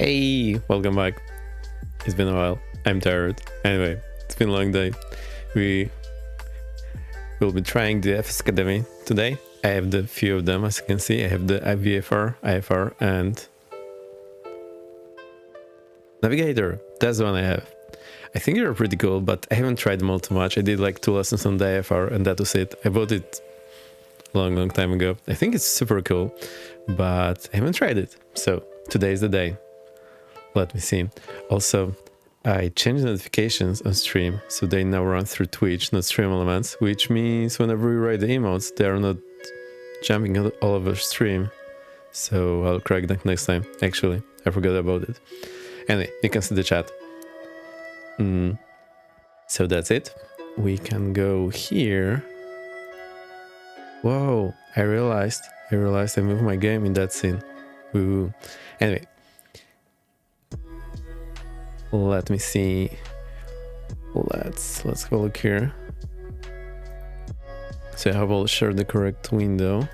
Hey, welcome back. It's been a while. I'm tired. Anyway, it's been a long day. We will be trying the FS Academy today. I have the few of them, as you can see. I have the VFR, IFR, and Navigator. That's the one I have. I think they're pretty cool, but I haven't tried them all too much. I did like 2 lessons on the IFR, and that was it. I bought it a long time ago. I think it's super cool, but I haven't tried it. So today is the day. Let me see. Also, I changed notifications on stream, so they now run through Twitch, not Stream Elements, which means whenever we write the emotes, they are not jumping all over stream. So I'll correct that next time. Actually, I forgot about it. Anyway, you can see the chat. So that's it. We can go here. Whoa, I realized I moved my game in that scene. Woo. Anyway. Let me see. Let's have a look here. So I have all shared the correct window.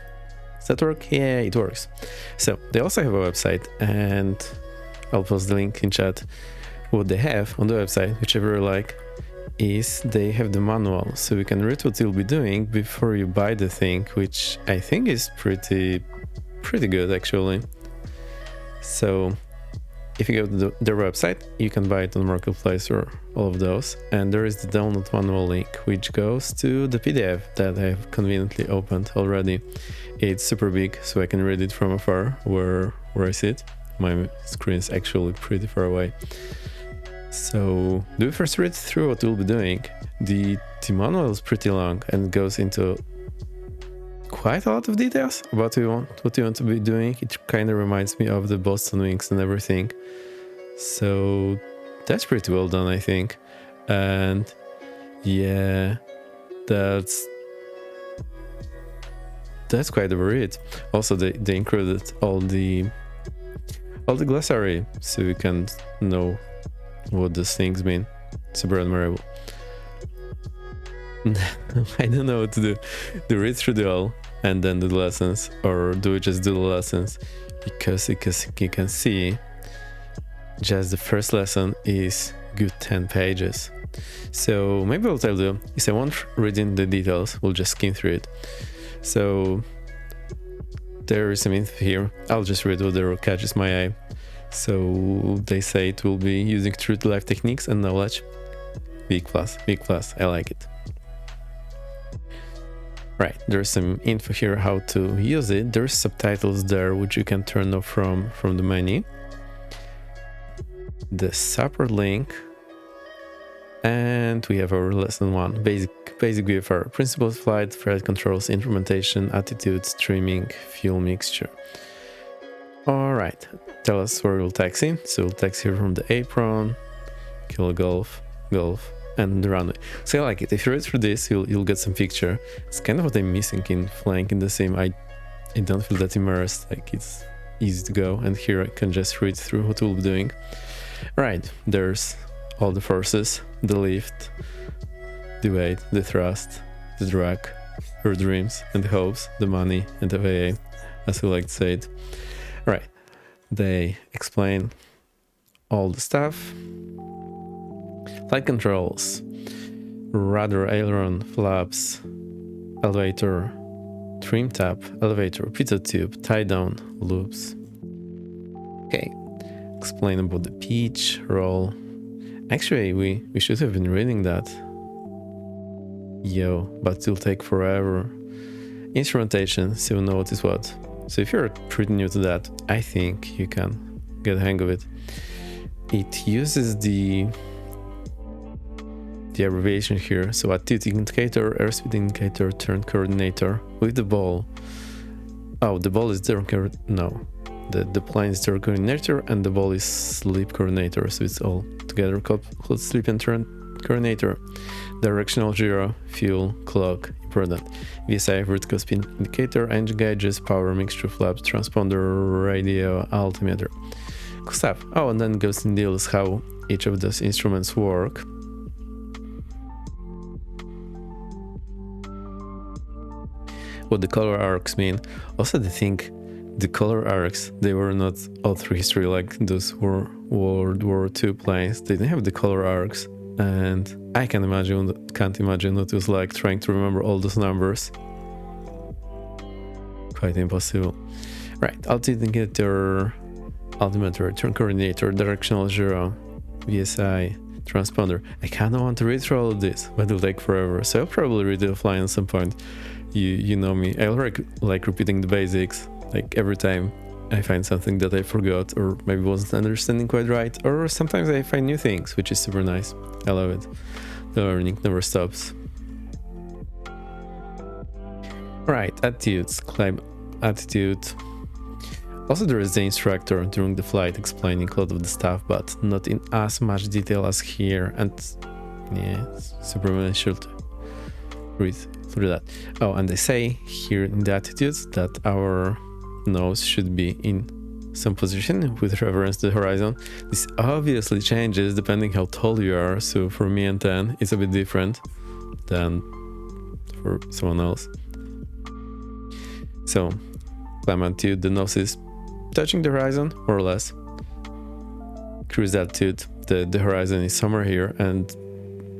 Does that work? Yeah, it works. So they also have a website, and I'll post the link in chat. What they have on the website, whichever you like, is they have the manual, so you can read what you'll be doing before you buy the thing, which I think is pretty good actually. So if you go to their website, you can buy it on Marketplace or all of those. And there is the download manual link, which goes to the PDF that I have conveniently opened already. It's super big, so I can read it from afar where I sit. My screen is actually pretty far away. So do we first read through what we'll be doing? The manual is pretty long and goes into quite a lot of details about what you want to be doing. It kind of reminds me of the Boston Wings and everything. So that's pretty well done, I think. And yeah, that's quite a read. Also, they included all the glossary, so you can know what these things mean. Super admirable. I don't know what to do. Do read through the all and then do the lessons, or do we just do the lessons? Because you can see just the first lesson is good 10 pages. So maybe what I'll do is I won't read in the details, we'll just skim through it. So there is some info here. I'll just read whatever catches my eye. So they say it will be using true to life techniques and knowledge. Big plus, I like it. Right, there's some info here how to use it. There's subtitles there which you can turn off from the menu. The support link, and we have our lesson 1, basic VFR, principles, flight, flight controls, implementation, attitude, streaming, fuel mixture. All right, tell us where we'll taxi. So we'll taxi here from the apron, Kilo Golf, and the runway. So I like it. If you read through this, you'll get some picture. It's kind of what I'm missing in flying in the sim. I don't feel that immersed, like it's easy to go, and here I can just read through what we'll be doing. Right, there's all the forces, the lift, the weight, the thrust, the drag, your dreams and the hopes, the money and the FAA, as we like to say it. Right, they explain all the stuff. Flight controls, rudder, aileron, flaps, elevator, trim tab, elevator, pitot tube, tie down, loops. Okay, explain about the pitch, roll. Actually, we should have been reading that. But it'll take forever. Instrumentation, so you know what is what. So if you're pretty new to that, I think you can get a hang of it. It uses the abbreviation here. So attitude indicator, airspeed indicator, turn coordinator with the ball. Oh, the ball is the the plane is turn coordinator and the ball is sleep coordinator. So it's all together called sleep and turn coordinator. Directional gyro, fuel, clock, important. VSI, vertical speed indicator, engine gauges, power, mixture, flaps, transponder, radio, altimeter. Cool stuff. Oh, and then goes in details how each of those instruments work. What the color arcs mean. Also, the thing the color arcs, they were not all through history like those were World War II planes. They didn't have the color arcs, and I can't imagine what it was like trying to remember all those numbers. Quite impossible. Right, altitude indicator, altimeter, turn coordinator, directional gyro, VSI, transponder. I kind of want to read through all of this, but it'll take forever, so I'll probably read it offline at some point. You know me, I like repeating the basics, like every time I find something that I forgot or maybe wasn't understanding quite right, or sometimes I find new things, which is super nice. I love it. The learning never stops. Right, attitudes, climb attitude. Also there is the instructor during the flight explaining a lot of the stuff, but not in as much detail as here, and yeah, it's super beneficial to read through that. Oh, and they say here in the attitudes that our nose should be in some position with reference to the horizon. This obviously changes depending how tall you are, so for me and 10 it's a bit different than for someone else. So climb altitude, the nose is touching the horizon more or less. Cruise altitude, the horizon is somewhere here, and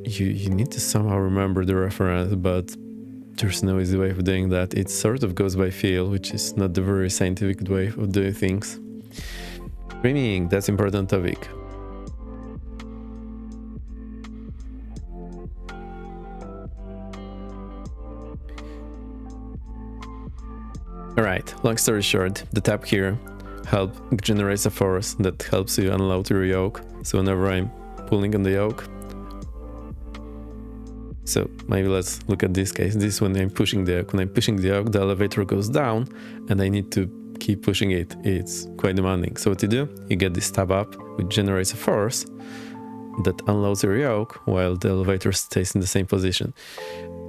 you need to somehow remember the reference, but there's no easy way of doing that. It sort of goes by feel, which is not the very scientific way of doing things. Streaming, that's important topic. Alright, long story short, the tab here generates a force that helps you unload your yoke. So whenever I'm pulling on the yoke, so maybe let's look at this case. This is when I'm pushing the yoke. When I'm pushing the yoke, the elevator goes down and I need to keep pushing it. It's quite demanding. So what you do, you get this tab up, which generates a force that unloads your yoke while the elevator stays in the same position.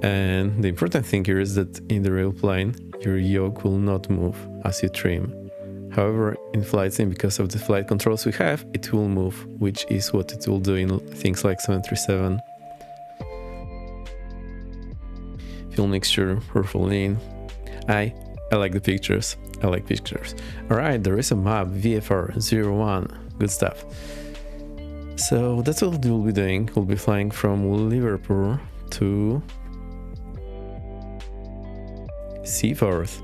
And the important thing here is that in the real plane, your yoke will not move as you trim. However, in flight sim, because of the flight controls we have, it will move, which is what it will do in things like 737. Fuel mixture, purple lean. I like the pictures. I like pictures. Alright, there is a map, VFR 01. Good stuff. So that's what we'll be doing. We'll be flying from Liverpool to Seaforth.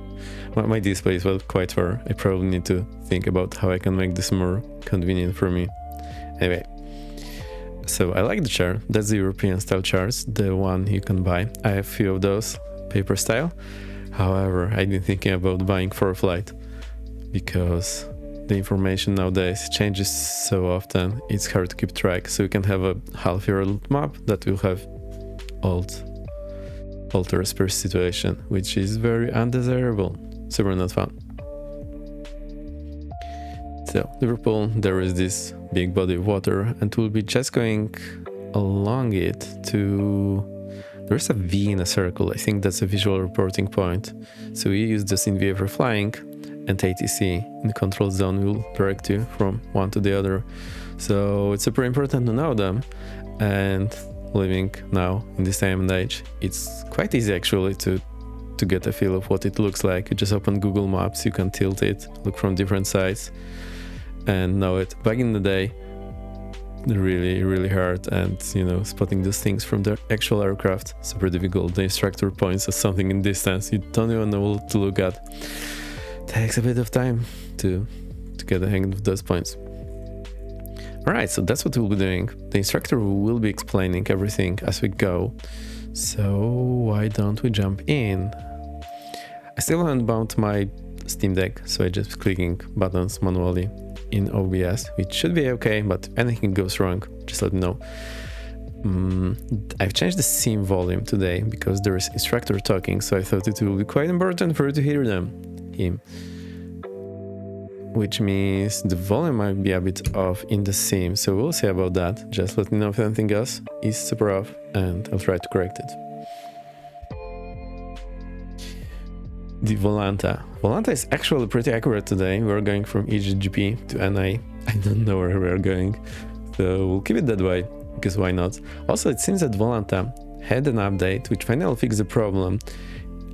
My display is well quite far. I probably need to think about how I can make this more convenient for me. Anyway, so I like the chair. That's the European style chairs, the one you can buy. I have a few of those, paper style. However, I've been thinking about buying for a flight because the information nowadays changes so often, it's hard to keep track. So you can have a half-year-old map that will have alters per situation, which is very undesirable. Super not fun. So Liverpool, there is this big body of water, and we'll be just going along it to... There's a V in a circle. I think that's a visual reporting point. So we use this in VFR flying, and ATC in the control zone will direct you from one to the other. So it's super important to know them, and living now in this time and age, it's quite easy actually to get a feel of what it looks like. You just open Google Maps, you can tilt it, look from different sides and know it. Back in the day, really hard, and spotting those things from the actual aircraft, super difficult. The instructor points at something in distance, you don't even know what to look at. Takes a bit of time to get the hang of those points. Alright, so that's what we'll be doing. The instructor will be explaining everything as we go. So why don't we jump in? I still haven't bound my Steam Deck, so I'm just clicking buttons manually in OBS, which should be okay, but if anything goes wrong, just let me know. I've changed the sim volume today because there is instructor talking, so I thought it will be quite important for you to hear him. Which means the volume might be a bit off in the sim, so we'll see about that. Just let me know if anything else is super off and I'll try to correct it. The Volanta. Volanta is actually pretty accurate today. We're going from EGGP to NA. I don't know where we're going, so we'll keep it that way, because why not? Also, it seems that Volanta had an update which finally fixed the problem.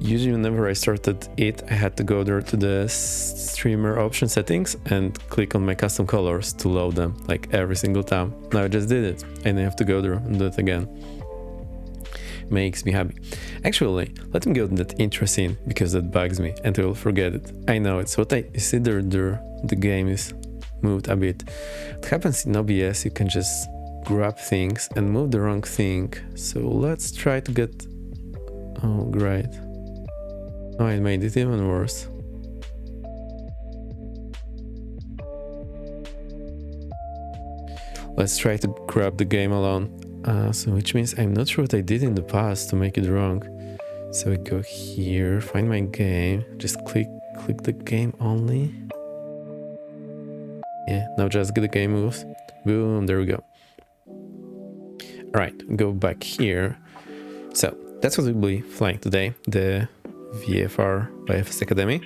usually whenever I started it, I had to go there to the streamer option settings and click on my custom colors to load them, like every single time. Now I just did it, and I have to go there and do it again. Makes me happy. Actually, let me go to that intro scene, because that bugs me and I will forget it. I know it's what I see there, the game is moved a bit. It happens in OBS, you can just grab things and move the wrong thing. So let's try to get... Oh, great. Oh, it made it even worse. Let's try to grab the game alone. So which means I'm not sure what I did in the past to make it wrong. So I go here, find my game, just click the game only. Yeah, now just get the game moves. Boom, there we go. Alright, go back here. So that's what we'll be flying today, the VFR by FS Academy.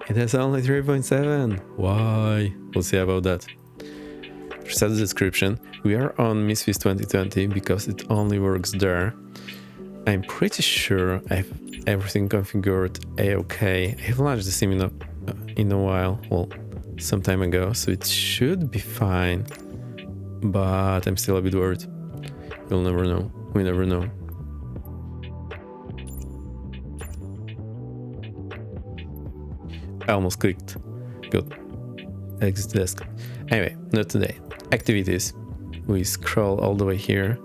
It has only 3.7. Why? We'll see about that. Set the description. We are on Misfits 2020 because it only works there. I'm pretty sure I have everything configured a-okay. I have launched the sim in a while, well, some time ago, so it should be fine. But I'm still a bit worried. You'll never know. We never know. I almost clicked. Good. Exit desk. Anyway, not today. Activities. We scroll all the way here.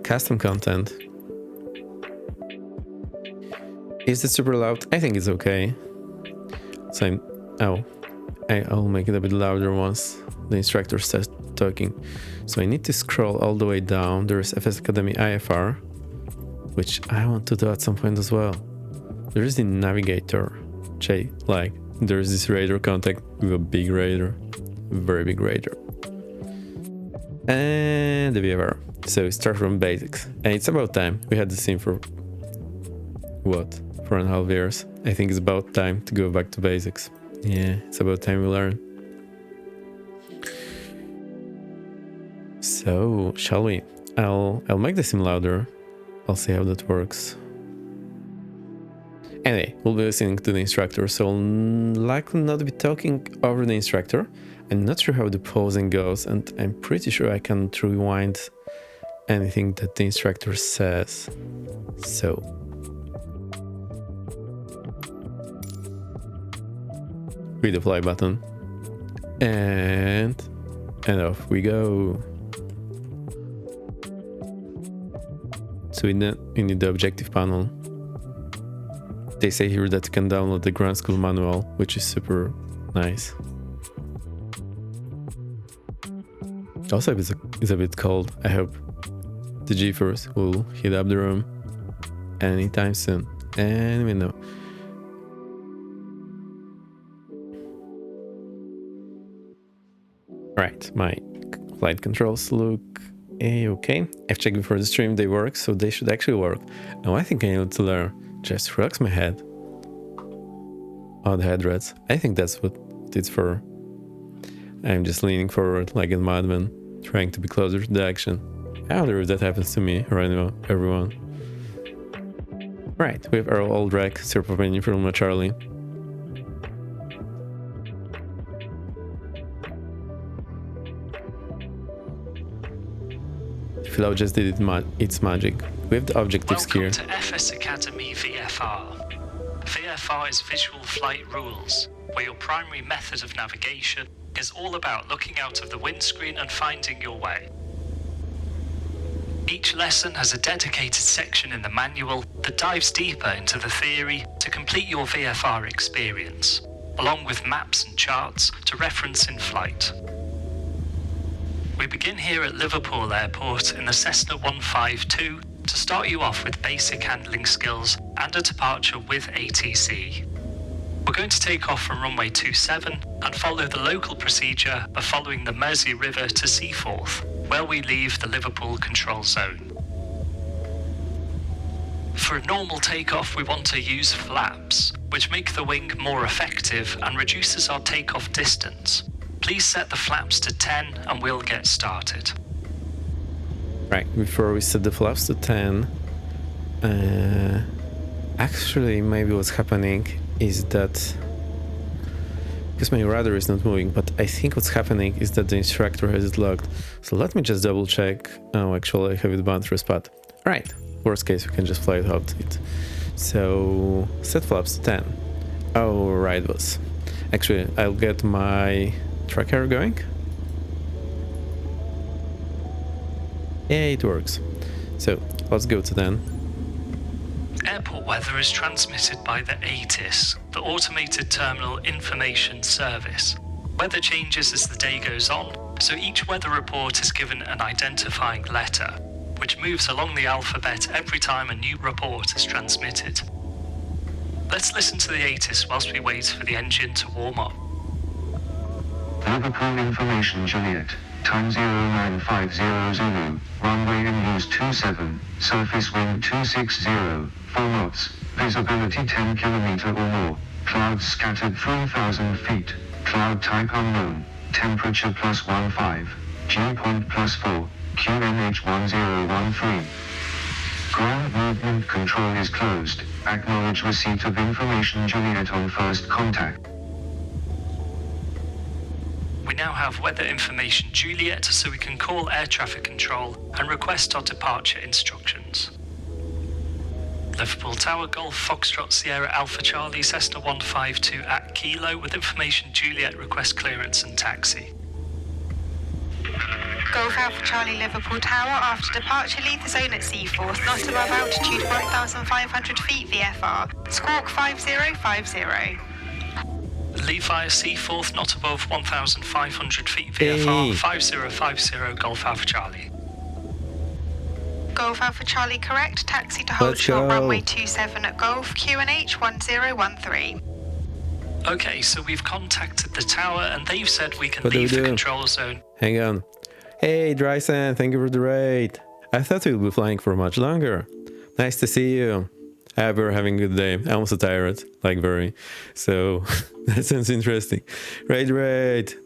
Custom content. Is it super loud? I think it's okay. So I'll make it a bit louder once the instructor starts talking. So I need to scroll all the way down. There's FS Academy IFR, which I want to do at some point as well. There is the navigator. Like, there's this radar contact with a big radar. Very big radar. And the VFR. So start from basics. And it's about time. We had the sim for what? 4.5 years. I think it's about time to go back to basics. Yeah, it's about time we learn. So, shall we? I'll make the sim louder. I'll see how that works. Anyway, we'll be listening to the instructor, so I'll likely not be talking over the instructor. I'm not sure how the pausing goes, and I'm pretty sure I can't rewind anything that the instructor says. So... with the fly button. And off we go. So in the objective panel, they say here that you can download the ground school manual, which is super nice. Also, it's a bit cold. I hope the G-force will heat up the room anytime soon. And we know. Right, my flight controls look okay. I've checked before the stream, they work, so they should actually work. Now I think I need to learn. Just relax my head. Oh, the headrest. I think that's what it's for. I'm just leaning forward like a madman, trying to be closer to the action. I wonder if that happens to me right now, everyone. Right, we have our old wreck, Serpo from Charlie. Philo just did its magic. We have the objectives here. Welcome to FS Academy VFR. VFR is Visual Flight Rules, where your primary method of navigation is all about looking out of the windscreen and finding your way. Each lesson has a dedicated section in the manual that dives deeper into the theory to complete your VFR experience, along with maps and charts to reference in flight. We begin here at Liverpool Airport in the Cessna 152 to start you off with basic handling skills and a departure with ATC. We're going to take off from runway 27 and follow the local procedure of following the Mersey River to Seaforth, where we leave the Liverpool control zone. For a normal takeoff, we want to use flaps, which make the wing more effective and reduces our takeoff distance. Please set the flaps to 10 and we'll get started. Right, before we set the flaps to 10, Actually, maybe what's happening is that, because my radar is not moving, but I think what's happening is that the instructor has it locked. So let me just double check. Oh, actually I have it bound for a spot. All right, worst case, we can just fly without it. So set flaps to 10. Oh, right, boss. Actually, I'll get my tracker going. Yeah, it works. So let's go to 10. Airport weather is transmitted by the ATIS, the Automated Terminal Information Service. Weather changes as the day goes on, so each weather report is given an identifying letter, which moves along the alphabet every time a new report is transmitted. Let's listen to the ATIS whilst we wait for the engine to warm up. Liverpool Information Juliet, time 0950 Zulu, runway in use 27, surface wind 260, 4 knots, visibility 10 km or more, clouds scattered 3,000 feet, cloud type unknown, temperature +15, dew point +4, QNH 1013. Ground movement control is closed, acknowledge receipt of information Juliet on first contact. We now have weather information Juliet, so we can call air traffic control and request our departure instructions. Liverpool Tower Golf Foxtrot Sierra Alpha Charlie Cessna 152 at Kilo with information Juliet, request clearance and taxi. Golf Alpha Charlie Liverpool Tower, after departure leave the zone at Seaforth, not above altitude 1,500 feet VFR, squawk 5050. Leave via Seaforth, not above 1,500 feet VFR, 5050 Golf Alpha Charlie. Golf Alpha Charlie correct, taxi to hold Let's short go. runway 27 at Golf, QNH 1013. Okay, so we've contacted the tower and they've said we can What do leave we the do? control zone. Hang on. Hey, Drysan, thank you for the raid. I thought we'd be flying for much longer. Nice to see you. I hope you're having a good day. I'm also tired, like very. So that sounds interesting. Raid.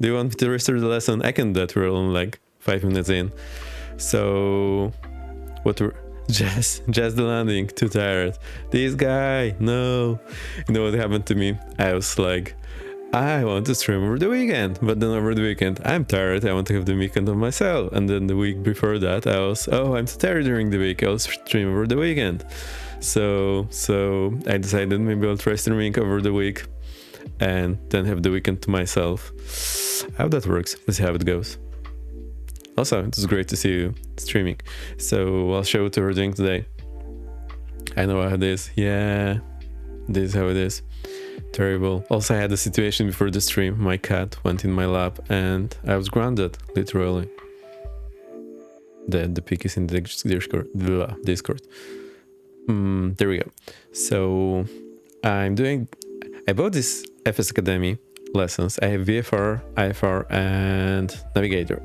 Do you want me to restart the lesson? I can do that. We're only like 5 minutes in. So what were just the landing, too tired. This guy, no. You know what happened to me? I was like, I want to stream over the weekend, but then over the weekend I'm tired, I want to have the weekend on myself. And then the week before that I was, I'm too tired during the week, I'll stream over the weekend. So I decided maybe I'll try streaming over the week and then have the weekend to myself. How that works, let's see how it goes. Also, it was great to see you streaming. So I'll show what we're doing today. I know how it is. Yeah, this is how it is. Terrible. Also, I had a situation before the stream. My cat went in my lap and I was grounded, literally. The pic is in the Discord. There we go. So I bought this FS Academy lessons. I have VFR, IFR, and Navigator.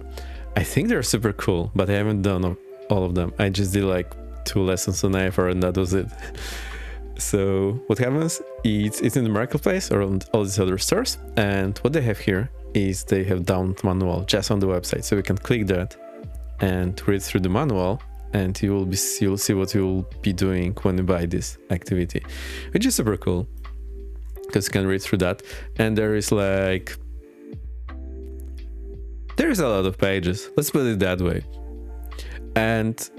I think they're super cool, but I haven't done all of them. I just did like 2 lessons on IFR and that was it. So what happens, it's in the marketplace or on all these other stores, and what they have here is they have download manual just on the website, so you can click that and read through the manual and you'll see what you'll be doing when you buy this activity, which is super cool because you can read through that. And there is a lot of pages, let's put it that way. And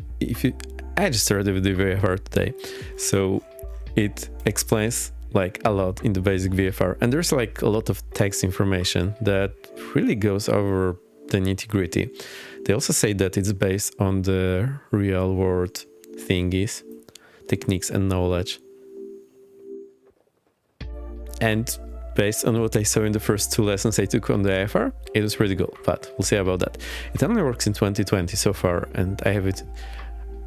I just started with the VFR today, so it explains like a lot in the basic VFR, and there's like a lot of text information that really goes over the nitty-gritty. They also say that it's based on the real world thingies, techniques and knowledge. And based on what I saw in the first 2 lessons I took on the IFR, it was pretty good, but we'll see about that. It only works in 2020 so far, and I have it,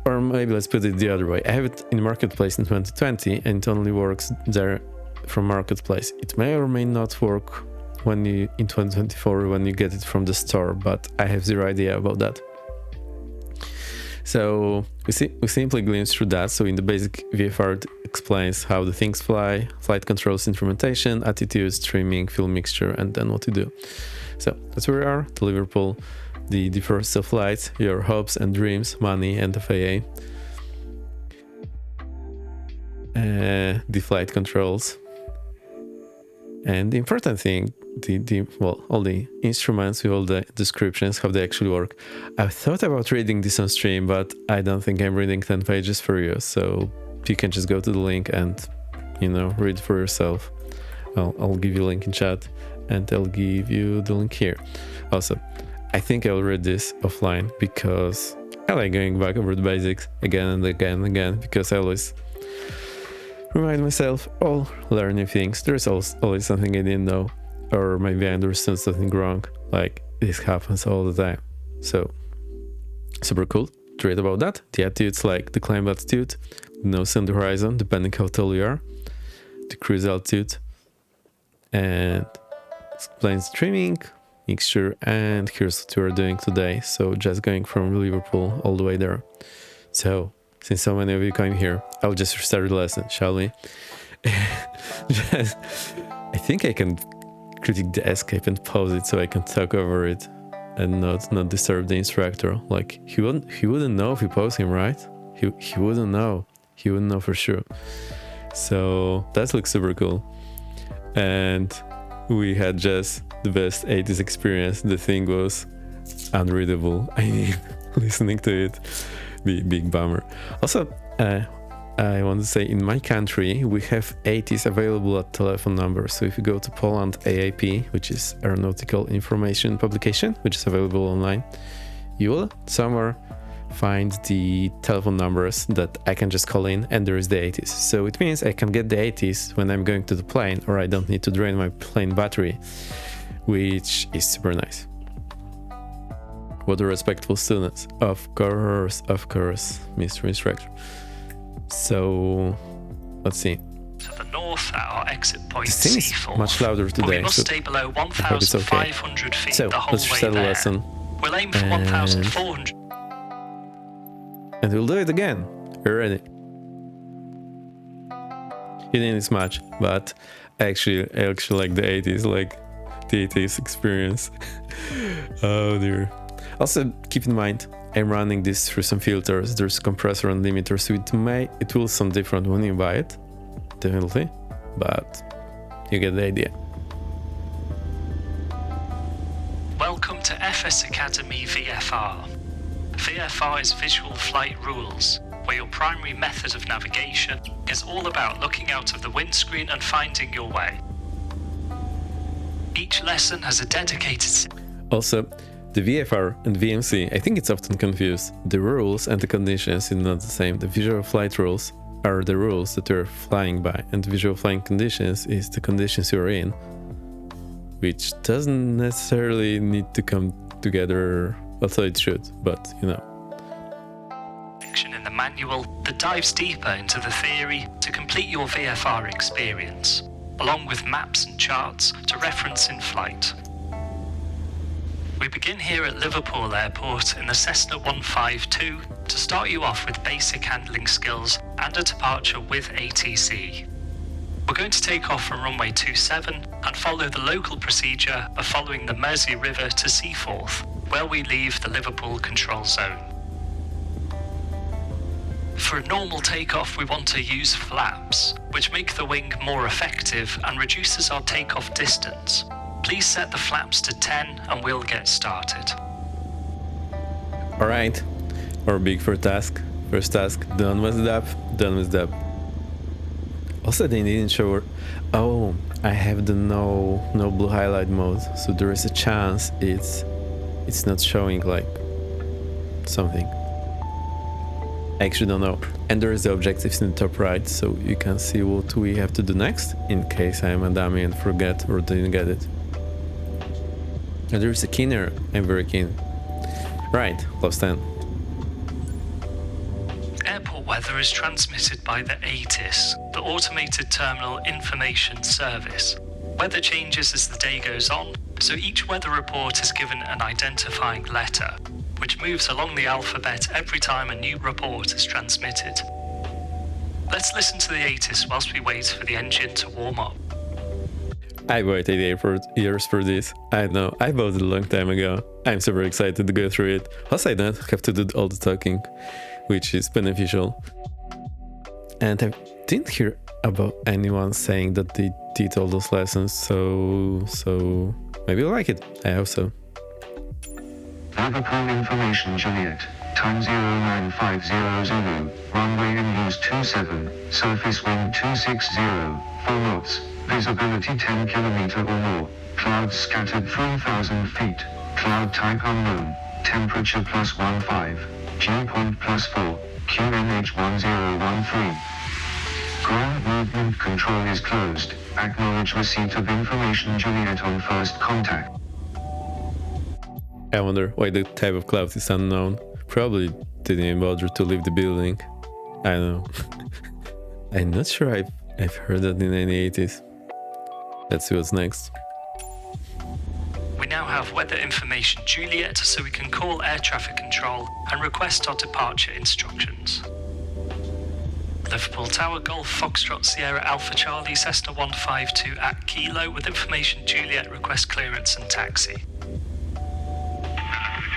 or maybe let's put it the other way. I have it in Marketplace in 2020 and it only works there from Marketplace. It may or may not work in 2024 when you get it from the store, but I have zero idea about that. So we simply glimpse through that. So in the basic VFR it explains how the things fly, flight controls, instrumentation, attitudes, trimming, fuel mixture, and then what to do. So that's where we are, to Liverpool. The first of flights, your hopes and dreams, money and FAA. the flight controls. And the important thing, all the instruments with all the descriptions, how they actually work. I thought about reading this on stream, but I don't think I'm reading 10 pages for you. So you can just go to the link and, read for yourself. I'll give you a link in chat and I'll give you the link here. Also, I think I'll read this offline because I like going back over the basics again and again and again, because I always remind myself, learn new things. There's always something I didn't know, or maybe I understood something wrong. Like, this happens all the time. So, super cool to read about that. The attitudes, like the climb altitude, nose on the horizon, depending how tall you are, the cruise altitude, and explains trimming, mixture, and here's what we're doing today. So just going from Liverpool all the way there. So since so many of you came here, I'll just restart the lesson, shall we? I think I can click the escape and pause it so I can talk over it and not disturb the instructor. Like, he wouldn't know if we pause him, right? He wouldn't know. He wouldn't know for sure. So that looks super cool. And we had just the best 80s experience. The thing was unreadable. I mean, listening to it, big bummer. Also, I want to say, in my country, we have 80s available at telephone numbers. So if you go to Poland AIP, which is Aeronautical Information Publication, which is available online, you will somewhere find the telephone numbers that I can just call in, and there is the 80s. So it means I can get the 80s when I'm going to the plane, or I don't need to drain my plane battery, which is super nice. What a respectful students. Of course, Mr. Instructor. So, let's see. To the north at our exit point This thing is C4. much louder today, But we must so stay below I hope it's okay. 1,500 feet So, the whole let's way reset the there. lesson. We'll aim for And- 1,400. And we'll do it again. You're ready. You didn't this much, but I actually like the 80s, like the 80s experience. Oh dear. Also, keep in mind, I'm running this through some filters. There's a compressor and limiter, so it will sound different when you buy it, definitely, but you get the idea. Welcome to FS Academy VFR. VFR is Visual Flight Rules, where your primary method of navigation is all about looking out of the windscreen and finding your way. Each lesson has a dedicated... Also, the VFR and VMC, I think it's often confused. The rules and the conditions is not the same. The visual flight rules are the rules that you're flying by, and the visual flying conditions is the conditions you're in, which doesn't necessarily need to come together, although it should, but section in the manual that dives deeper into the theory to complete your VFR experience, along with maps and charts to reference in flight. We begin here at Liverpool Airport in the Cessna 152 to start you off with basic handling skills and a departure with ATC. We're going to take off from runway 27 and follow the local procedure of following the Mersey River to Seaforth, where we leave the Liverpool control zone. For a normal takeoff, we want to use flaps, which make the wing more effective and reduces our takeoff distance. Please set the flaps to 10 and we'll get started. Alright, our big first task, done with that. Also, they didn't show. Oh, I have the no blue highlight mode, so there is a chance it's not showing like something. I actually don't know. And there is the objectives in the top right, so you can see what we have to do next, in case I am a dummy and forget or didn't get it. And there is a keener. I'm very keen. Right, plus 10. Airport weather is transmitted by the ATIS, the Automated Terminal Information Service. Weather changes as the day goes on, so each weather report is given an identifying letter, which moves along the alphabet every time a new report is transmitted. Let's listen to the ATIS whilst we wait for the engine to warm up. I waited years for this. I know, I bought it a long time ago. I'm super excited to go through it. Also, I don't have to do all the talking, which is beneficial. And I didn't hear about anyone saying that they did all those lessons, so maybe you'll like it. I hope so. Liverpool Information Juliet, time 0950 Zulu, runway and use 27, surface wind 260, 4 knots, visibility 10 km or more, clouds scattered 3,000 feet, cloud type unknown, temperature +15, dew point +4, QNH 1013. Ground movement control is closed, acknowledge receipt of information Juliet on first contact. I wonder why the type of cloud is unknown. Probably didn't even bother to leave the building. I don't know. I'm not sure I've heard that in any 80s. Let's see what's next. We now have weather information Juliet, so we can call air traffic control and request our departure instructions. Liverpool Tower Golf Foxtrot Sierra Alpha Charlie Cessna 152 at Kilo with information Juliet, request clearance and taxi.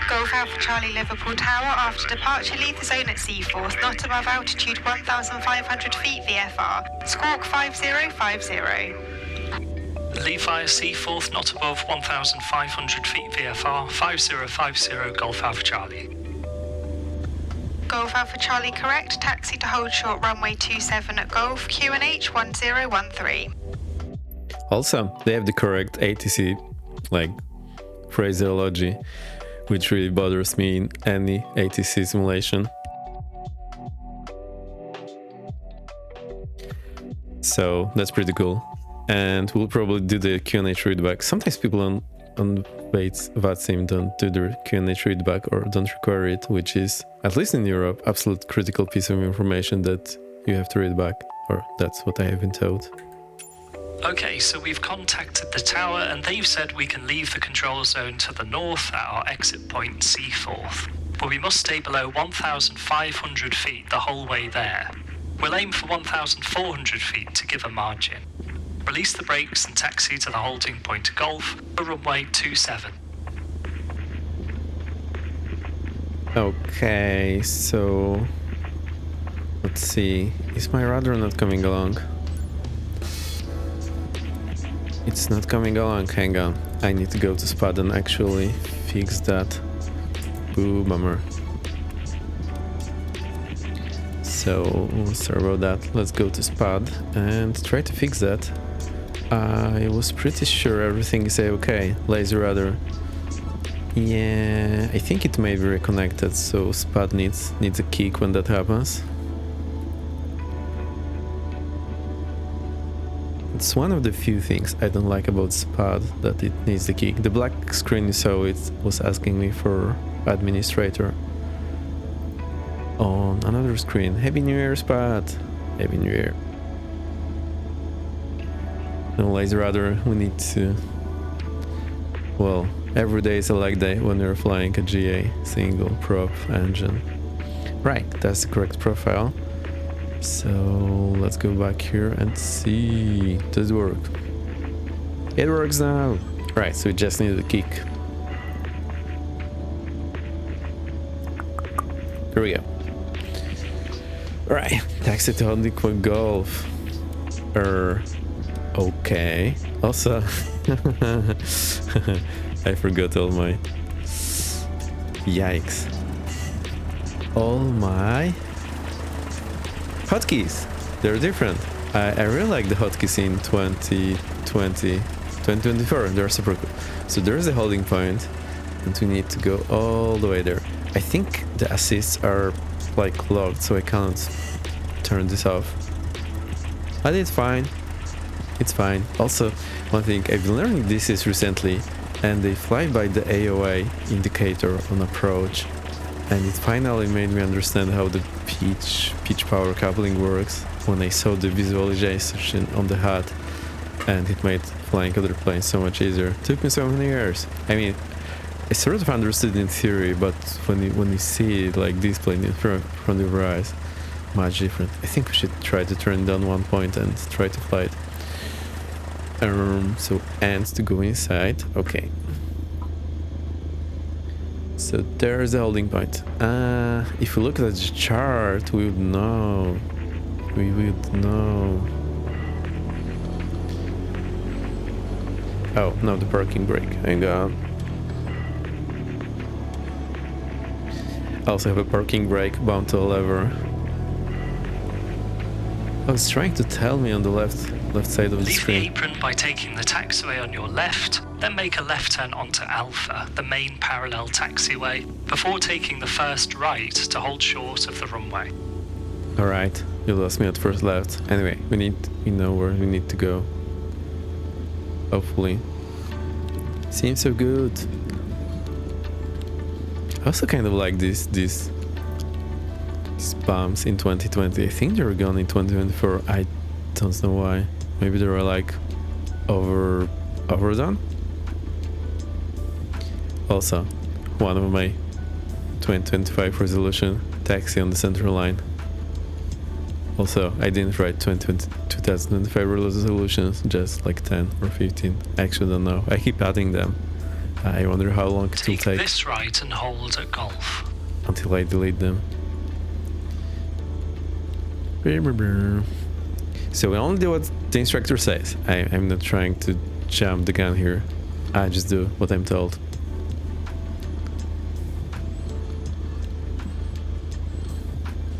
Golf Alpha Charlie Liverpool Tower, after departure leave the zone at Seaforth, not above altitude 1,500 feet VFR, squawk 5050. Leave via Seaforth, not above 1,500 feet VFR, 5050 Golf Alpha Charlie. Golf Alpha Charlie correct, taxi to hold short runway 27 at Golf, QNH 1013. Also, they have the correct ATC, like, phraseology, which really bothers me in any ATC simulation. So that's pretty cool. And we'll probably do the QNH readback. Sometimes people on VATSIM don't do the QNH readback or don't require it, which is, at least in Europe, absolute critical piece of information that you have to read back, or that's what I have been told. Okay, so we've contacted the tower and they've said we can leave the control zone to the north at our exit point Seaforth, but we must stay below 1,500 feet the whole way there. We'll aim for 1,400 feet to give a margin. Release the brakes and taxi to the holding point Golf for runway 27. Okay, so let's see. Is my radar not coming along? It's not coming along. Hang on. I need to go to SPAD and actually fix that. Boo, bummer. So, sorry about that. Let's go to SPAD and try to fix that. I was pretty sure everything is okay. Laser radar. Yeah, I think it may be reconnected, so SPAD needs a kick when that happens. It's one of the few things I don't like about SPAD, that it needs the kick. The black screen you saw, it was asking me for administrator. On another screen, Happy New Year, SPAD! Happy New Year. No laser radar, we need to... Well, every day is a leg day when you're flying a GA single prop engine. Right, that's the correct profile. So let's go back here and see. Does it work? It works now! Right, so we just need a kick. Here we go. Right, taxi to Hondiqua Golf. Okay. Also, I forgot all my... Yikes. All my hotkeys. They're different. I really like the hotkeys in 2024. They're super cool. So there's a holding point, and we need to go all the way there. I think the assists are like locked, so I cannot turn this off. But it's fine. It's fine. Also, one thing, I've been learning this is recently, and they fly by the AOA indicator on approach, and it finally made me understand how the pitch power coupling works when I saw the visualization on the HUD, and it made flying other planes so much easier. It took me so many years. I mean, I sort of understood in theory, but when you see it like this plane in front of your eyes, much different. I think we should try to turn down one point and try to fly it. So ants to go inside. Okay. So there's the holding point. If we look at the chart, we would know. we would know. Oh, no, the parking brake. Hang on. I also have a parking brake bound to a lever. Oh, it's trying to tell me on the left side of the Leave the screen. apron by taking the taxiway on your left, then make a left turn onto Alpha, the main parallel taxiway, before taking the first right to hold short of the runway. Alright, you lost me at first left. Anyway, we know where we need to go. Hopefully. Seems so good. I also kind of like these bumps in 2020. I think they were gone in 2024. I don't know why. Maybe they were like overdone. Also, one of my 2025 resolution, taxi on the central line. Also, I didn't write 2025 resolutions, just like 10 or 15. I actually don't know. I keep adding them. I wonder how long it will Take take this right and hold at Golf. until I delete them. So we only do what the instructor says. I'm not trying to jump the gun here. I just do what I'm told.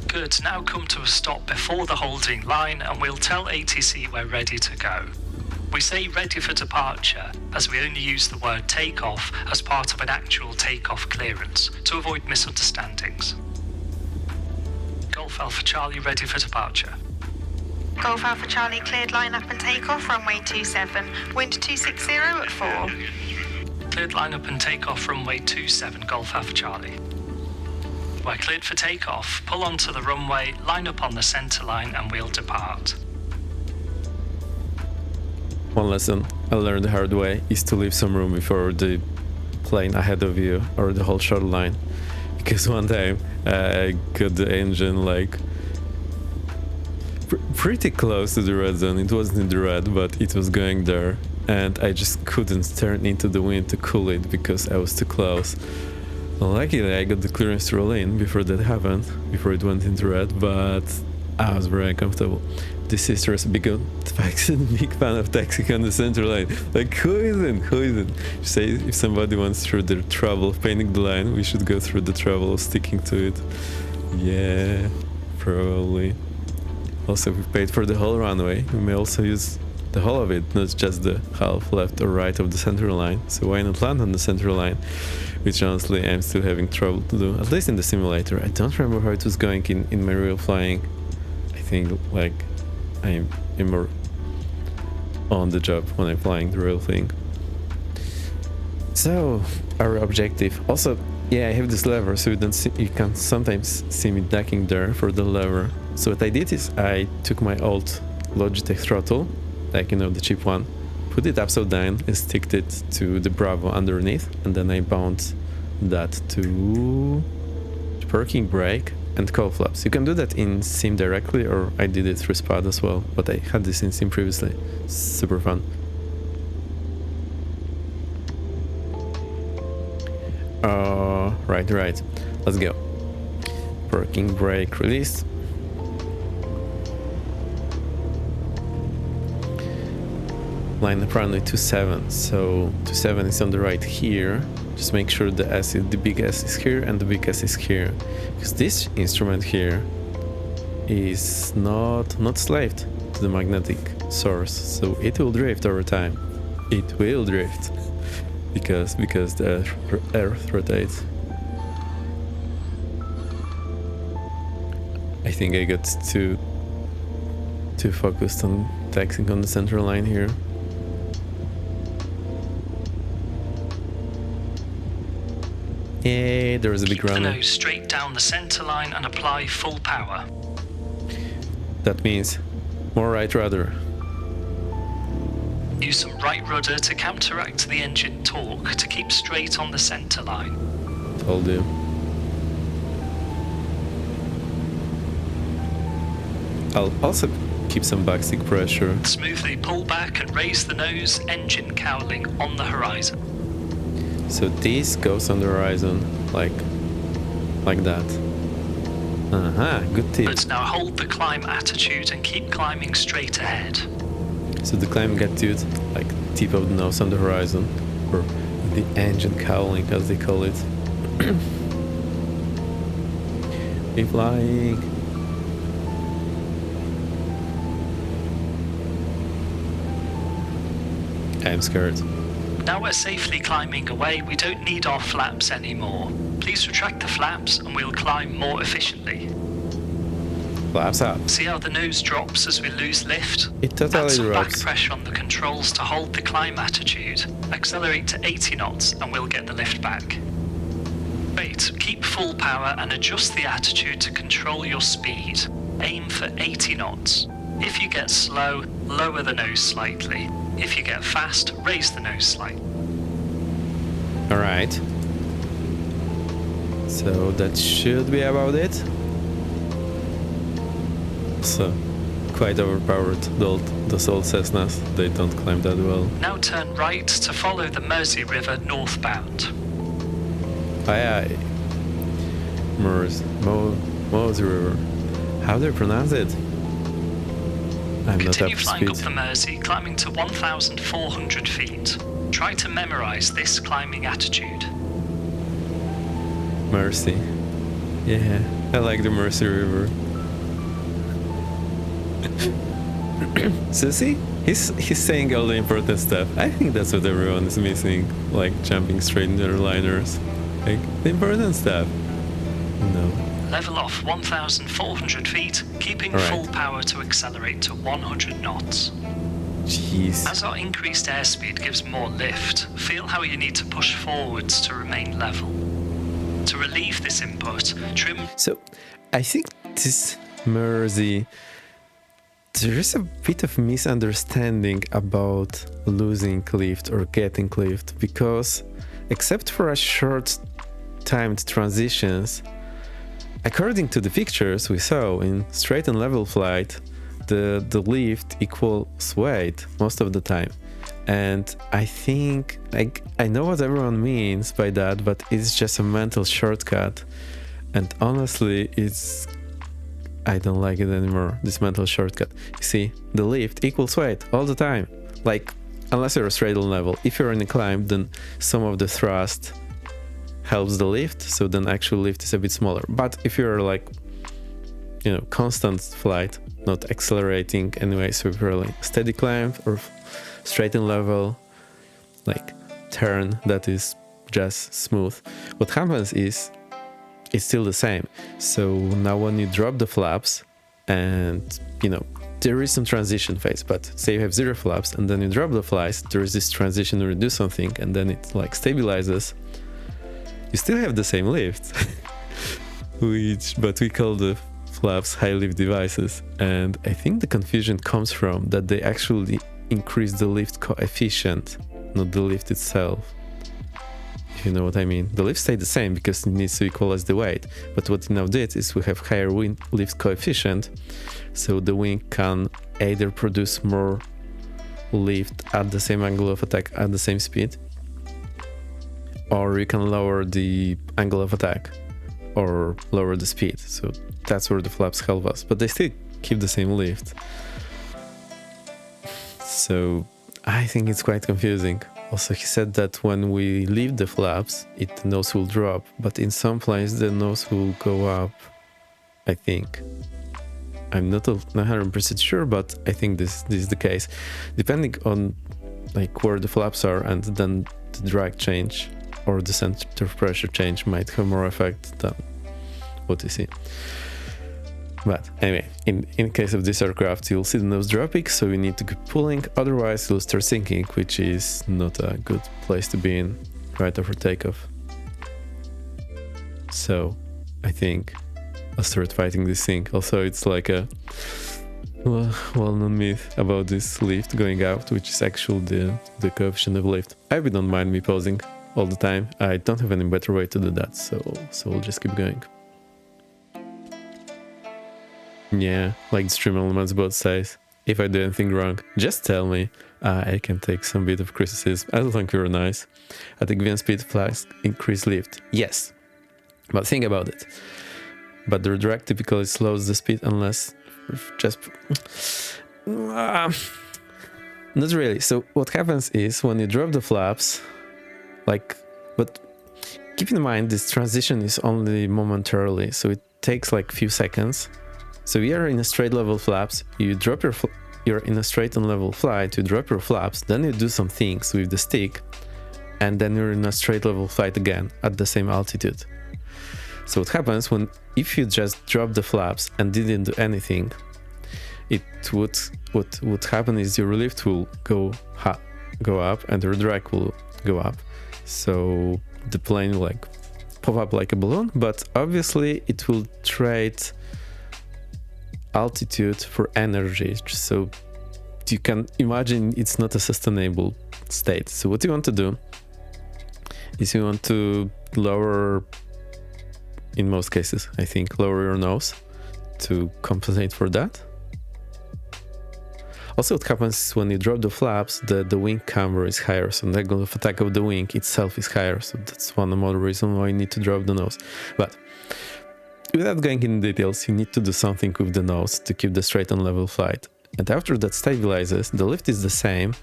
Good, now come to a stop before the holding line and we'll tell ATC we're ready to go. We say ready for departure as we only use the word takeoff as part of an actual takeoff clearance to avoid misunderstandings. Golf Alpha Charlie ready for departure. Golf Alpha Charlie cleared line up and takeoff, runway 27, wind 260 at 4. Cleared line up and take off runway 27, Golf Alpha Charlie. We're cleared for takeoff. Pull onto the runway, line up on the centre line and we'll depart. One lesson I learned the hard way is to leave some room before the plane ahead of you or the whole shuttle line. Because one time I got the engine like pretty close to the red zone. It wasn't in the red, but it was going there. And I just couldn't turn into the wind to cool it because I was too close. Luckily, I got the clearance to roll in before that happened, before it went into red, but I was very uncomfortable. This sister is a big fan of taxing on the center line. Like, who isn't? She says if somebody wants through the trouble of painting the line, we should go through the trouble of sticking to it. Yeah, probably. Also, if we paid for the whole runway, we may also use the whole of it, not just the half left or right of the center line. So why not land on the center line? Which honestly I'm still having trouble to do, at least in the simulator. I don't remember how it was going in my real flying. I think like I'm more on the job when I'm flying the real thing. So our objective. Also, yeah, I have this lever, so you can sometimes see me ducking there for the lever. So what I did is I took my old Logitech throttle, like, you know, the cheap one, put it upside down and sticked it to the Bravo underneath, and then I bound that to the parking brake and cowl flaps. You can do that in Sim directly, or I did it through Spot as well, but I had this in Sim previously. Super fun. Right. Let's go. Parking brake release. Line up runway 27, so 27 is on the right here. Just make sure the big S is here and the big S is here, because this instrument here is not slaved to the magnetic source, so it will drift over time. It will drift because the Earth rotates. I think I got too focused on taxing on the central line here. Yeah, there was a big Keep the runner. nose straight down the centre line and apply full power. That means more right rudder. Use some right rudder to counteract the engine torque to keep straight on the centre line. Told you. I'll also keep some backstick pressure. Smoothly pull back and raise the nose, engine cowling on the horizon. So this goes on the horizon like that. Good tip. But now hold the climb attitude and keep climbing straight ahead. So the climbing attitude, like tip of the nose on the horizon, or the engine cowling as they call it. Be flying. I'm scared. Now we're safely climbing away, we don't need our flaps anymore. Please retract the flaps and we'll climb more efficiently. Flaps up. See how the nose drops as we lose lift? It totally Add some back drops. pressure on the controls to hold the climb attitude. Accelerate to 80 knots and we'll get the lift back. Great, keep full power and adjust the attitude to control your speed. Aim for 80 knots. If you get slow, lower the nose slightly. If you get fast, raise the nose slightly. Alright. So that should be about it. So, quite overpowered, those old Cessnas. They don't climb that well. Now turn right to follow the Mersey River northbound. Aye aye. Mersey River. How do I pronounce it? I'm not up Continue to flying speed. up the Mersey, climbing to 1,400 feet. Try to memorize this climbing attitude. Mersey. Yeah, I like the Mersey River. So see, he's saying all the important stuff. I think that's what everyone is missing, like jumping straight into airliners. Like, the important stuff. No. Level off 1,400 feet, keeping Alright. full power to accelerate to 100 knots. Jeez. As our increased airspeed gives more lift, feel how you need to push forwards to remain level. To relieve this input, trim. So, I think this Mersey, there is a bit of misunderstanding about losing lift or getting lift, because except for a short timed transitions, according to the pictures we saw in straight and level flight, the lift equals weight most of the time. And I think, like, I know what everyone means by that, but it's just a mental shortcut. And honestly, I don't like it anymore, this mental shortcut. You see, the lift equals weight all the time. Like, unless you're a straight on level. If you're in a climb, then some of the thrust helps the lift, so then actual lift is a bit smaller. But if you're like, you know, constant flight, not accelerating anyway, so if you're like steady climb or straight and level, like turn that is just smooth, what happens is it's still the same. So now when you drop the flaps and, you know, there is some transition phase, but say you have 0 flaps and then you drop the flies, there is this transition where you do something and then it like stabilizes. You still have the same lift, but we call the flaps high lift devices. And I think the confusion comes from that they actually increase the lift coefficient, not the lift itself. If you know what I mean. The lift stayed the same because it needs to equalize the weight. But what it now did is we have higher wing lift coefficient, so the wing can either produce more lift at the same angle of attack at the same speed, or you can lower the angle of attack or lower the speed. So that's where the flaps help us, but they still keep the same lift. So I think it's quite confusing. Also, he said that when we leave the flaps, the nose will drop, but in some places the nose will go up, I think. I'm not 100% sure, but I think this is the case. Depending on like where the flaps are, and then the drag change or the center of pressure change might have more effect than what you see. But anyway, in case of this aircraft, you'll see the nose dropping, so you need to keep pulling, otherwise you'll start sinking, which is not a good place to be in right after takeoff. So I think I'll start fighting this thing. Also, it's like a well-known myth about this lift going out, which is actually the coefficient of lift. I hope you don't mind me pausing all the time. I don't have any better way to do that, so we'll just keep going. Yeah, like the stream elements both says, if I do anything wrong, just tell me. I can take some bit of criticism. I don't think we were nice. I think VN speed flags increase lift. Yes, but think about it. but the redirect typically slows the speed unless just not really. So what happens is when you drop the flaps, but keep in mind this transition is only momentarily, so it takes like few seconds. So you're in a straight level flaps, you drop you're in a straight and level flight, you drop your flaps, then you do some things with the stick, and then you're in a straight level flight again at the same altitude. So what happens if you just drop the flaps and didn't do anything, what would happen is your lift will go up and your drag will go up. So the plane will like pop up like a balloon, but obviously it will trade altitude for energy. So you can imagine it's not a sustainable state. So what you want to do is you want to lower, in most cases, I think, lower your nose to compensate for that. Also, what happens is when you drop the flaps, the wing camber is higher, so the angle of attack of the wing itself is higher. So that's one more reason why you need to drop the nose. But without going into details, you need to do something with the nose to keep the straight and level flight. And after that stabilizes, the lift is the same,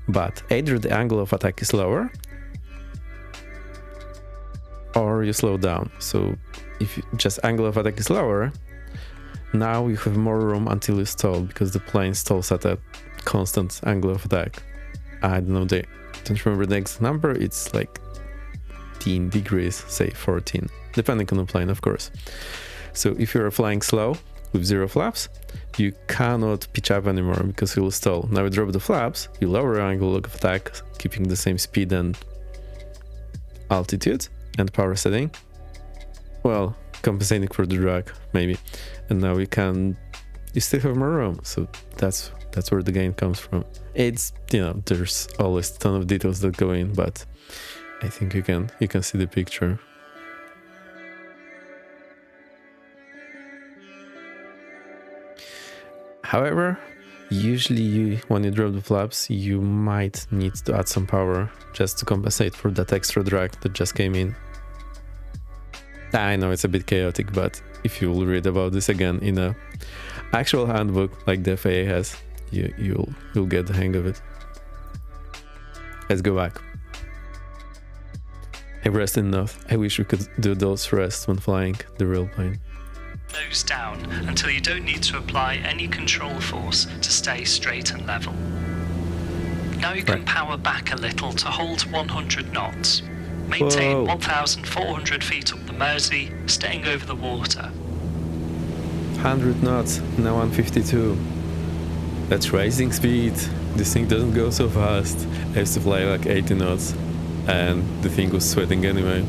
but either the angle of attack is lower or you slow down. So if just angle of attack is lower, now you have more room until you stall, because the plane stalls at a constant angle of attack. I don't remember the exact number, it's like 10 degrees, say 14, depending on the plane, of course. So if you're flying slow with zero flaps, you cannot pitch up anymore because you will stall. Now you drop the flaps, you lower your angle of attack, keeping the same speed and altitude and power setting. Well, compensating for the drag, maybe. And now you still have more room. So that's where the gain comes from. It's, there's always a ton of details that go in, but I think you can see the picture. However, usually when you drop the flaps, you might need to add some power just to compensate for that extra drag that just came in. I know it's a bit chaotic, but if you will read about this again in a actual handbook like the FAA has, you'll get the hang of it. Let's go back. I've rested enough. I wish we could do those rests when flying the real plane. Nose down until you don't need to apply any control force to stay straight and level. Now you can power back a little to hold 100 knots. Maintain 1,400 feet up the Mersey, staying over the water. 100 knots, now 152. That's rising speed. This thing doesn't go so fast. I used to fly like 80 knots and the thing was sweating anyway.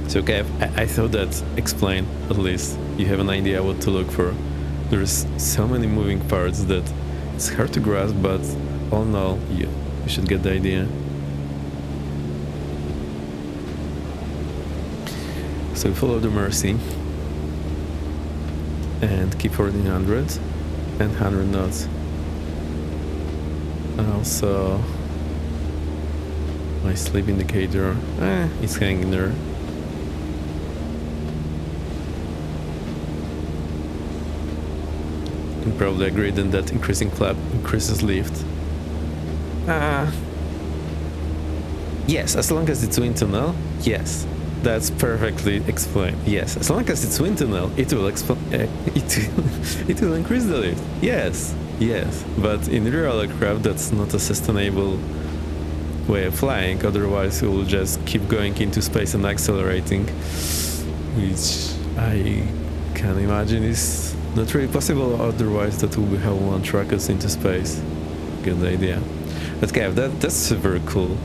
So okay, I thought that explained, at least you have an idea what to look for. There's so many moving parts that it's hard to grasp, but all in all, you should get the idea. So follow the Mersey and keep 1400 and 100 knots. And also my sleep indicator, it's hanging there. You probably agree then that increasing flap increases lift. Yes, as long as it's wind tunnel, yes. That's perfectly explained. Yes, as long as it's wind tunnel, it will it will increase the lift. Yes. But in real aircraft, that's not a sustainable way of flying. Otherwise, you will just keep going into space and accelerating, which I can imagine is not really possible. Otherwise, that will be how one track us into space. Good idea. But Kev, that's a very cool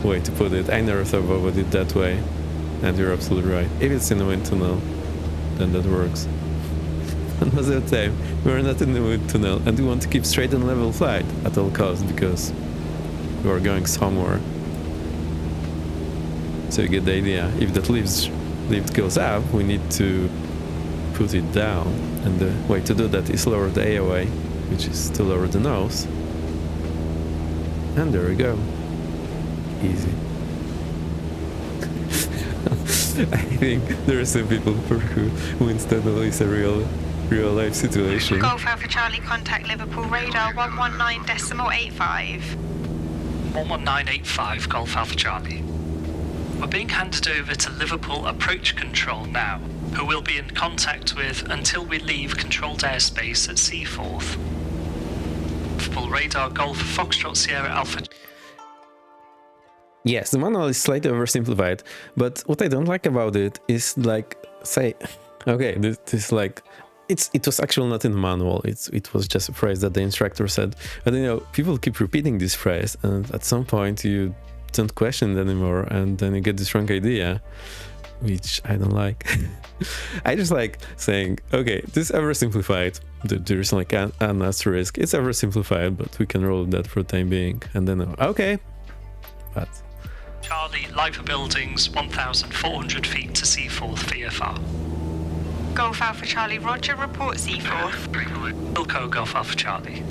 way to put it. I never thought about it that way. And you're absolutely right. If it's in the wind tunnel, then that works. And most of the time, we're not in the wind tunnel and we want to keep straight and level flight at all costs because we are going somewhere. So you get the idea. If that lift goes up, we need to put it down. And the way to do that is lower the AOA, which is to lower the nose. And there we go. Easy. I think there are some people for who instead of is a real life situation. Golf Alpha Charlie, contact Liverpool radar 119.85. 11985 Golf Alpha Charlie. We're being handed over to Liverpool Approach Control now, who we'll be in contact with until we leave controlled airspace at Seaforth. Liverpool radar Golf Foxtrot Sierra Alpha. Yes, the manual is slightly oversimplified, but what I don't like about it is like, say, okay, this like, it was actually not in the manual. It was just a phrase that the instructor said. But you know, people keep repeating this phrase, and at some point you don't question it anymore, and then you get this wrong idea, which I don't like. I just like saying, okay, this is oversimplified. There's like an asterisk. It's oversimplified, but we can roll with that for the time being. And then, okay, but. Charlie, live buildings, 1,400 feet to Seaforth VFR. Golf Alpha Charlie, Roger, report Seaforth. Wilco Golf Alpha Charlie.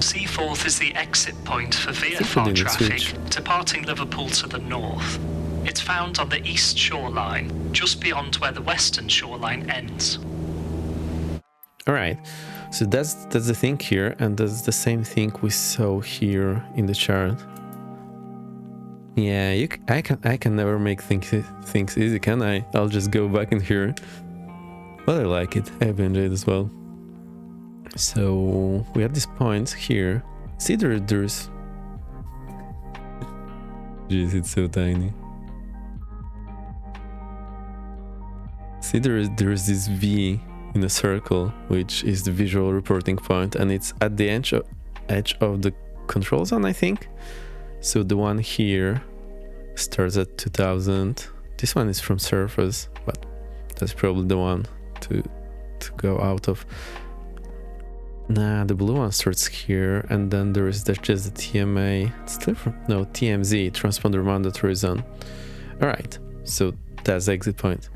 Seaforth is the exit point for VFR traffic departing Liverpool to the north. It's found on the east shoreline, just beyond where the western shoreline ends. All right, so that's the thing here, and that's the same thing we saw here in the chart. Yeah, I can never make things easy, can I? I'll just go back in here. But I like it. I've enjoyed it as well. So we have this point here. See, there's. Jeez, it's so tiny. See, there's this V in a circle, which is the visual reporting point, and it's at the edge of the control zone, I think. So the one here starts at 2000. This one is from surface, but that's probably the one to go out of. Nah, the blue one starts here, and then there's just the TMA. It's still from TMZ, transponder mandatory zone. All right, so that's the exit point.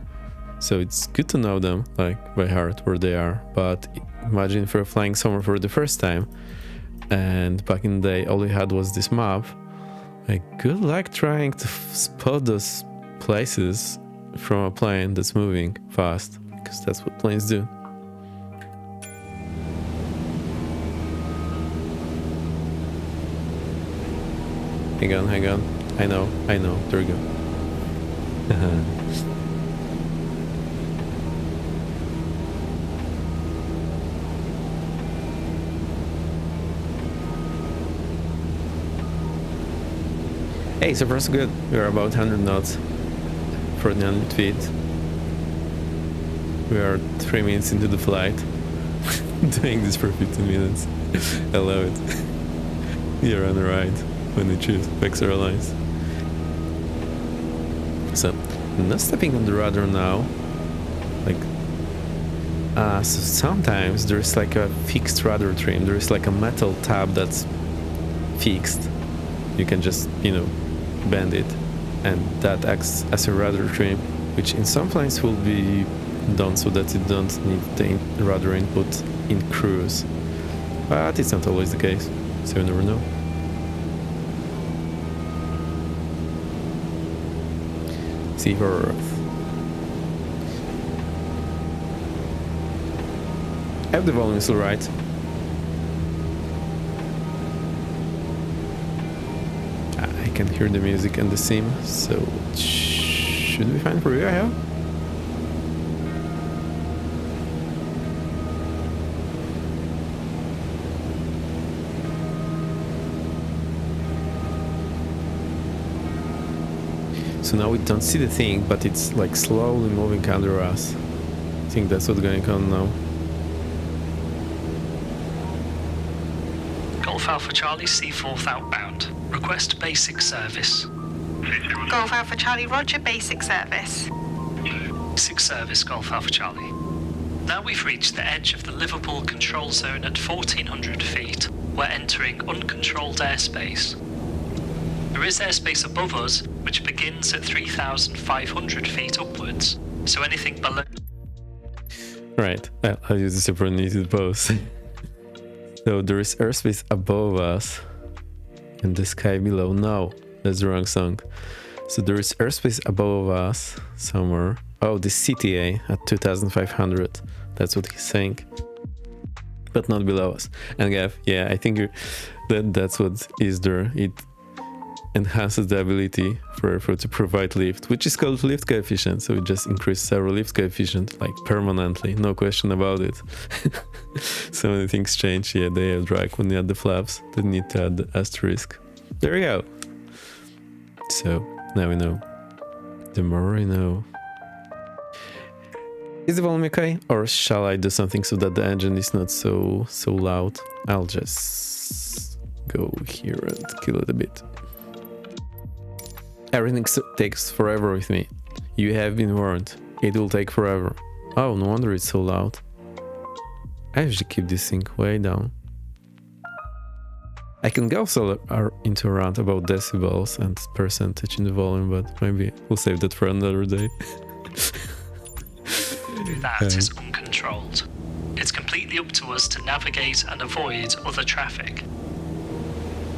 So it's good to know them like by heart where they are. But imagine if you're flying somewhere for the first time, and back in the day all you had was this map. Like, good luck trying to spot those places from a plane that's moving fast, because that's what planes do. Hang on. I know. There we go. Hey, so far so good. We are about 100 knots, 1,400 feet. We are 3 minutes into the flight. Doing this for 15 minutes. I love it. You're on the ride when you choose Vex Airlines. So, I'm not stepping on the rudder now. Like, so sometimes there's like a fixed rudder trim. There's like a metal tab that's fixed. You can just, bend it, and that acts as a rudder trim, which in some planes will be done so that you don't need the rudder input in cruise. But it's not always the case, so you never know. See for Earth. I hope the volume is alright. I can hear the music and the sim, so it should be fine for you, I hope. So now we don't see the thing, but it's like slowly moving under us. I think that's what's going on now. Golf Alpha Charlie, Seaforth outbound. Request basic service. Golf Alpha Charlie, Roger, basic service. Basic service, Golf Alpha Charlie. Now we've reached the edge of the Liverpool control zone at 1,400 feet. We're entering uncontrolled airspace. There is airspace above us, which begins at 3,500 feet upwards, so anything below... Right, I'll use the superannuated pose. So there is airspace above us and the sky below. No, that's the wrong song. So there is airspace above us somewhere. Oh, the CTA at 2,500. That's what he's saying. But not below us. And Gav, yeah, I think that's what is there. It enhances the ability for airflow to provide lift, which is called lift coefficient. So we just increase several lift coefficient, like permanently, no question about it. So many things change. Yeah, they have drag when they add the flaps. They need to add the asterisk. There we go. So now we know. The more we know. Is the volume okay? Or shall I do something so that the engine is not so loud? I'll just go here and kill it a bit. Everything takes forever with me. You have been warned. It will take forever. Oh, no wonder it's so loud. I usually keep this thing way down. I can go also into a rant about decibels and percentage in the volume, but maybe we'll save that for another day. That is uncontrolled. It's completely up to us to navigate and avoid other traffic.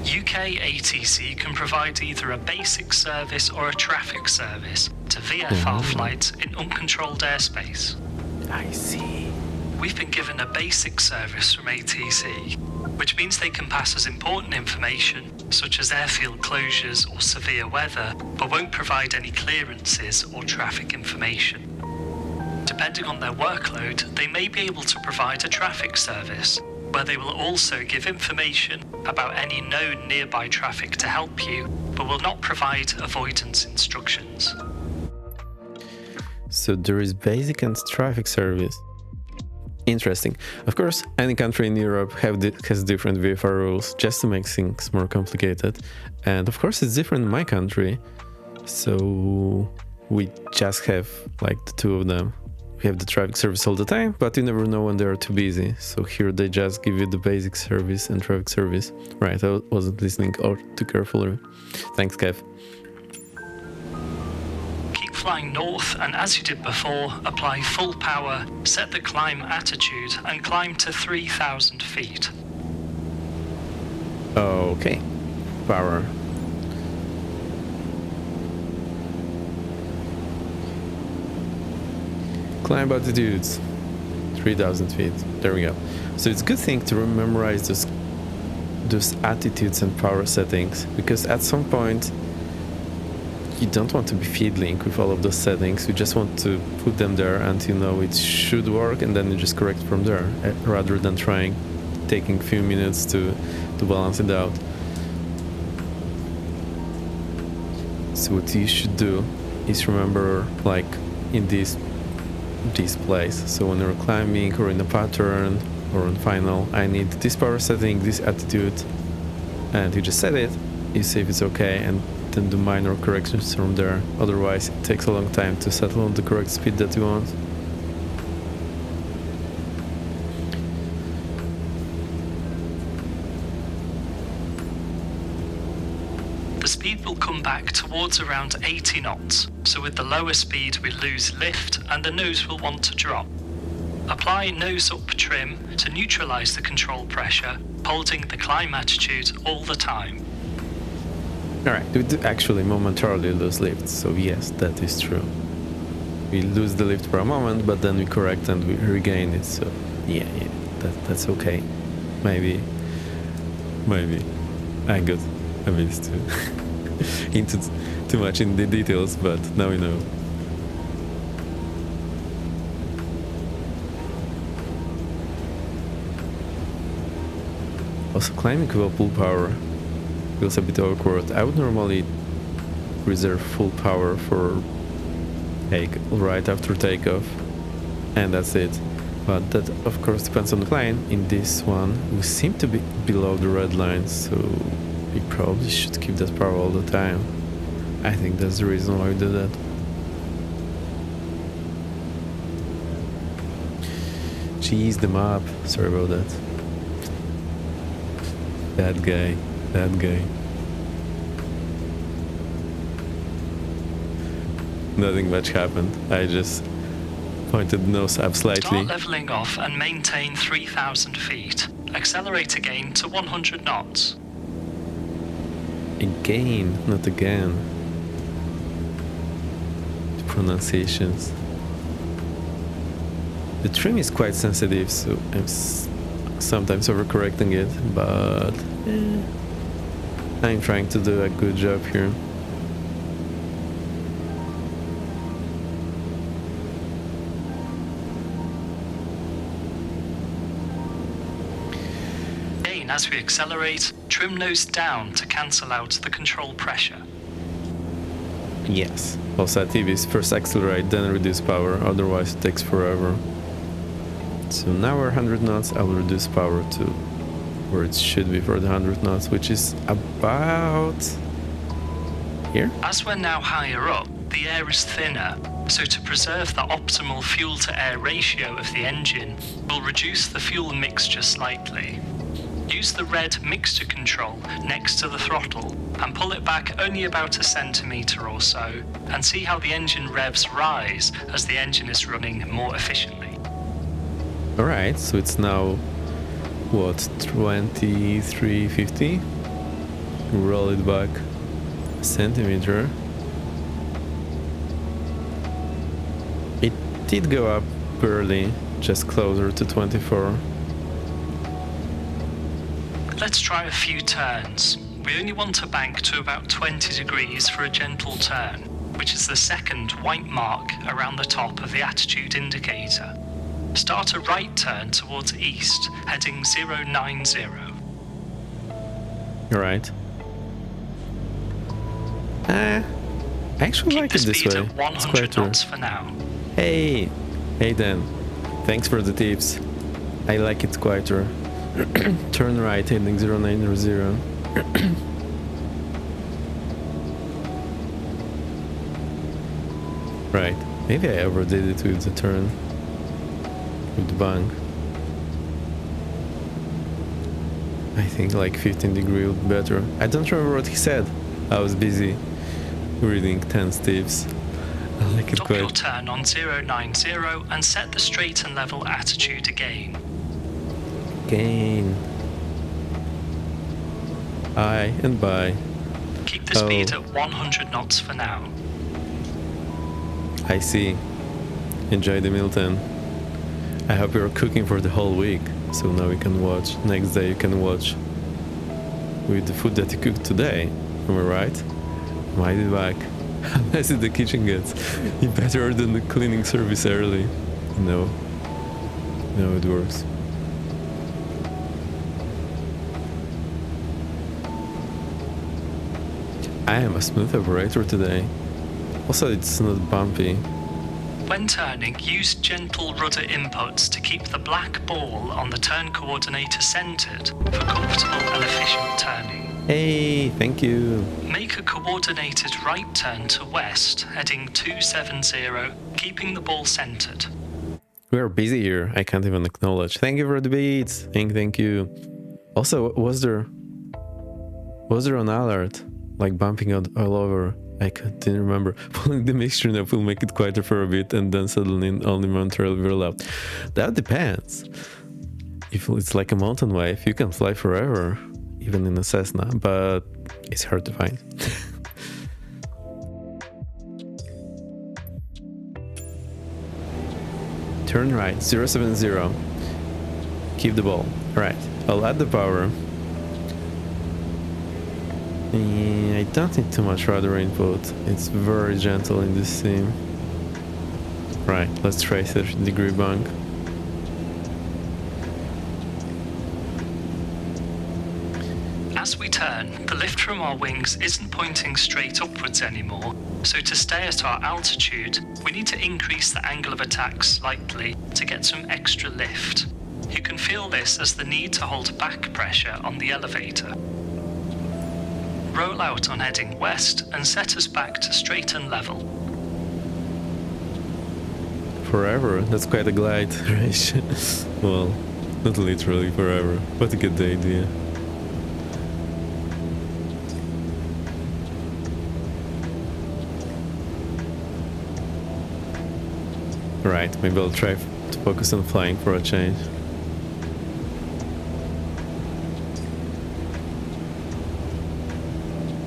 UK ATC can provide either a basic service or a traffic service to VFR flights in uncontrolled airspace. I see. We've been given a basic service from ATC, which means they can pass us important information such as airfield closures or severe weather, but won't provide any clearances or traffic information. Depending on their workload, they may be able to provide a traffic service, where they will also give information about any known nearby traffic to help you, but will not provide avoidance instructions. So there is basic and traffic service. Interesting. Of course, any country in Europe has different VFR rules, just to make things more complicated. And of course it's different in my country, so we just have like the two of them. We have the traffic service all the time, but you never know when they're too busy. So here they just give you the basic service and traffic service. Right, I wasn't listening or too carefully. Thanks, Kev. Keep flying north, and as you did before, apply full power, set the climb attitude, and climb to 3,000 feet. Okay, power. Climb altitudes, 3,000 feet. There we go. So it's a good thing to memorize those attitudes and power settings, because at some point you don't want to be fiddling with all of those settings. You just want to put them there and you know it should work, and then you just correct from there, rather than taking a few minutes to balance it out. So what you should do is remember, like in this place, so when you're climbing or in a pattern or on final, I need this power setting, this attitude, and you just set it, you see if it's okay, and then do minor corrections from there. Otherwise it takes a long time to settle on the correct speed that you want. The speed will come back towards around 80 knots, so with the lower speed we lose lift and the nose will want to drop. Apply nose up trim to neutralise the control pressure, holding the climb attitude all the time. Alright, we do actually momentarily lose lift, so yes, that is true. We lose the lift for a moment, but then we correct and we regain it, so yeah, that's okay. Maybe I got a bit into too much in the details, but now we know. Also, climbing with full power feels a bit awkward. I would normally reserve full power for right after takeoff, and that's it. But that of course depends on the client. In this one, we seem to be below the red line, so we probably should keep that power all the time. I think that's the reason why we do that. Jeez, the map. Sorry about that. That guy. Nothing much happened. I just pointed the nose up slightly. Start levelling off and maintain 3,000 feet. Accelerate again to 100 knots. Again, not again. pronunciations. The trim is quite sensitive, so I'm sometimes overcorrecting it, but I'm trying to do a good job here. Again, as we accelerate, trim nose down to cancel out the control pressure. Yes. Also, TVs first accelerate, then reduce power, otherwise it takes forever. So now we're 100 knots, I will reduce power to where it should be for the 100 knots, which is about here. As we're now higher up, the air is thinner, so to preserve the optimal fuel-to-air ratio of the engine, we'll reduce the fuel mixture slightly. Use the red mixture control next to the throttle and pull it back only about a centimetre or so, and see how the engine revs rise as the engine is running more efficiently. Alright, so it's now, what, 2350? Roll it back a centimeter. It did go up barely, just closer to 24. Let's try a few turns. We only want to bank to about 20 degrees for a gentle turn, which is the second white mark around the top of the attitude indicator. Start a right turn towards east, heading 090. Alright. I actually like it this Keep the speed way. at It's 100 quieter. knots for now. Hey Dan. Thanks for the tips. I like it quieter. Turn right, heading 090. Right. Maybe I overdid it with the turn. With the bang. I think like 15 degree would be better. I don't remember what he said. I was busy reading 10 tips. I like it Stop your quite. turn on 090 and set the straight and level attitude again. Gain. Aye and bye. Keep the speed Oh. at 100 knots for now. I see. Enjoy the meal then. I hope you're cooking for the whole week, so now you can watch. Next day you can watch with the food that you cooked today. Am I right? Might be back. How messy the kitchen gets. You better order the cleaning service early. No. No, it works. I am a smooth operator today. Also, it's not bumpy. When turning, use gentle rudder inputs to keep the black ball on the turn coordinator centered for comfortable and efficient turning. Hey, thank you. Make a coordinated right turn to west, heading 270, keeping the ball centered. We are busy here. I can't even acknowledge. Thank you for the beats. Thank you. Also, was there an alert? Like bumping out all over? I didn't remember. Pulling the mixture knob will make it quieter for a bit and then settling only momentarily very loud. That depends. If it's like a mountain wave, you can fly forever, even in a Cessna, but it's hard to find. Turn right, 070. Keep the ball. Right, I'll add the power. I don't need too much rudder input. It's very gentle in this sim. Right, let's try 30-degree bank. As we turn, the lift from our wings isn't pointing straight upwards anymore, so to stay at our altitude, we need to increase the angle of attack slightly to get some extra lift. You can feel this as the need to hold back pressure on the elevator. Roll out on heading west and set us back to straight and level. Forever? That's quite a glide, right? Well, not literally forever, but you get the idea. Right, maybe I'll try to focus on flying for a change.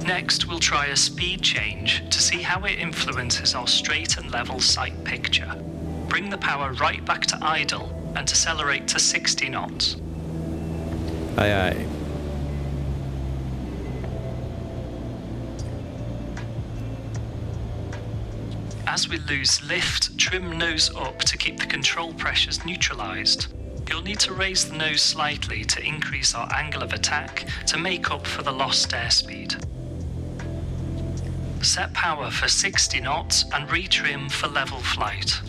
Next, we'll try a speed change to see how it influences our straight and level sight picture. Bring the power right back to idle and decelerate to 60 knots. Aye aye. As we lose lift, trim nose up to keep the control pressures neutralised. You'll need to raise the nose slightly to increase our angle of attack to make up for the lost airspeed. Set power for 60 knots and retrim for level flight.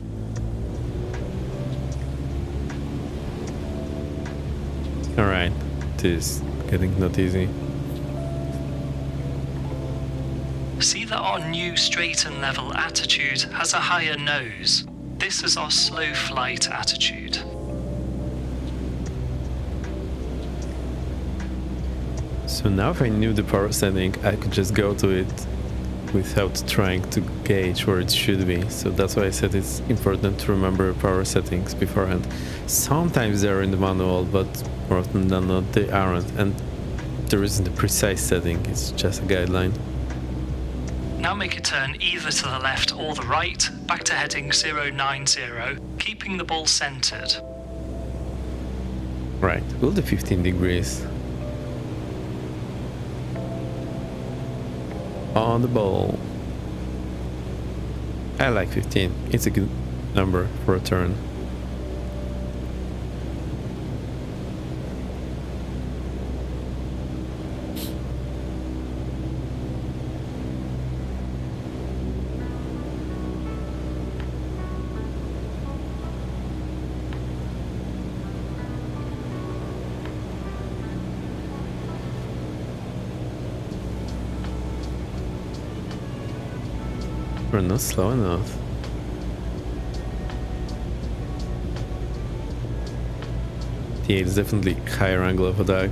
Alright, this is getting not easy. See that our new straight and level attitude has a higher nose. This is our slow flight attitude. So now if I knew the power setting, I could just go to it without trying to gauge where it should be. So that's why I said it's important to remember power settings beforehand. Sometimes they're in the manual, but more often than not they aren't. And there isn't a precise setting, it's just a guideline. Now make a turn either to the left or the right, back to heading 090, keeping the ball centered. Right, we'll do 15 degrees. On the ball. I like 15, it's a good number for a turn. We're not slow enough. Yeah, it's definitely higher angle of attack.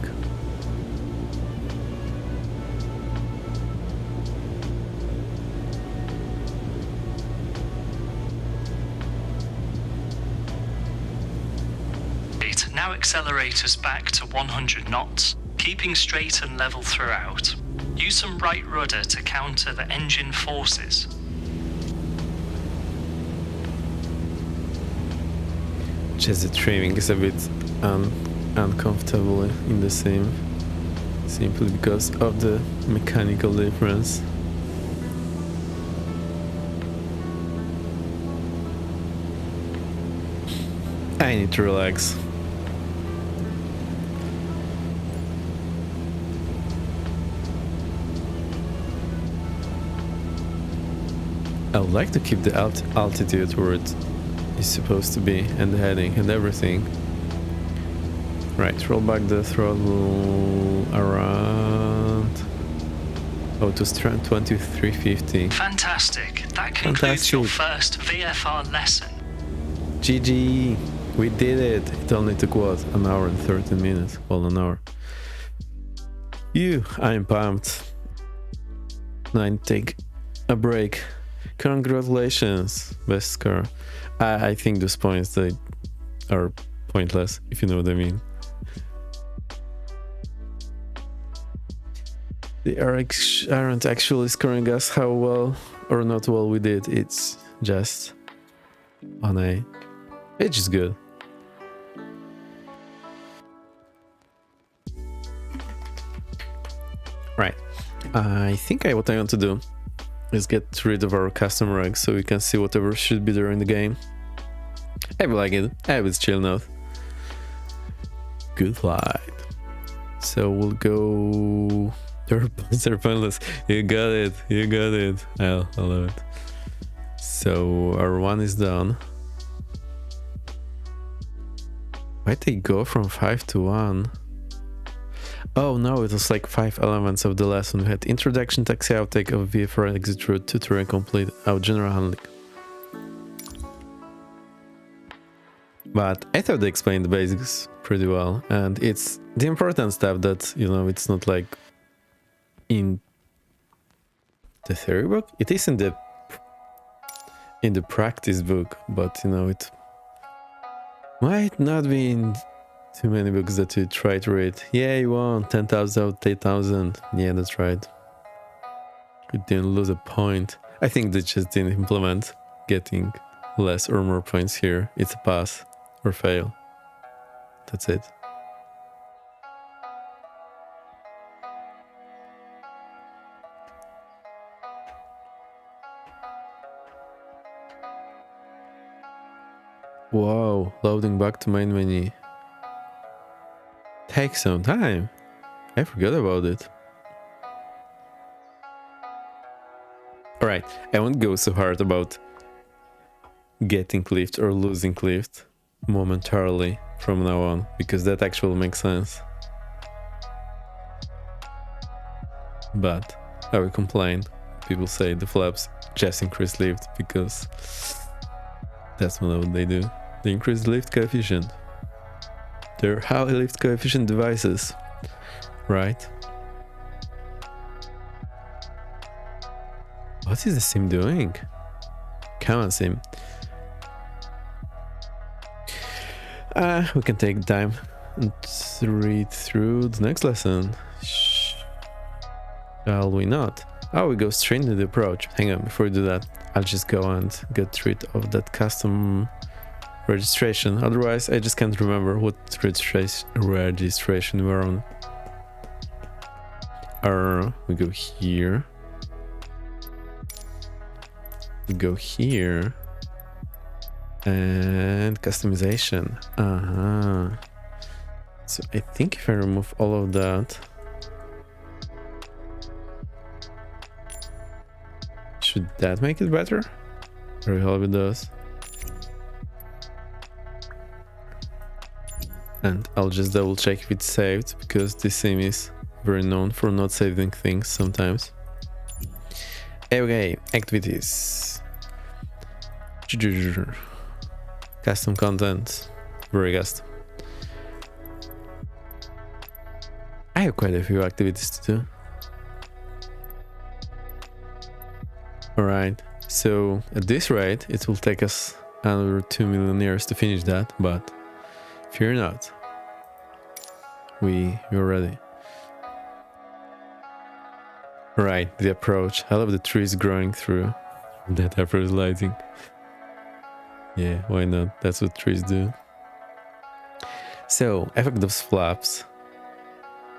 Now accelerate us back to 100 knots, keeping straight and level throughout. Use some right rudder to counter the engine forces. Just the trimming is a bit uncomfortable in the sim, simply because of the mechanical difference. I need to relax. I would like to keep the altitude where it is supposed to be, and the heading and everything. Right, roll back the throttle around. Oh, to 2350. Fantastic. That concludes your first VFR lesson. GG! We did it! It only took what? An hour and 13 minutes. Well, an hour. I'm pumped. Now take a break. Congratulations, best score. I think those points, they are pointless, if you know what I mean. They aren't actually scoring us how well or not well we did. It's just on a... It's just good. Right. I think what I want to do is get rid of our custom reg so we can see whatever should be there in the game. I like it. I was chill now. Good flight. So we'll go... They're pointless. You got it. You got it. I love it. So our one is done. Why'd they go from 5 to 1? Oh no, it was like 5 elements of the lesson. We had introduction, taxi, outtake of VFR, exit route, tutorial complete, general handling. But I thought they explained the basics pretty well, and it's the important stuff that, you know, it's not like in the theory book. It is in the practice book, but you know, it might not be in too many books that you try to read. Yeah, you won 10,000 out of 8,000. Yeah, that's right. We didn't lose a point. I think they just didn't implement getting less or more points here. It's a pass or fail. That's it. Wow, loading back to main menu. Takes some time. I forgot about it. Alright, I won't go so hard about getting lift or losing lift momentarily from now on, because that actually makes sense. But I will complain. People say the flaps just increase lift because that's not what they do. They increase the lift coefficient. They're high lift coefficient devices, right? What is the sim doing? Come on, sim. We can take time and read through the next lesson. Shall we not? Oh, we go straight into the approach. Hang on, before we do that, I'll just go and get rid of that custom registration. Otherwise, I just can't remember what registration we're on. We go here. We go here. And customization. So I think if I remove all of that, should that make it better? Or how it does? And I'll just double check if it's saved, because this sim is very known for not saving things sometimes. Okay, activities. Custom content. Very custom. I have quite a few activities to do. Alright, so at this rate, it will take us another 2 million years to finish that, but fear not. We're ready. Right, the approach. I love the trees growing through that approach lighting. Yeah, why not? That's what trees do. So, effect of flaps,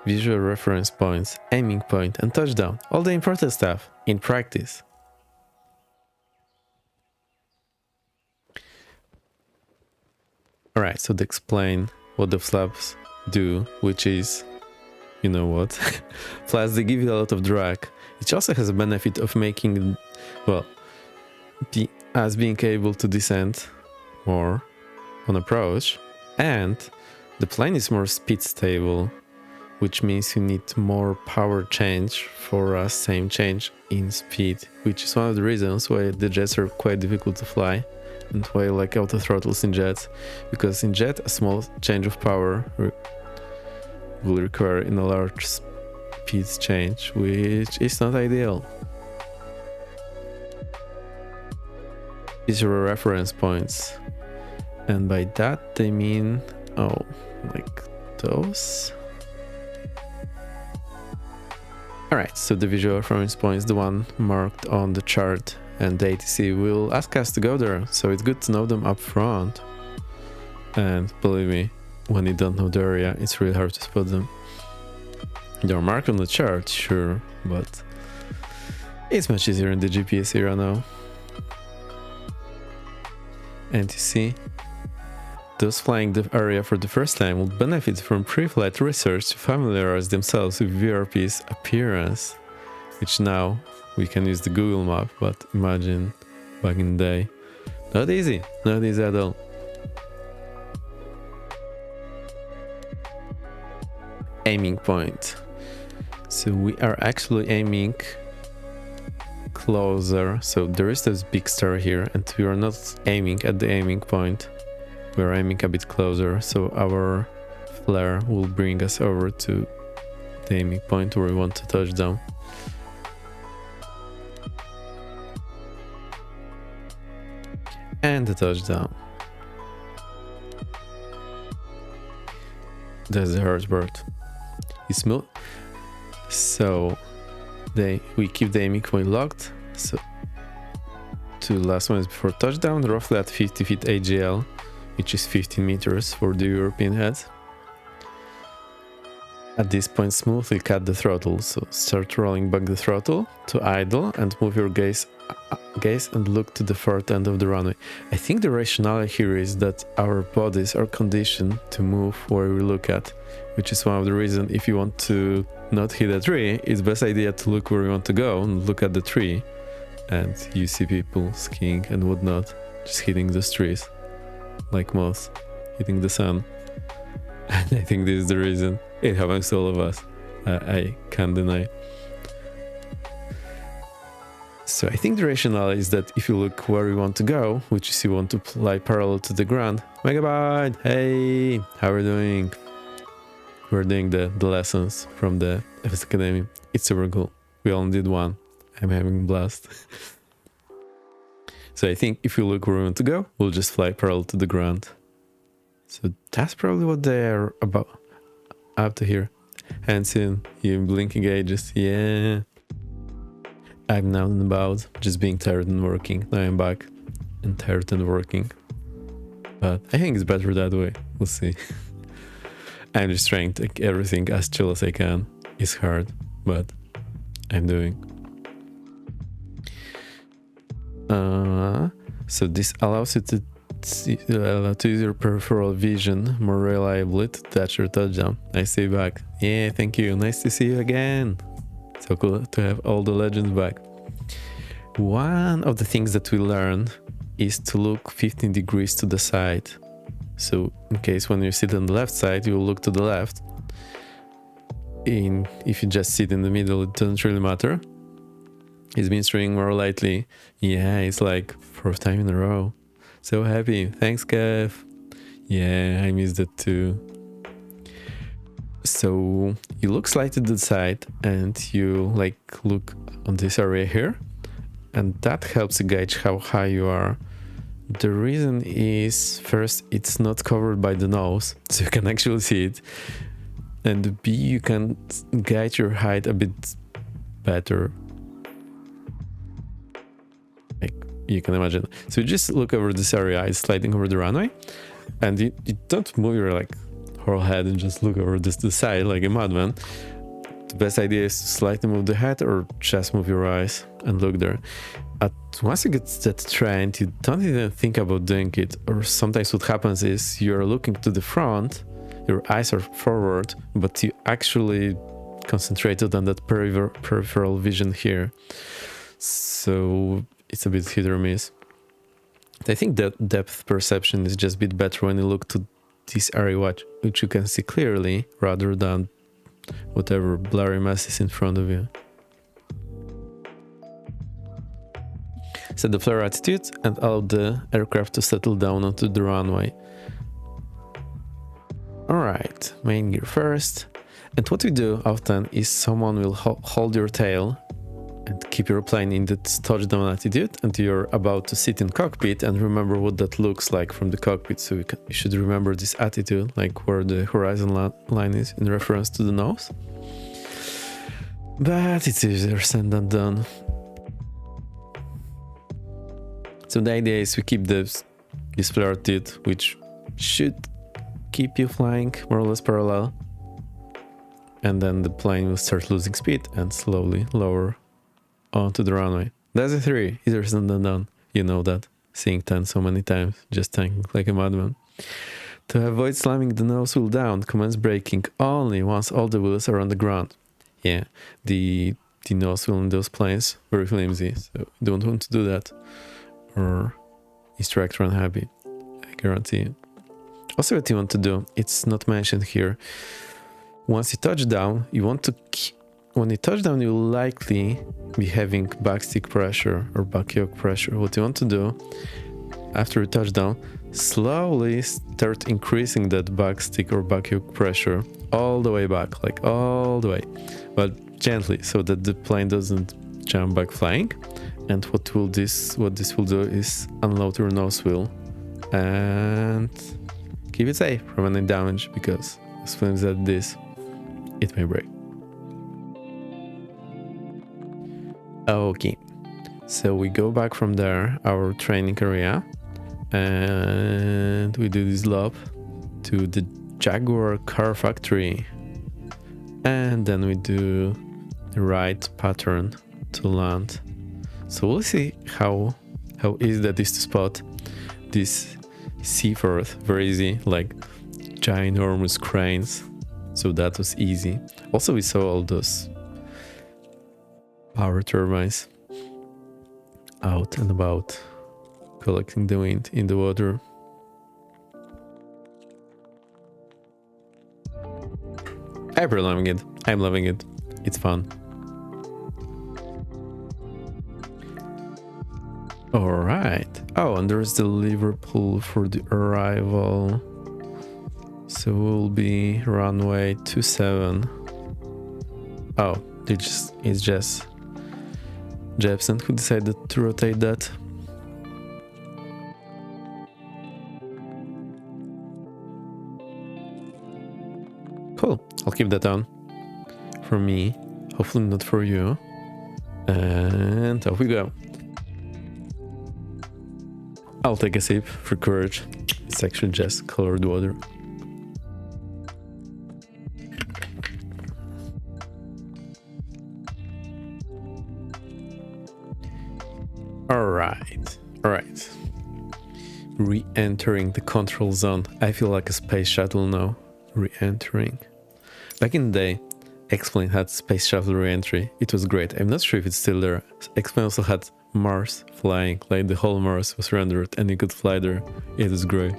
visual reference points, aiming point, and touchdown. All the important stuff in practice. Alright, so to explain what the flaps do, which is, you know what, flaps, they give you a lot of drag. It also has a benefit of making, well, as being able to descend more on approach, and the plane is more speed stable, which means you need more power change for a same change in speed, which is one of the reasons why the jets are quite difficult to fly. And why I like auto throttles in jets, because in jet a small change of power will require in a large speed change, which is not ideal. These are reference points, and by that they mean, like those. Alright, so the visual reference point is the one marked on the chart, and the ATC will ask us to go there, so it's good to know them up front. And believe me, when you don't know the area, it's really hard to spot them. They're marked on the chart, sure, but it's much easier in the GPS era now. And you see, those flying the area for the first time will benefit from pre-flight research to familiarize themselves with VRP's appearance, which now we can use the Google map, but imagine back in the day. Not easy at all. Aiming point. So we are actually aiming closer. So there is this big star here, and we are not aiming at the aiming point. We are aiming a bit closer, so our flare will bring us over to the aiming point where we want to touch down. And the touchdown. That's the hard part. It's smooth. So we keep the aiming point locked. So 2 last ones before touchdown, roughly at 50 feet AGL, which is 15 meters for the European heads. At this point, smoothly cut the throttle, so start rolling back the throttle to idle and move your gaze and look to the far end of the runway. I think the rationale here is that our bodies are conditioned to move where we look at, which is one of the reasons if you want to not hit a tree, it's best idea to look where you want to go and look at the tree. And you see people skiing and whatnot, just hitting those trees, like moths, hitting the sun. And I think this is the reason. It happens to all of us. I can't deny. So I think the rationale is that if you look where you want to go, which is you want to fly parallel to the ground. Megabyte, hey, how are you doing? We're doing the lessons from the FS Academy. It's super cool. We only did one. I'm having a blast. So I think if you look where we want to go, we'll just fly parallel to the ground. So that's probably what they're about up to here. Hands in, you blinking ages, yeah. I'm now and about, just being tired and working. Now I'm back and tired and working. But I think it's better that way, we'll see. I'm just trying to take everything as chill as I can. It's hard, but I'm doing. So this allows you to use your peripheral vision more reliably to touch your touchdown. I see you back. Yeah, thank you. Nice to see you again. So cool to have all the legends back. One of the things that we learned is to look 15 degrees to the side. So in case when you sit on the left side, you will look to the left. If you just sit in the middle, it doesn't really matter. He's been streaming more lightly. Yeah, it's like 4th time in a row. So happy. Thanks, Kev. Yeah, I missed it too. So you look slightly to the side and you like look on this area here. And that helps you gauge how high you are. The reason is, first, it's not covered by the nose, so you can actually see it. And B, you can gauge your height a bit better. Like you can imagine. So you just look over this area, it's sliding over the runway. And you don't move your like whole head and just look over the side like a madman. The best idea is to slightly move the head or just move your eyes and look there. Once you get that trend, you don't even think about doing it. Or sometimes what happens is you're looking to the front, your eyes are forward, but you actually concentrated on that peripheral vision here. So it's a bit hit or miss. I think that depth perception is just a bit better when you look to this area which you can see clearly rather than whatever blurry mess is in front of you. Set the flare attitude and allow the aircraft to settle down onto the runway. Alright, main gear first. And what we do often is someone will hold your tail and keep your plane in that touchdown attitude and you're about to sit in cockpit and remember what that looks like from the cockpit. So you should remember this attitude, like where the horizon line is in reference to the nose. But it's easier said than done. So the idea is we keep this flare attitude, which should keep you flying more or less parallel. And then the plane will start losing speed and slowly lower onto the runway. That's a 3. Easier said than done. You know that. Seeing 10 so many times, just tanking like a madman. To avoid slamming the nose wheel down, commence braking only once all the wheels are on the ground. Yeah, the nose wheel in those planes, very flimsy, so you don't want to do that. Or instructor unhappy, I guarantee you. Also what you want to do, it's not mentioned here. Once you touch down, when you touch down, you'll likely be having backstick pressure or back yoke pressure. What you want to do after you touch down, slowly start increasing that backstick or back yoke pressure all the way back, like all the way, but gently so that the plane doesn't jump back flying. And what this will do is unload your nose wheel and keep it safe from any damage, because as flimsy as this, it may break. Okay, so we go back from there, our training area, and we do this loop to the Jaguar car factory, and then we do the right pattern to land. So we'll see how easy that is to spot this seaford. Very easy, like ginormous cranes, so that was easy. Also, we saw all those power turbines out and about, collecting the wind in the water. I'm loving it. I'm loving it. It's fun. All right. Oh, and there's the Liverpool for the arrival. So we'll be runway 27. Oh, it's just Jepson who decided to rotate that. Cool. I'll keep that on for me. Hopefully not for you. And off we go. I'll take a sip for courage. It's actually just colored water. Alright. Re-entering the control zone. I feel like a space shuttle now. Re-entering. Back in the day, X-Plane had space shuttle re-entry. It was great. I'm not sure if it's still there. X-Plane also had Mars flying, like the whole Mars was rendered and you could fly there. It was great.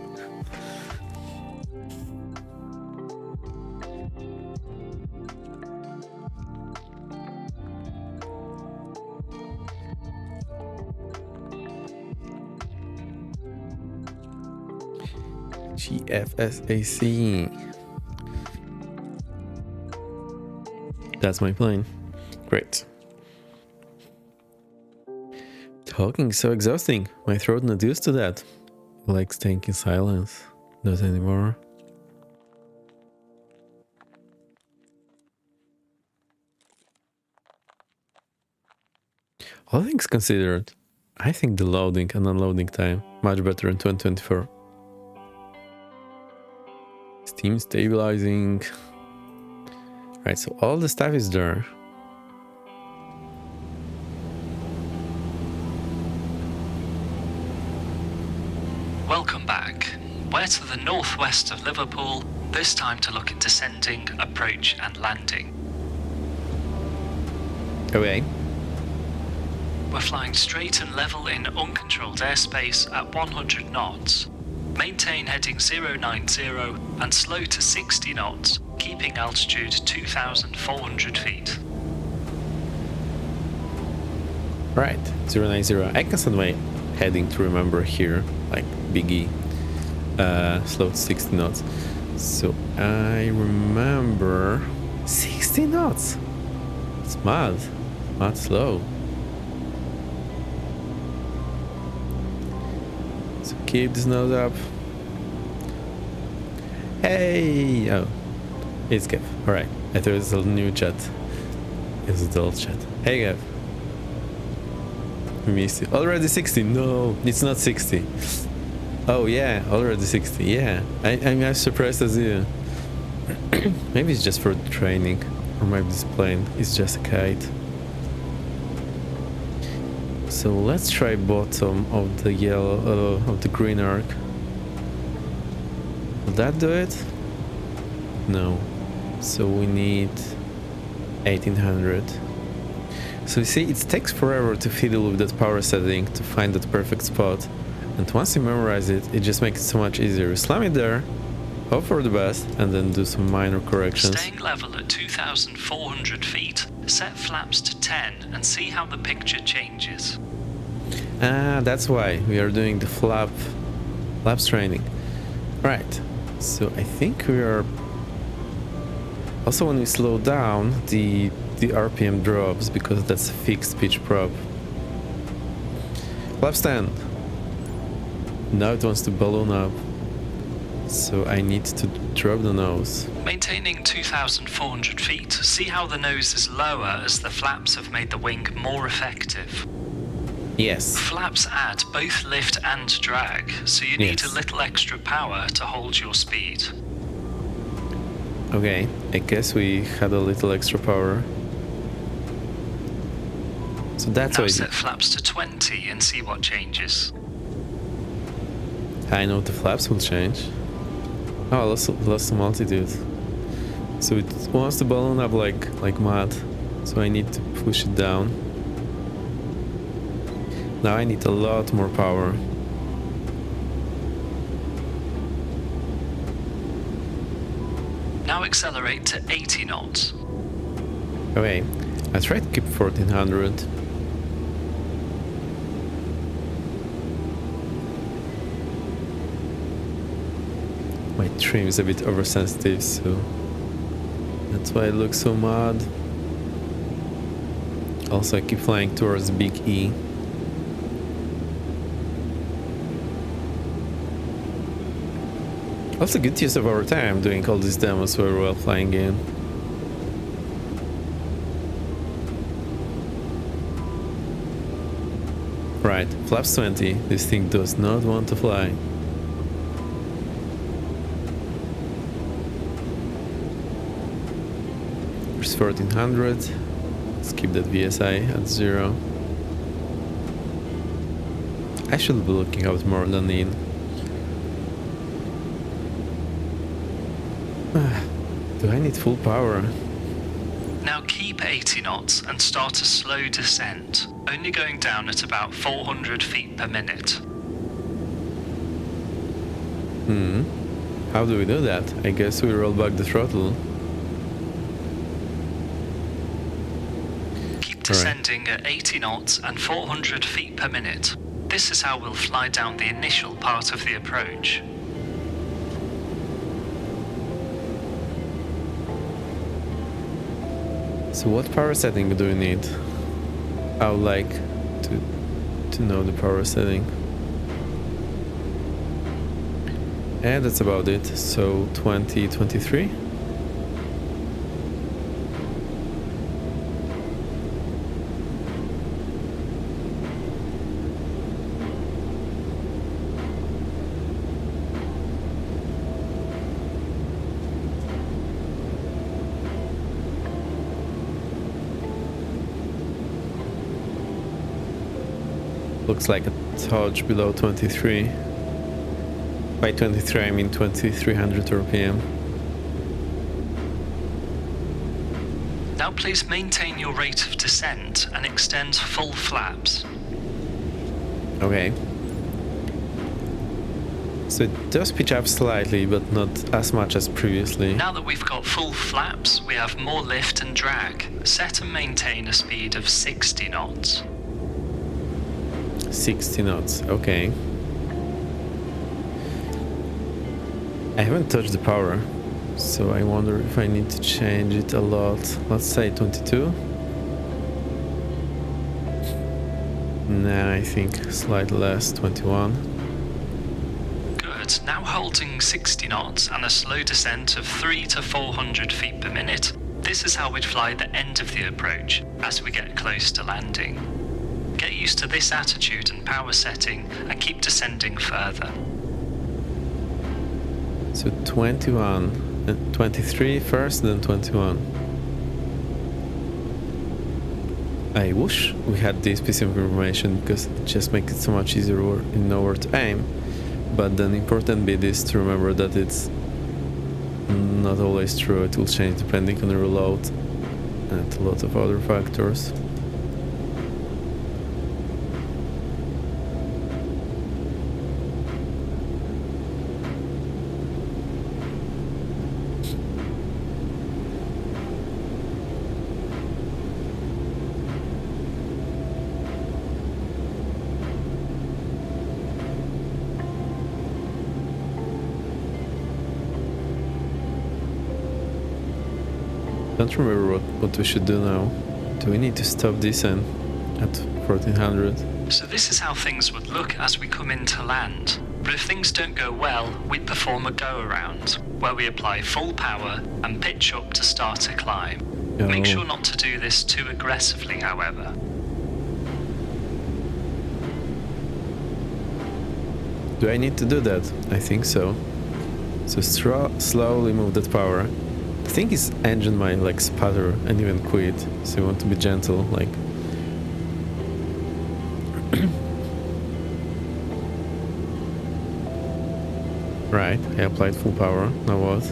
GFSAC. That's my plane. Great. Talking is so exhausting. My throat not used to that. Like staying in silence. Not anymore. All things considered, I think the loading and unloading time much better in 2024. Steam stabilizing. Right, so all the stuff is there. Welcome back. We're to the northwest of Liverpool, this time to look at descending, approach and landing. Okay. We're flying straight and level in uncontrolled airspace at 100 knots. Maintain heading 090 and slow to 60 knots, keeping altitude 2,400 feet. Right, 090. I can set my heading to remember here, like Biggie. Slow to 60 knots. So I remember 60 knots. It's mad. Mad slow. So keep this nose up. Hey! Oh, it's Kev. Alright, I thought it was a new chat. It's a dull chat. Hey Kev. We missed you. Already 60. No, it's not 60. Oh yeah, already 60. Yeah, I'm as surprised as you. Maybe it's just for training, or maybe this plane is just a kite. So let's try bottom of the yellow, of the green arc. Will that do it? No. So we need 1800. So you see, it takes forever to fiddle with that power setting to find that perfect spot. And once you memorize it, it just makes it so much easier. Slam it there, hope for the best, and then do some minor corrections. Staying level at 2,400 feet, set flaps to 10 and see how the picture changes. Ah, that's why we are doing the flaps training. Right, so I think we are... Also when we slow down, the RPM drops because that's a fixed pitch prop. Flaps 10. Now it wants to balloon up. So I need to drop the nose. Maintaining 2,400 feet, see how the nose is lower as the flaps have made the wing more effective. Yes. Flaps add both lift and drag, so you need Yes. a little extra power to hold your speed. Okay, I guess we had a little extra power. So that's Now why set flaps to 20 and see what changes. I know the flaps will change. Oh, lost some altitude. So it wants to balloon up like mad. So I need to push it down. Now I need a lot more power. Now accelerate to 80 knots. Okay, I tried to keep 1400. My trim is a bit oversensitive, so that's why it looks so mad. Also, I keep flying towards Big E. Also, good use of our time doing all these demos while flying in. Right, flaps 20. This thing does not want to fly. There's 1400. Let's keep that VSI at 0. I should be looking out more than in. Do I need full power? Now keep 80 knots and start a slow descent, only going down at about 400 feet per minute. How do we do that? I guess we roll back the throttle. Keep descending at 80 knots and 400 feet per minute. This is how we'll fly down the initial part of the approach. So what power setting do we need? I would like to know the power setting. And that's about it. So 2023. Looks like a touch below 23. By 23 I mean 2300 RPM. Now please maintain your rate of descent and extend full flaps. Okay. So it does pitch up slightly, but not as much as previously. Now that we've got full flaps, we have more lift and drag. Set and maintain a speed of 60 knots. 60 knots, okay. I haven't touched the power, so I wonder if I need to change it a lot. Let's say 22. Nah, I think slightly less, 21. Good. Now holding 60 knots and a slow descent of 300 to 400 feet per minute. This is how we'd fly the end of the approach as we get close to landing. Get used to this attitude and power setting and keep descending further. So 21, 23 first, then 21. I wish we had this piece of information because it just makes it so much easier to know where to aim. But the important bit is to remember that it's not always true. It will change depending on the reload and a lot of other factors. Don't remember what we should do now. Do we need to stop descent at 1400? So this is how things would look as we come in to land. But if things don't go well, we perform a go-around, where we apply full power and pitch up to start a climb. Oh. Make sure not to do this too aggressively, however. Do I need to do that? I think so. So slowly move that power. The thing is, engine might like sputter and even quit, so you want to be gentle, like. Right, I applied full power. Now what?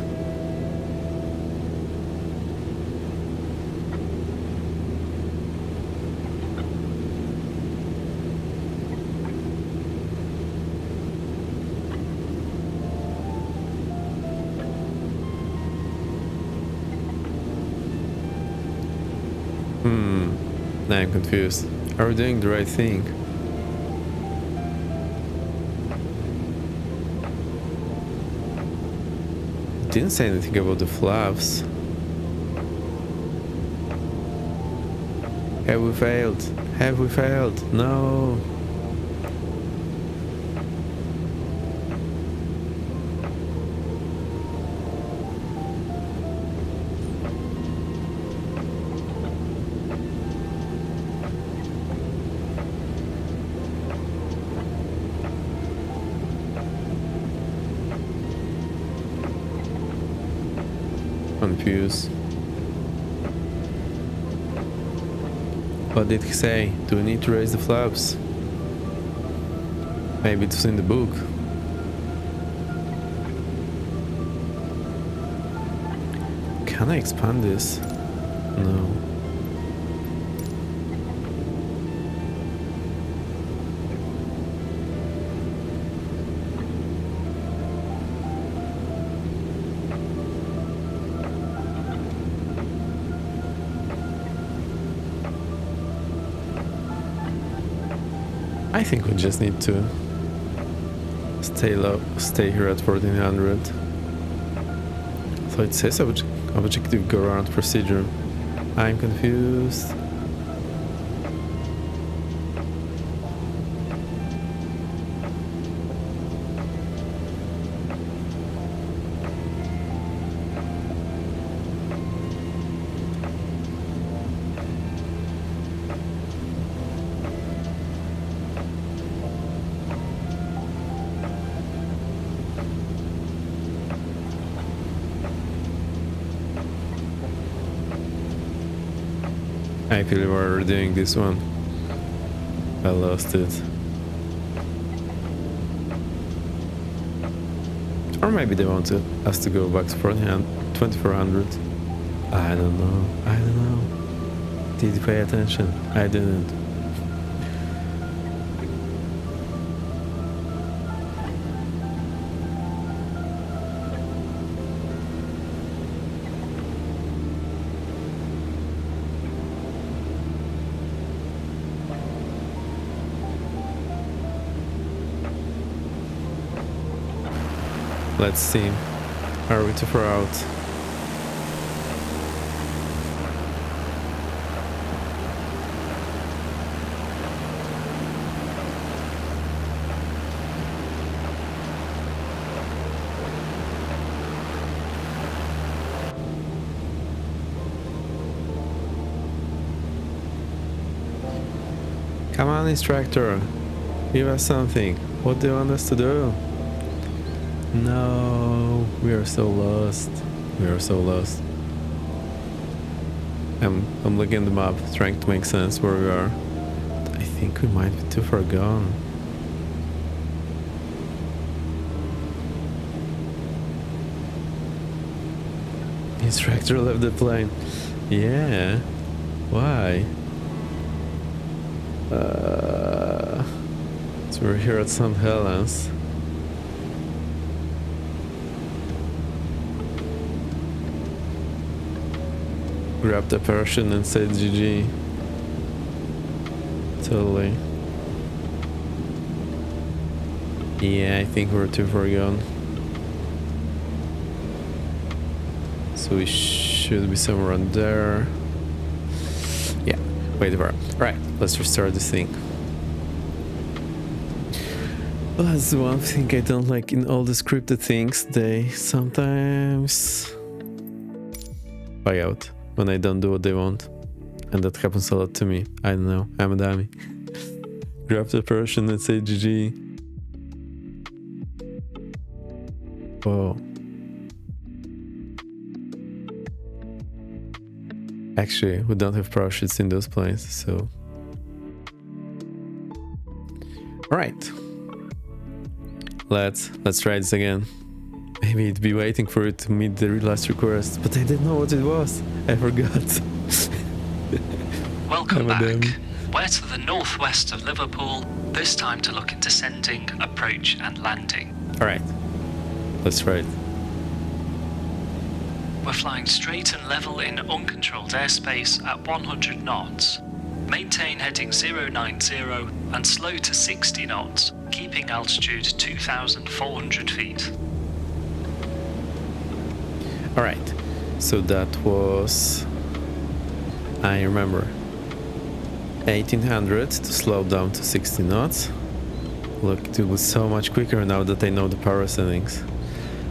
Now I'm confused. Are we doing the right thing? Didn't say anything about the flaps. Have we failed? Have we failed? No. Confused. What did he say? Do we need to raise the flaps? Maybe it's in the book. Can I expand this? No. I think we just need to stay low, stay here at 1400. So it says objective go around procedure. I'm confused. I feel we're doing this one. I lost it. Or maybe they want us to go back to 2400. I don't know. I don't know. Did you pay attention? I didn't. Let's see. Are we too far out? Come on, instructor. Give us something. What do you want us to do? No, we are so lost. We are so lost. I'm looking at the map, trying to make sense where we are. I think we might be too far gone. The instructor left the plane. Yeah. Why? So we're here at St. Helens. Grab the parachute and say GG. Totally. Yeah, I think we're too far gone. So we should be somewhere around there. Yeah, wait for it. Right, let's restart this thing. Well, that's the one thing I don't like in all the scripted things. They sometimes bug out when I don't do what they want. And that happens a lot to me. I don't know, I'm a dummy. Grab the person and say GG. Whoa. Actually, we don't have parachutes in those planes, so... Alright. Let's try this again. Maybe it'd be waiting for it to meet the last request, but I didn't know what it was. I forgot. Welcome back. We're to the northwest of Liverpool, this time to look at descending, approach and landing. Alright. Let's try it. We're flying straight and level in uncontrolled airspace at 100 knots. Maintain heading 090 and slow to 60 knots, keeping altitude 2,400 feet. Alright, so that was... I remember. 1800 to slow down to 60 knots. Look, it was so much quicker now that I know the power settings.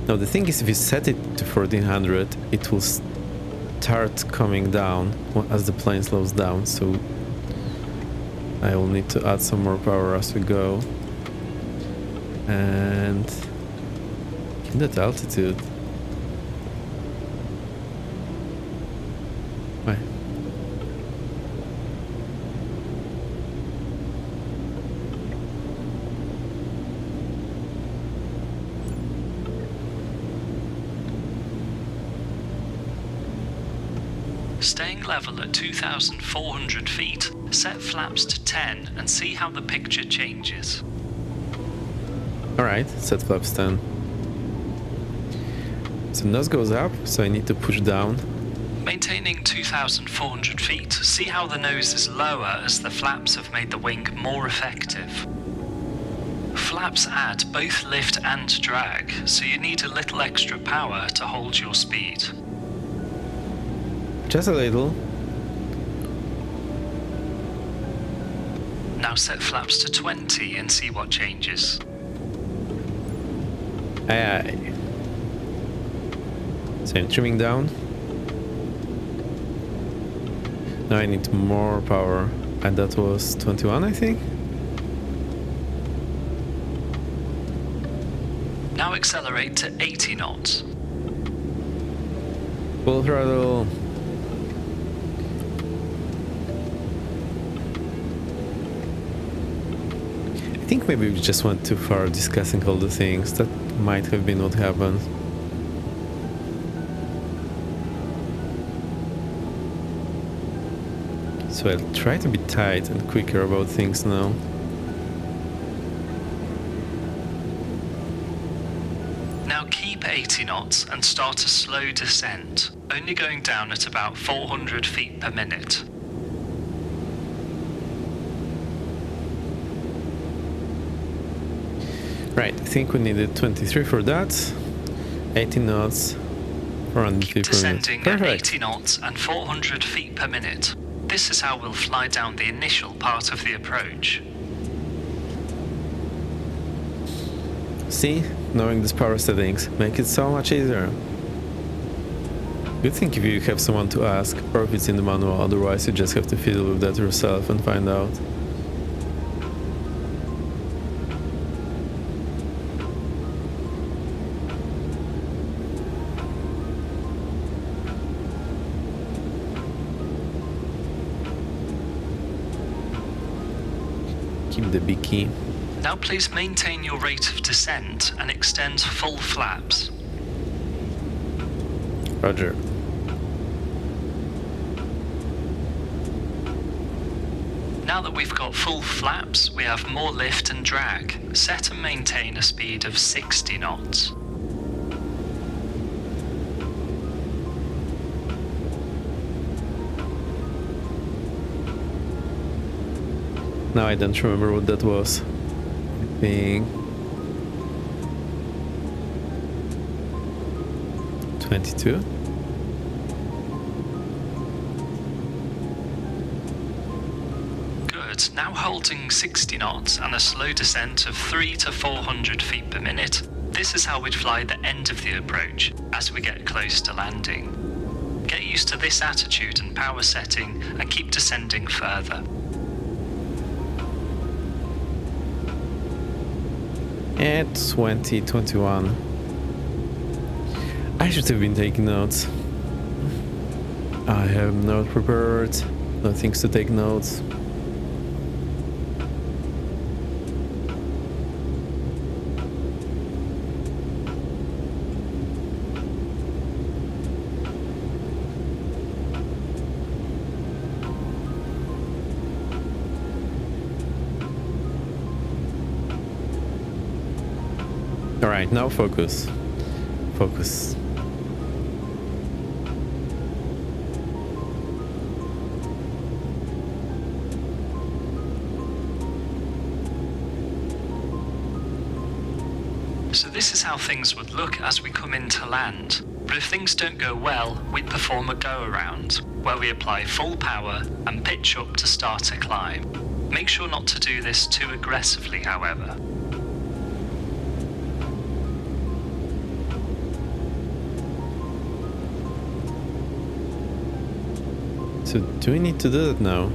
Now the thing is, if you set it to 1400, it will start coming down as the plane slows down, so I will need to add some more power as we go. And keep that altitude. Why? Staying level at 2,400 feet, set flaps to 10 and see how the picture changes. Alright, set flaps 10. So nose goes up, so I need to push down. Maintaining 2,400 feet, see how the nose is lower as the flaps have made the wing more effective. Flaps add both lift and drag, so you need a little extra power to hold your speed. Just a little. Now set flaps to 20 and see what changes. Aye. So I'm trimming down. Now I need more power, and that was 21, I think. Now accelerate to 80 knots. Full throttle. I think maybe we just went too far discussing all the things. That might have been what happened. So I'll try to be tight and quicker about things now. Now keep 80 knots and start a slow descent, only going down at about 400 feet per minute. Right, I think we needed 23 for that. 80 knots, 400 Keep feet per minute. descending at Perfect. 80 knots and 400 feet per minute. This is how we'll fly down the initial part of the approach. See, knowing these power settings make it so much easier. Good thing if you have someone to ask, or if it's in the manual, otherwise you just have to fiddle with that yourself and find out. Keep the big key. Now please maintain your rate of descent and extend full flaps. Roger. Now that we've got full flaps, we have more lift and drag. Set and maintain a speed of 60 knots. Now I don't remember what that was. I think 22. Good. forward, now holding 60 knots and a slow descent of 3 to 400 feet per minute. This is how we'd fly the end of the approach as we get close to landing. Get used to this attitude and power setting and keep descending further. At 2021. I should have been taking notes. I have not prepared, no things to take notes. Alright, now focus. Focus. So this is how things would look as we come in to land. But if things don't go well, we perform a go-around, where we apply full power and pitch up to start a climb. Make sure not to do this too aggressively, however. So do we need to do that now?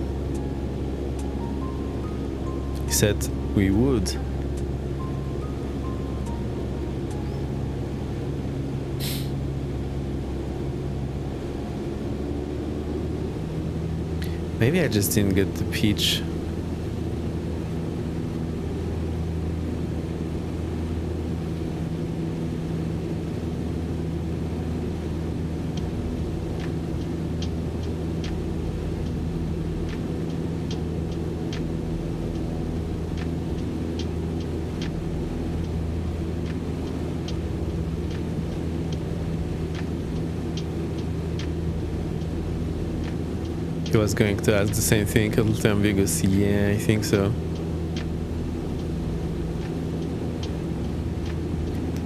He said we would. Maybe I just didn't get the pitch. He was going to ask the same thing, a little ambiguous. Yeah, I think so.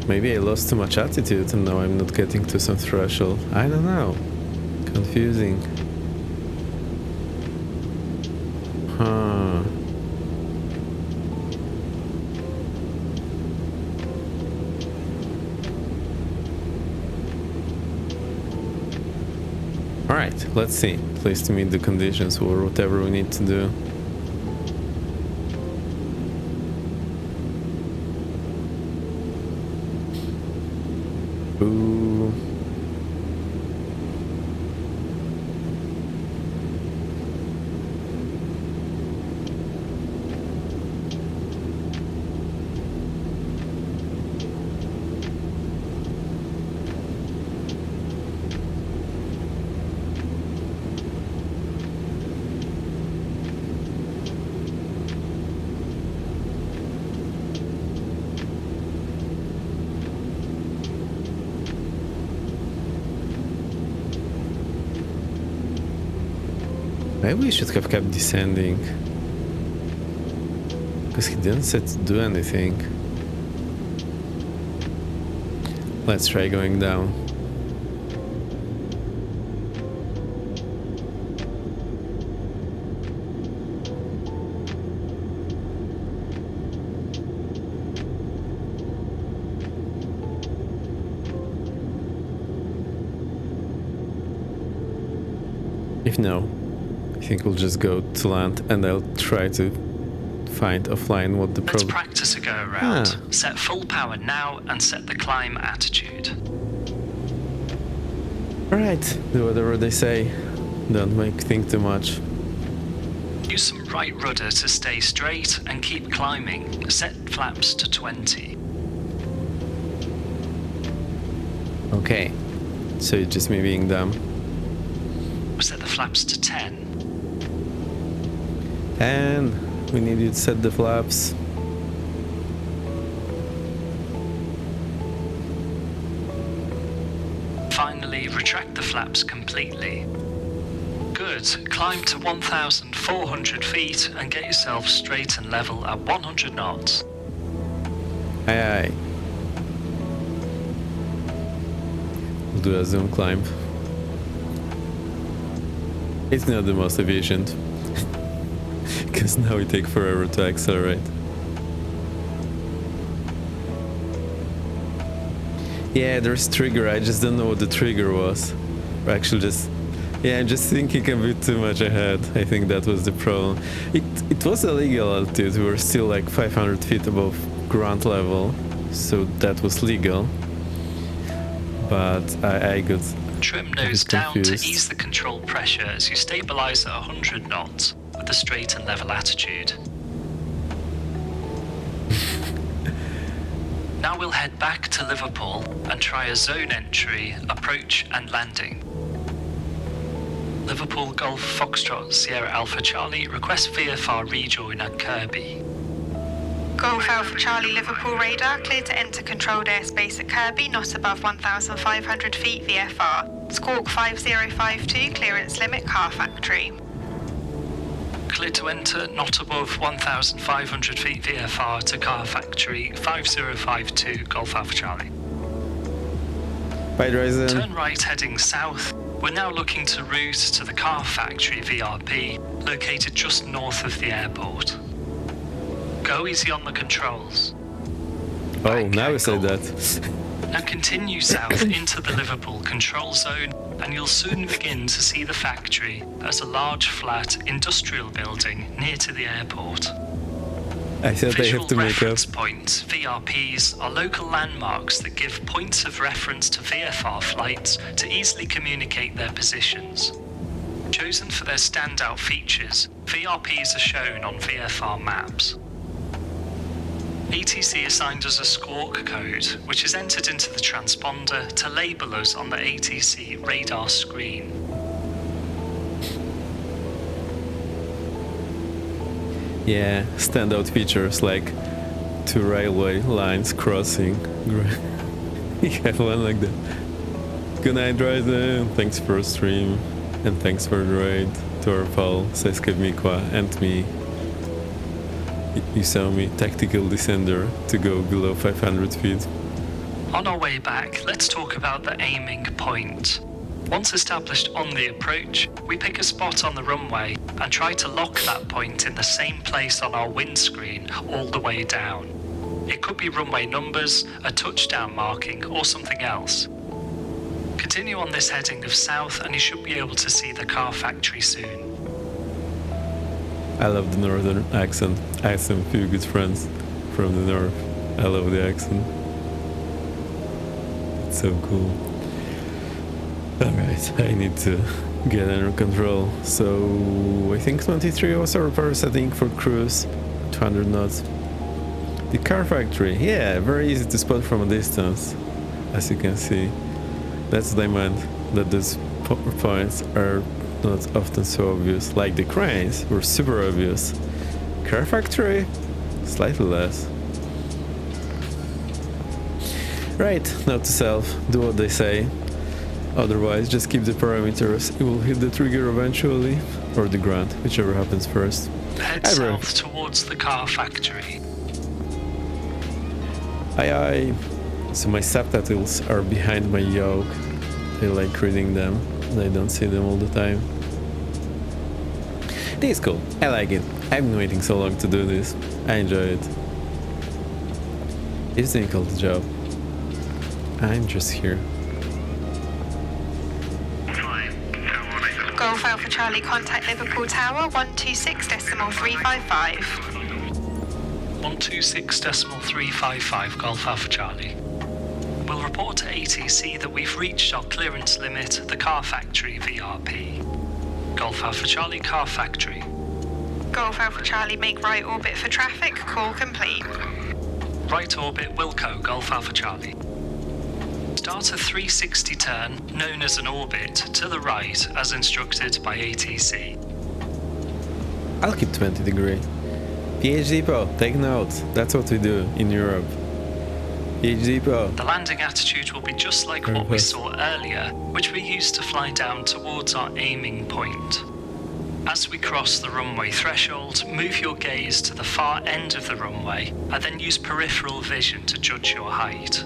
Maybe I lost too much attitude and now I'm not getting to some threshold. I don't know. Confusing. Huh. Alright, let's see. Please to meet the conditions or whatever we need to do. Ooh. Maybe we should have kept descending. Because he didn't say to do anything. Let's try going down. If no, I think we'll just go to land and I'll try to find offline what the Let's problem. practice a go-around. Set full power now and set the climb attitude. Alright, do whatever they say. Don't think too much. Use some right rudder to stay straight and keep climbing. Set flaps to 20. Okay, so it's just me being dumb. Set the flaps to 10. And we need you to set the flaps. Finally, retract the flaps completely. Good. Climb to 1,400 feet and get yourself straight and level at 100 knots. Aye aye. We'll do a zoom climb. It's not the most efficient. because now it takes forever to accelerate. Yeah, there's trigger, I just don't know what the trigger was. Or actually just, yeah, I'm just thinking a bit too much ahead. I think that was the problem. It was a legal altitude, we were still like 500 feet above ground level, so that was legal. But I got trim nose down to ease the control pressure as you stabilise at 100 knots with a straight and level attitude. Now we'll head back to Liverpool and try a zone entry, approach and landing. Liverpool Golf Foxtrot Sierra Alpha Charlie request VFR rejoin at Kirby. Golf Alpha Charlie Liverpool radar clear to enter controlled airspace at Kirby, not above 1,500 feet VFR. Squawk 5052, clearance limit, car factory. Clear to enter, not above 1,500 feet VFR to car factory 5052 Golf Alpha Charlie. Bye, Ryzen. Turn right heading south. We're now looking to route to the car factory VRP, located just north of the airport. Go easy on the controls. Oh, Bank now you say angle. that. Now continue south into the Liverpool control zone, and you'll soon begin to see the factory as a large flat industrial building near to the airport. I said I Visual have to make up. reference points, VRPs, are local landmarks that give points of reference to VFR flights to easily communicate their positions. Chosen for their standout features, VRPs are shown on VFR maps. ATC assigned us a squawk code, which is entered into the transponder to label us on the ATC radar screen. Yeah, standout features like 2 railway lines crossing. We have one like that. Good night, Ryzen. Thanks for a stream. And thanks for the raid to our pal, Seske Mikwa, and me. You saw me, tactical descender, to go below 500 feet. On our way back, let's talk about the aiming point. Once established on the approach, we pick a spot on the runway and try to lock that point in the same place on our windscreen all the way down. It could be runway numbers, a touchdown marking, or something else. Continue on this heading of south and you should be able to see the car factory soon. I love the northern accent. I have some few good friends from the north. I love the accent. It's so cool. Alright, I need to get under control. So I think 23 was our power setting for cruise. 200 knots. The car factory, yeah, very easy to spot from a distance, as you can see. That's what I meant, that those points are not often so obvious. Like the cranes were super obvious. Car factory, slightly less. Right, note to self, do what they say. Otherwise, just keep the parameters. It will hit the trigger eventually, or the ground, whichever happens first. Head south towards the car factory. Aye aye. So my subtitles are behind my yoke. I like reading them, and I don't see them all the time. This is cool. I like it. I've been waiting so long to do this. I enjoy it. It's doing all the job. I'm just here. Golf Alpha Charlie, contact Liverpool Tower 126.355. 126.355 Golf Alpha Charlie. We'll report to ATC that we've reached our clearance limit at the car factory VRP. Golf Alpha Charlie, car factory. Golf Alpha Charlie, make right orbit for traffic, call complete. Right orbit Wilco, Golf Alpha Charlie. Start a 360 turn, known as an orbit, to the right as instructed by ATC. I'll keep 20 degree. PH Depot, take note. That's what we do in Europe. PH Depot. The landing attitude will be just like what we saw earlier, which we used to fly down towards our aiming point. As we cross the runway threshold, move your gaze to the far end of the runway and then use peripheral vision to judge your height.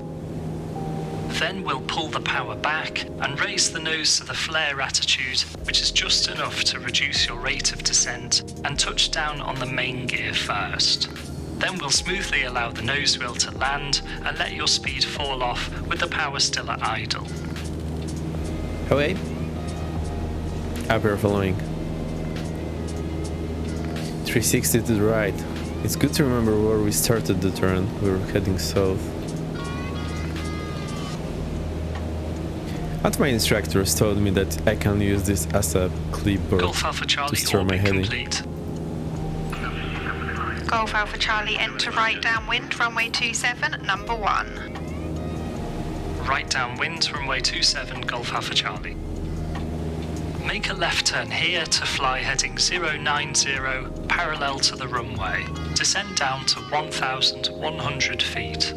Then we'll pull the power back and raise the nose to the flare attitude, which is just enough to reduce your rate of descent and touch down on the main gear first. Then we'll smoothly allow the nose wheel to land and let your speed fall off with the power still at idle. Away. Up here following. 360 to the right. It's good to remember where we started the turn. We were heading south. But my instructors told me that I can use this as a clipboard Golf Alpha Charlie, to steer my orbit heading. complete. Golf Alpha Charlie, enter right downwind, runway 27, number 1. Right downwind, runway 27, Golf Alpha Charlie. Make a left turn here to fly heading 090, parallel to the runway. Descend down to 1,100 feet.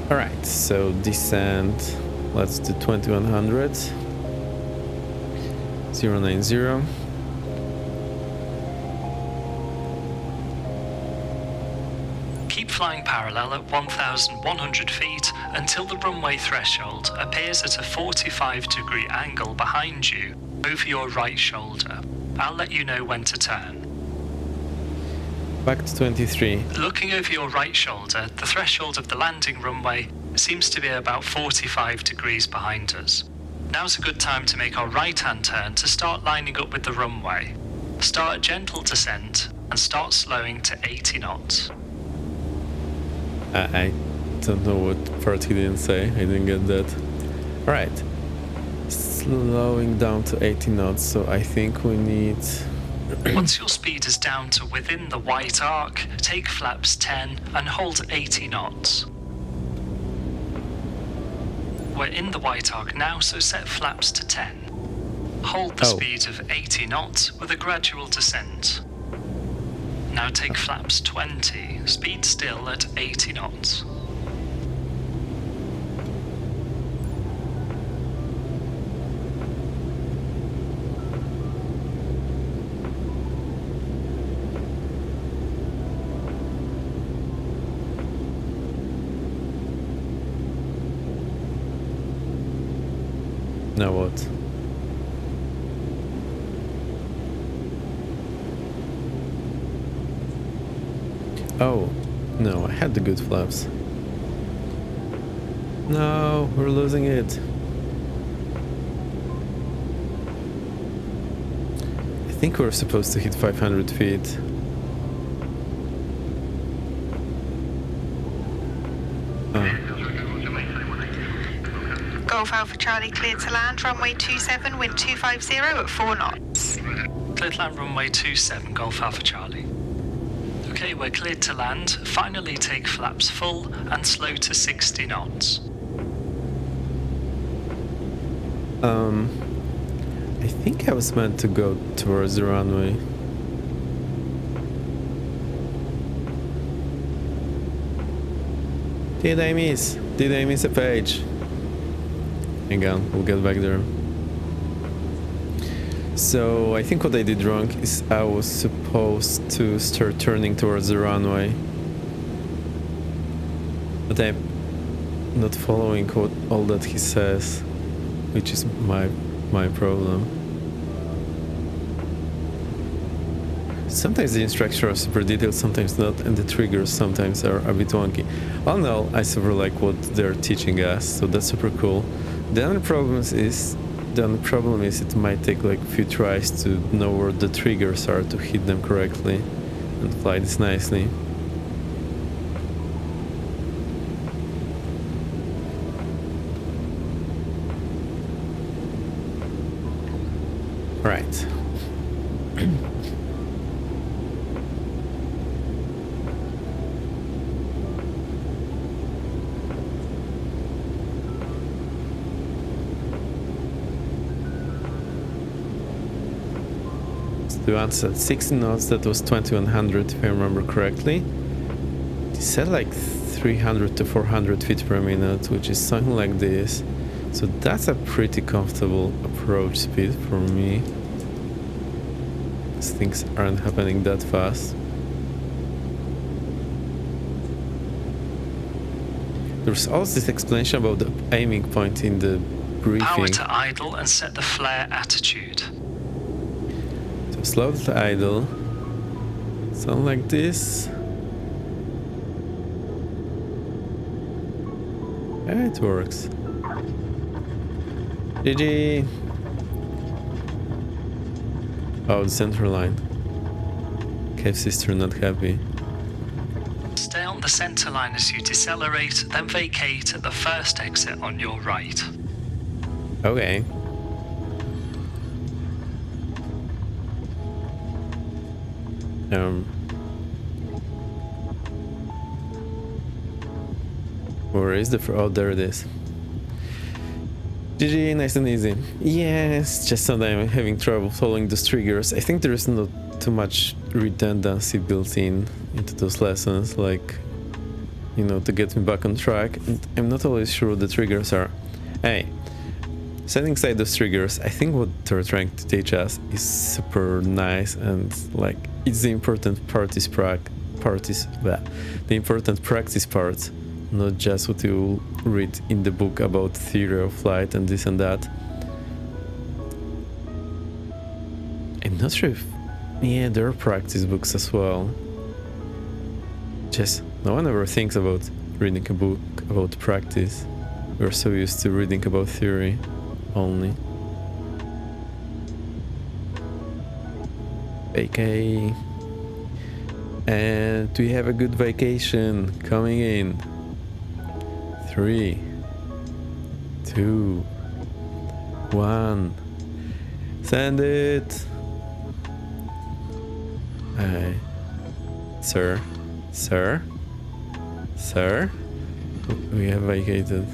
Alright, so descend. Let's do 2100. 090. Keep flying parallel at 1,100 feet until the runway threshold appears at a 45-degree angle behind you, over your right shoulder. I'll let you know when to turn. Back to 23. Looking over your right shoulder, the threshold of the landing runway seems to be about 45 degrees behind us. Now's a good time to make our right-hand turn to start lining up with the runway. Start a gentle descent and start slowing to 80 knots. I don't know what part he didn't say. I didn't get that. Alright. Slowing down to 80 knots, so I think we need... Once your speed is down to within the white arc, take flaps 10 and hold 80 knots. We're in the white arc now, so set flaps to 10. Hold the speed of 80 knots with a gradual descent. Now take flaps 20, speed still at 80 knots. Now what? Oh, no, I had the good flaps. No, we're losing it. I think we're supposed to hit 500 feet. Golf Alpha Charlie, cleared to land, runway 27, wind 250 at 4 knots. Cleared to land runway 27, Golf Alpha Charlie. Okay, we're cleared to land. Finally take flaps full and slow to 60 knots. I think I was meant to go towards the runway. Did I miss? Did I miss a page? Hang on, we'll get back there. So I think what I did wrong is I was supposed to start turning towards the runway, but I'm not following all that he says, which is my problem. Sometimes the instructions are super detailed, sometimes not, and the triggers sometimes are a bit wonky. All in all, I super like what they're teaching us, so that's super cool. The only problem is it might take like a few tries to know where the triggers are to hit them correctly and fly this nicely. Right. The answer at 60 knots, that was 2100 if I remember correctly. It said like 300 to 400 feet per minute, which is something like this. So that's a pretty comfortable approach speed for me, as things aren't happening that fast. There's also this explanation about the aiming point in the Power briefing. to idle and set the flare attitude. So slow to idle. Sound like this. Yeah, it works. GG. Oh, the center line. Cave sister not happy. Stay on the centre line as you decelerate, then vacate at the first exit on your right. Okay. Where is the... Oh, there it is. GG, nice and easy. Yes, just sometimes I'm having trouble following those triggers. I think there is not too much redundancy built into those lessons, like, you know, to get me back on track. And I'm not always sure what the triggers are. Hey, setting aside those triggers, I think what they're trying to teach us is super nice, and like, it's the important the important practice part, not just what you read in the book about theory of flight and this and that. I'm not sure if... Yeah, there are practice books as well. Just no one ever thinks about reading a book about practice. We're so used to reading about theory only. Okay. And we have a good vacation coming in. 3, 2, 1. Send it. Hey, sir, we have vacated.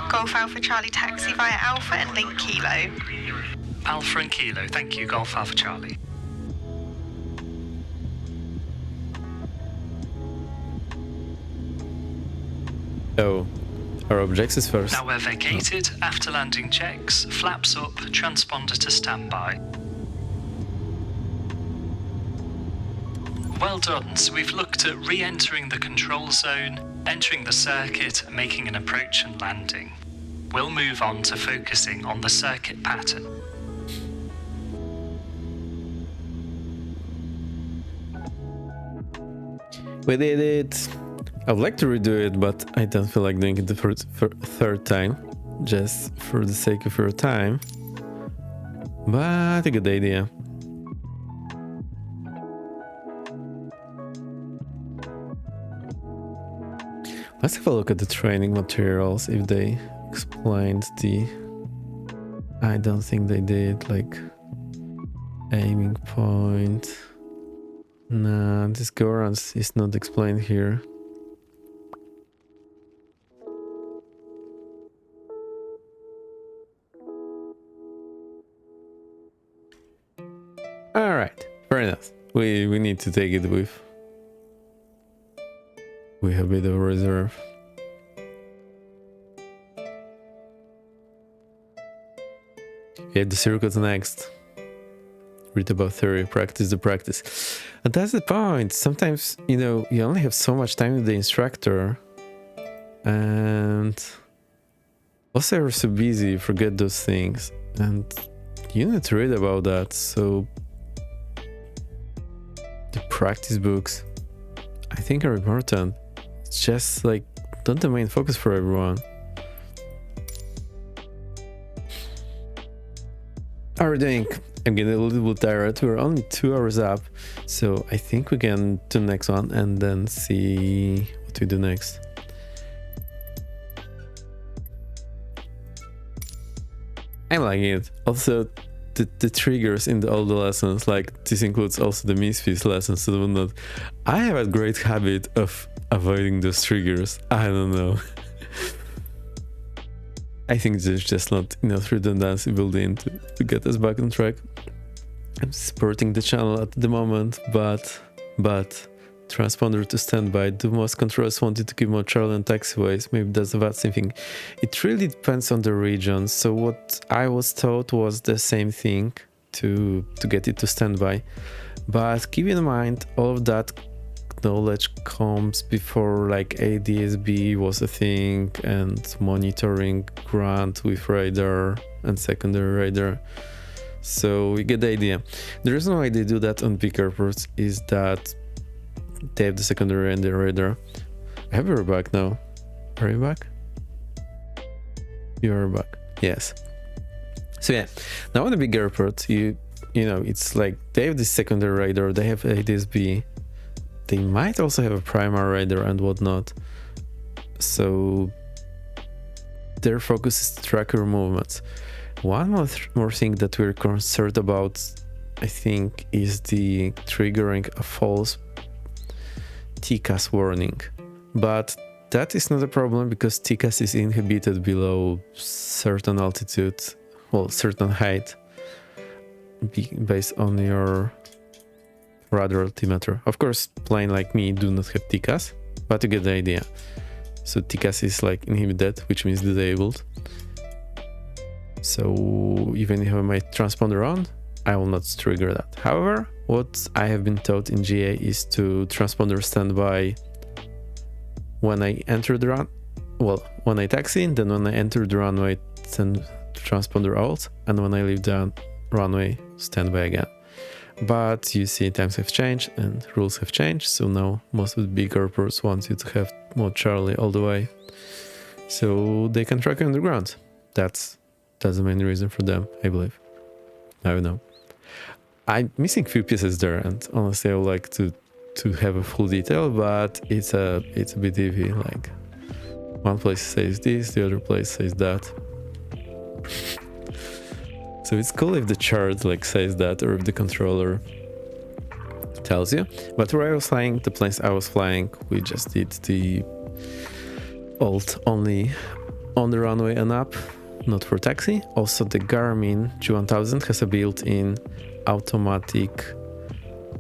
Golf Alpha Charlie taxi via Alpha and link Kilo. Alpha and Kilo, thank you, Golf Alpha Charlie. Oh, our objectives first. Now we're vacated, after landing checks, flaps up, transponder to standby. Well done, so we've looked at re-entering the control zone, entering the circuit, and making an approach and landing. We'll move on to focusing on the circuit pattern. We did it. I would like to redo it, but I don't feel like doing it the third time, just for the sake of your time. But a good idea. Let's have a look at the training materials, if they explained the... I don't think they did, like, aiming point. Nah, this governance is not explained here. Alright, fair enough. We need to take it with... We have a bit of reserve. Yeah, the circuit next. Read about theory, practice the practice. And that's the point. Sometimes, you know, you only have so much time with the instructor. And also you're so busy, you forget those things. And you need to read about that. So the practice books, I think, are important. It's just like not the main focus for everyone. How are we doing? I'm getting a little bit tired. We're only 2 hours up, so I think we can do the next one and then see what we do next. I like it. Also, the triggers in all the lessons, like this includes also the Misfits lessons, so not. I have a great habit of avoiding those triggers. I don't know. I think there's just not enough redundancy built in to get us back on track. I'm supporting the channel at the moment, but transponder to standby. Do most controllers wanted to keep more Charlie and taxiways? Maybe that's the VATSIM thing. It really depends on the region. So what I was taught was the same thing to get it to standby. But keep in mind, all of that knowledge comes before like ADSB was a thing and monitoring ground with radar and secondary radar. So we get the idea. The reason why they do that on big airports is that they have the secondary and the radar. I have your back now. Are you back? You're back. Yes. So yeah, now on the big airport, you know, it's like they have this secondary radar, they have ADSB, they might also have a primary radar and whatnot. So their focus is to track your movements. One more thing that we're concerned about, I think, is the triggering a false TCAS warning. But that is not a problem because TCAS is inhibited below certain altitude, well, certain height, based on your radar altimeter. Of course, plane like me do not have TCAS, but you get the idea. So TCAS is like inhibited, which means disabled. So even if I have my transponder on, I will not trigger that. However, what I have been taught in GA is to transponder standby when I enter the run. Well, when I taxi, then when I enter the runway, send transponder out, and when I leave the runway, standby again. But you see, times have changed and rules have changed. So now most of the big airports want you to have mode Charlie all the way, so they can track you on the ground. That's the main reason for them, I believe. I don't know. I'm missing a few pieces there, and honestly, I would like to have a full detail, but it's a bit iffy. Like one place says this, the other place says that. So it's cool if the chart like says that, or if the controller tells you. But where I was flying, the planes I was flying, we just did the alt only on the runway and up, not for taxi. Also, the Garmin G1000 has a built-in automatic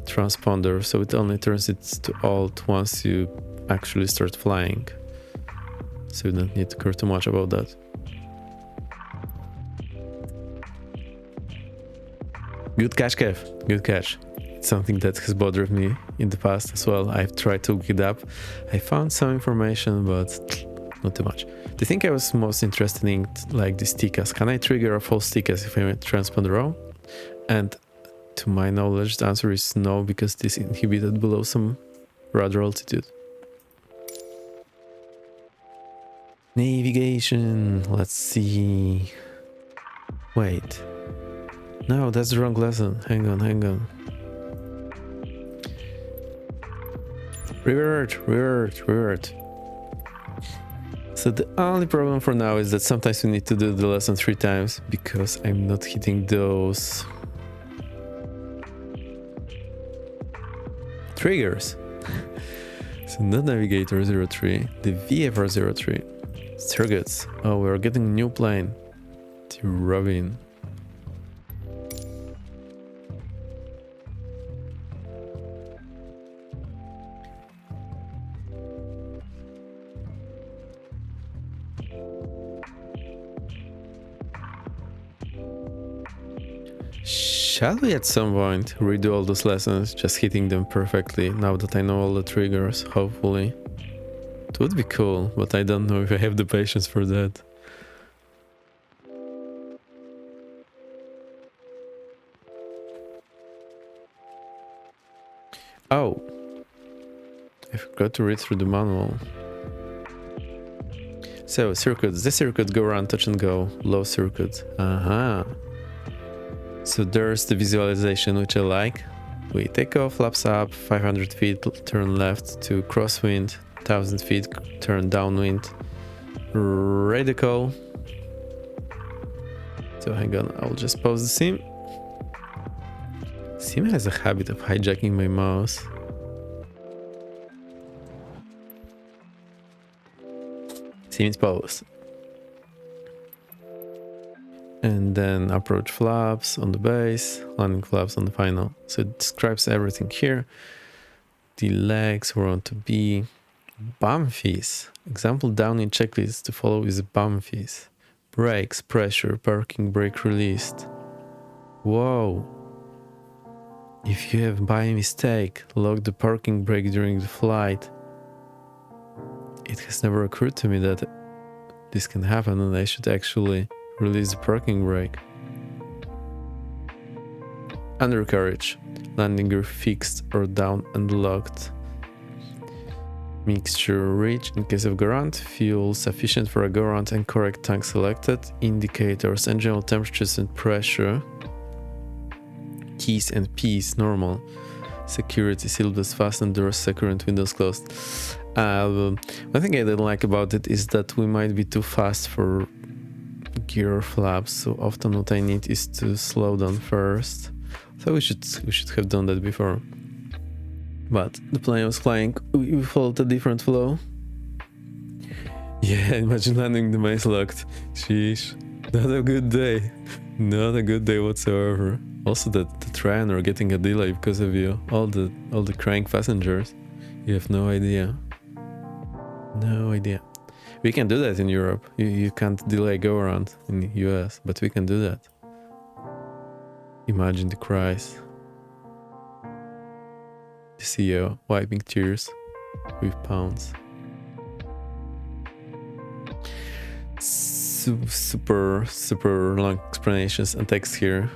transponder, so it only turns it to alt once you actually start flying. So you don't need to care too much about that. Good catch, Kev. Good catch. It's something that has bothered me in the past as well. I've tried to look it up. I found some information, but not too much. The thing I was most interested in, like this TCAS. Can I trigger a false TCAS if I transponder wrong? And to my knowledge, the answer is no, because this is inhibited below some radar altitude. Navigation. Let's see. Wait. No, that's the wrong lesson. Hang on. Revert. So the only problem for now is that sometimes we need to do the lesson 3 times because I'm not hitting those triggers. So not Navigator 03, the VFR 03. Circuits. Oh, we're getting a new plane. To Robin. Shall we at some point redo all those lessons, just hitting them perfectly now that I know all the triggers, hopefully? It would be cool, but I don't know if I have the patience for that. Oh, I forgot to read through the manual. So, circuits. This circuit go around, touch and go, low circuit. So there's the visualization, which I like. We take off, flaps up, 500 feet, turn left to crosswind, 1000 feet, turn downwind, radical. So hang on, I'll just pause the sim. Sim has a habit of hijacking my mouse. Sim is paused. And then approach flaps on the base, landing flaps on the final. So it describes everything here. The legs were on to be BAMFIs. Example downwind checklist to follow is BAMFIs. Brakes, pressure, parking brake released. Whoa. if you have by mistake locked the parking brake during the flight, it has never occurred to me that this can happen and I should actually release the parking brake. Undercarriage, landing gear fixed or down and locked. Mixture rich in case of Garant, fuel sufficient for a Garant and correct tank selected, indicators and general temperatures and pressure. Keys and P's normal. Security, seatbelts fastened, doors secure and windows closed. One thing I didn't like about it is that we might be too fast for gear flaps, so often what I need is to slow down first. So we should have done that before. But the plane was flying, we followed a different flow. Yeah, imagine landing the maze locked. Sheesh, not a good day. Not a good day whatsoever. Also the train are getting a delay because of you. All the crank passengers. You have no idea. No idea. We can do that in Europe. You can't delay go around in the US, but we can do that. Imagine the cries. The CEO wiping tears with pounds. Super long explanations and text here.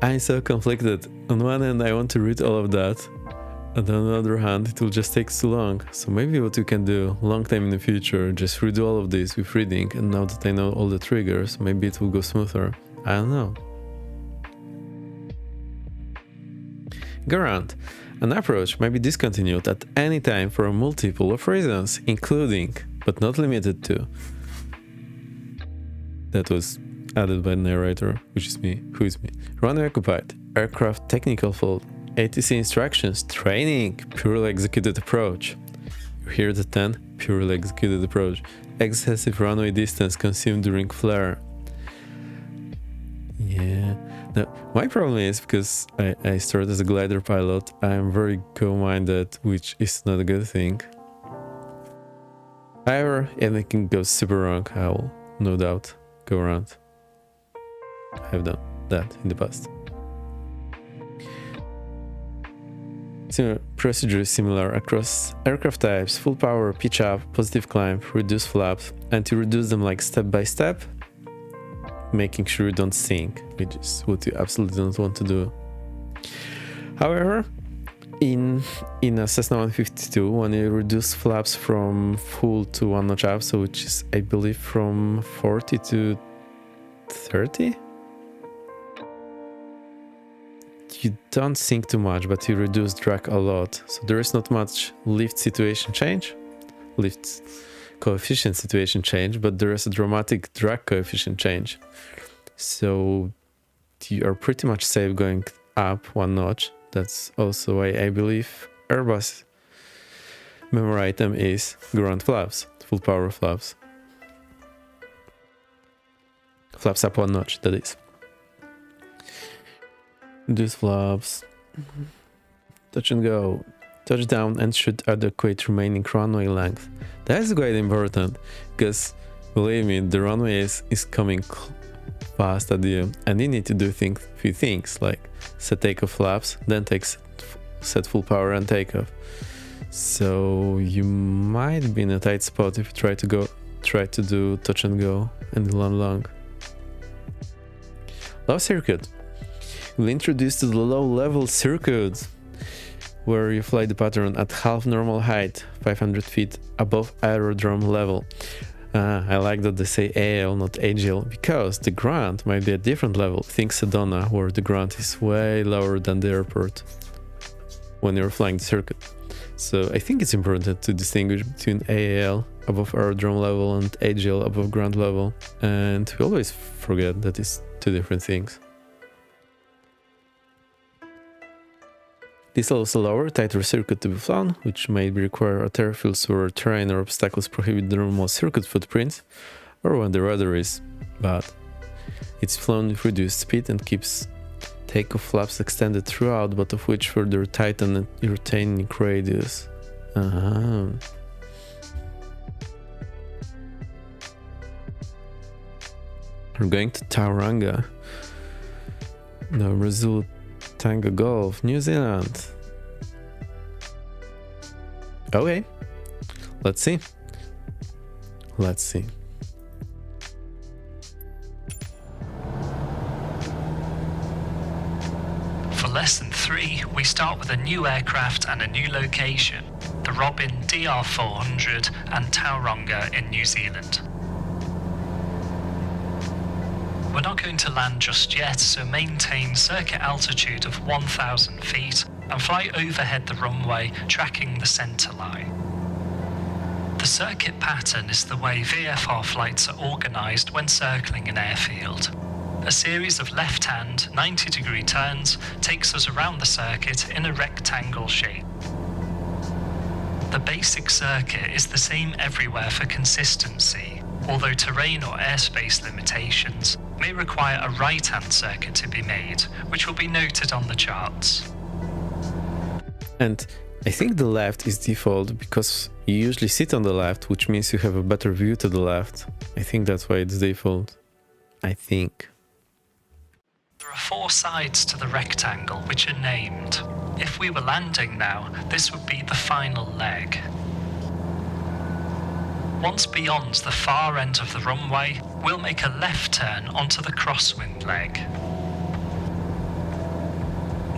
I'm so conflicted. On one hand, I want to read all of that, and on the other hand, it will just take too long. So maybe what you can do, long time in the future, just redo all of this with reading, and now that I know all the triggers, maybe it will go smoother. I don't know. Garant. An approach may be discontinued at any time for a multiple of reasons, including, but not limited to. That was added by the narrator, which is me. Who is me? Runway occupied. Aircraft technical fault. ATC instructions. Training. Purely executed approach. You hear the 10? Purely executed approach. Excessive runway distance consumed during flare. Yeah. Now, my problem is because I started as a glider pilot, I'm very go-minded, which is not a good thing. However, anything goes super wrong, I will no doubt go around. I have done that in the past. Procedure is similar across aircraft types: full power, pitch up, positive climb, reduce flaps, and to reduce them like step by step, making sure you don't sink, which is what you absolutely don't want to do. However, in a Cessna 152, when you reduce flaps from full to one notch up, so which is I believe from 40 to 30, you don't sink too much, but you reduce drag a lot. So there is not much lift coefficient situation change, but there is a dramatic drag coefficient change. So you are pretty much safe going up one notch. That's also why I believe Airbus memory item is ground flaps, full power flaps. Flaps up one notch, that is. These flaps. Touch and go. Touch down and shoot adequate remaining runway length. That's quite important, because believe me, the runway is coming fast at you, and you need to do few things like set takeoff flaps, then set full power and takeoff. So you might be in a tight spot if you try to do touch and go and land long. Low circuit. We'll introduce to the low level circuit, where you fly the pattern at half normal height, 500 feet above aerodrome level. I like that they say AL, not AGL, because the ground might be a different level. Think Sedona, where the ground is way lower than the airport when you're flying the circuit. So I think it's important to distinguish between AAL, above aerodrome level, and AGL, above ground level. And we always forget that it's two different things. This allows a lower, tighter circuit to be flown, which may require at airfields where terrain or obstacles prohibit the normal circuit footprints, or when the weather is bad. It's flown with reduced speed and keeps takeoff flaps extended throughout, but of which further tighten and retaining radius. We're going to Tauranga. Now resolute Tango Golf, New Zealand. Okay, let's see. Let's see. For lesson 3, we start with a new aircraft and a new location, the Robin DR400 and Tauranga in New Zealand. We're not going to land just yet, so maintain circuit altitude of 1,000 feet and fly overhead the runway, tracking the centre line. The circuit pattern is the way VFR flights are organised when circling an airfield. A series of left-hand 90-degree turns takes us around the circuit in a rectangle shape. The basic circuit is the same everywhere for consistency, although terrain or airspace limitations may require a right-hand circuit to be made, which will be noted on the charts. And I think the left is default because you usually sit on the left, which means you have a better view to the left. I think that's why it's default. I think. There are 4 sides to the rectangle which are named. If we were landing now, this would be the final leg. Once beyond the far end of the runway, we'll make a left turn onto the crosswind leg.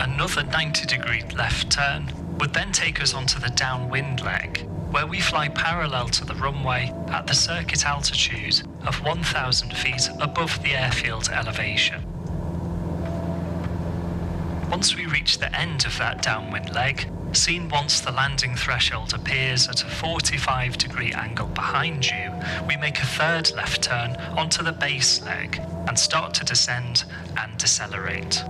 Another 90-degree left turn would then take us onto the downwind leg, where we fly parallel to the runway at the circuit altitude of 1,000 feet above the airfield elevation. Once we reach the end of that downwind leg, seen once the landing threshold appears at a 45-degree angle behind you, we make a third left turn onto the base leg and start to descend and decelerate.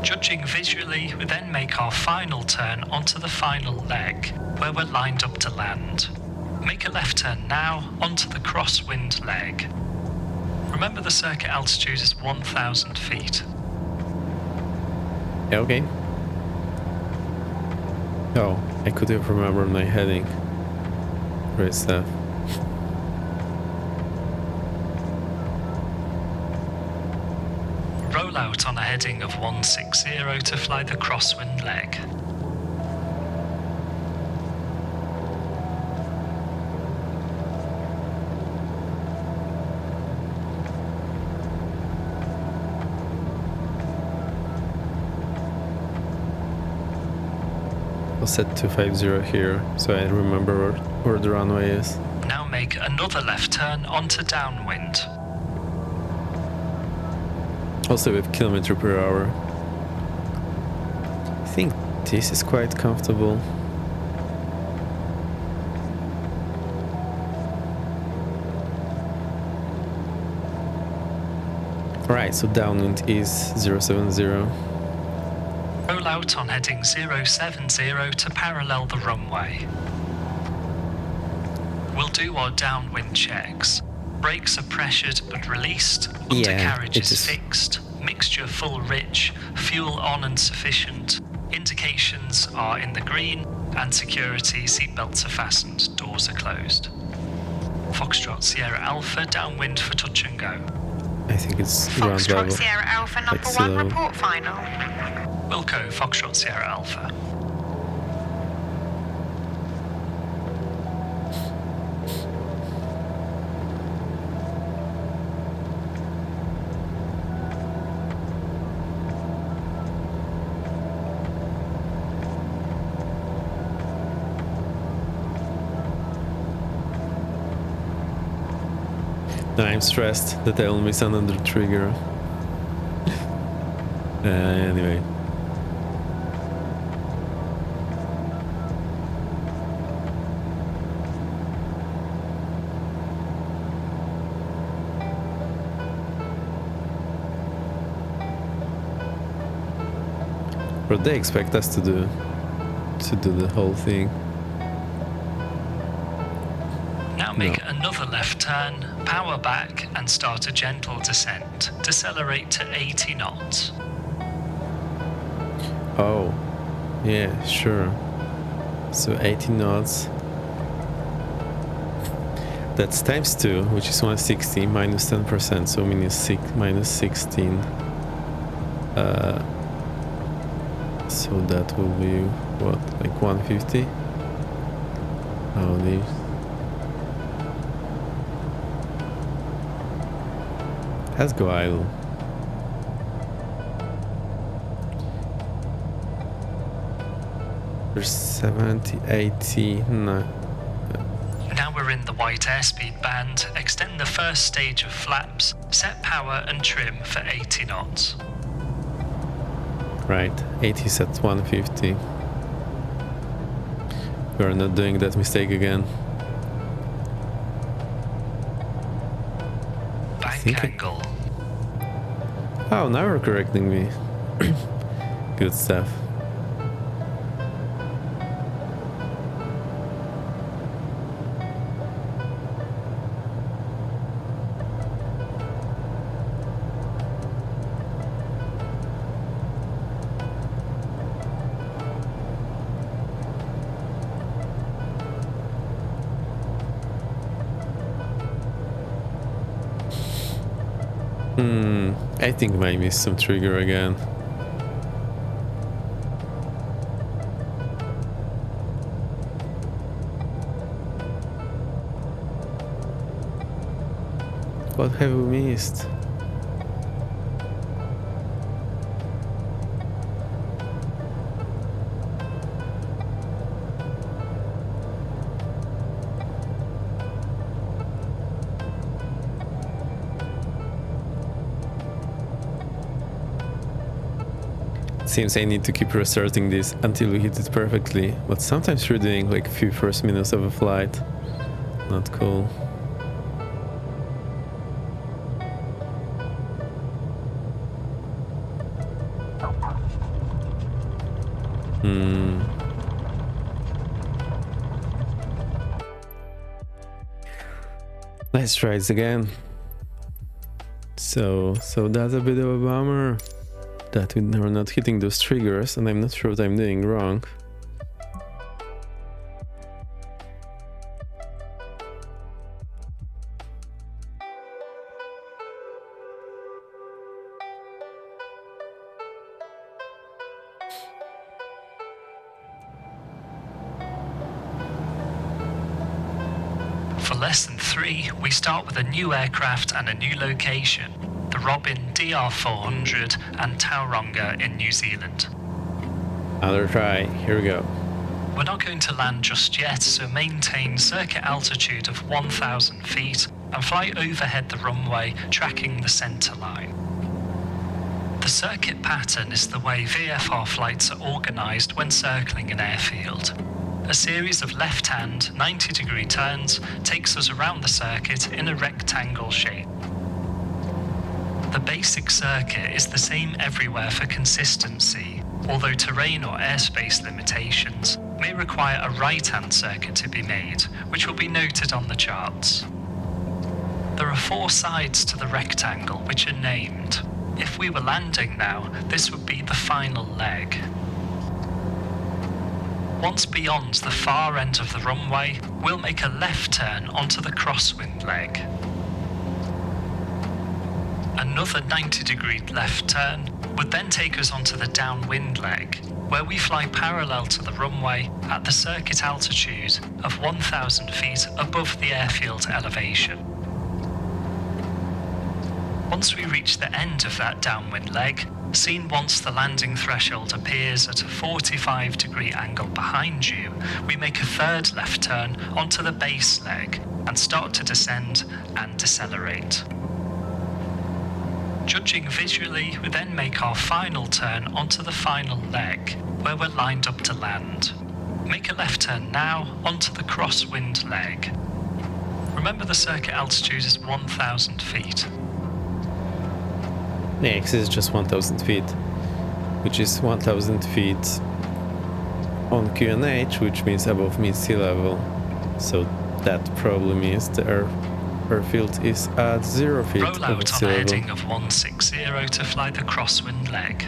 Judging visually, we then make our final turn onto the final leg, where we're lined up to land. Make a left turn now onto the crosswind leg. Remember the circuit altitude is 1,000 feet. Okay. Oh, I could have remembered my heading. Great stuff. Roll out on a heading of 160 to fly the crosswind leg. I'll set 250 here so I remember where the runway is. Now make another left turn onto downwind. Also with kilometer per hour. I think this is quite comfortable. Alright, so downwind is 070. Roll out on heading 070 to parallel the runway. We'll do our downwind checks. Brakes are pressured but released, undercarriage is fixed, mixture full rich, fuel on and sufficient, indications are in the green, and security seatbelts are fastened, doors are closed. Foxtrot Sierra Alpha, downwind for touch and go. I think it's ground level. Foxtrot Sierra Alpha, number Like 1, slow. report final. Wilco, Foxtrot Sierra Alpha. Now I'm stressed that I will miss another trigger. Anyway. What they expect us to do the whole thing. Now make another left turn, power back and start a gentle descent. Decelerate to 80 knots. Oh, yeah, sure. So 80 knots. That's times 2, which is 160 minus 10%, so minus 16. So that will be what, like 150? Oh, these. Let's go idle. There's 70, 80, no. Now we're in the white airspeed band. Extend the first stage of flaps, set power and trim for 80 knots. Right, 80 is at 150. We're not doing that mistake again. Bank angle. Oh, now you're correcting me. Good stuff. I think I missed some trigger again. What have we missed? Seems I need to keep restarting this until we hit it perfectly, but sometimes you're doing like few first minutes of a flight. Not cool. Let's try this again. So that's a bit of a bummer that we're not hitting those triggers, and I'm not sure what I'm doing wrong. For lesson 3, we start with a new aircraft and a new location, the Robin DR400 and Tauranga in New Zealand. Another try, here we go. We're not going to land just yet, so maintain circuit altitude of 1,000 feet and fly overhead the runway, tracking the centre line. The circuit pattern is the way VFR flights are organised when circling an airfield. A series of left-hand 90-degree turns takes us around the circuit in a rectangle shape. The basic circuit is the same everywhere for consistency, although terrain or airspace limitations may require a right-hand circuit to be made, which will be noted on the charts. There are 4 sides to the rectangle which are named. If we were landing now, this would be the final leg. Once beyond the far end of the runway, we'll make a left turn onto the crosswind leg. Another 90-degree left turn would then take us onto the downwind leg, where we fly parallel to the runway at the circuit altitude of 1,000 feet above the airfield elevation. Once we reach the end of that downwind leg, seen once the landing threshold appears at a 45-degree angle behind you, we make a third left turn onto the base leg and start to descend and decelerate. Judging visually, we then make our final turn onto the final leg, where we're lined up to land. Make a left turn now onto the crosswind leg. Remember the circuit altitude is 1,000 feet. The X is just 1,000 feet, which is 1,000 feet on QNH, which means above mid-sea level. So that probably means the airfield is at 0 feet Roll above out sea on a level. heading of 160 to fly the crosswind leg.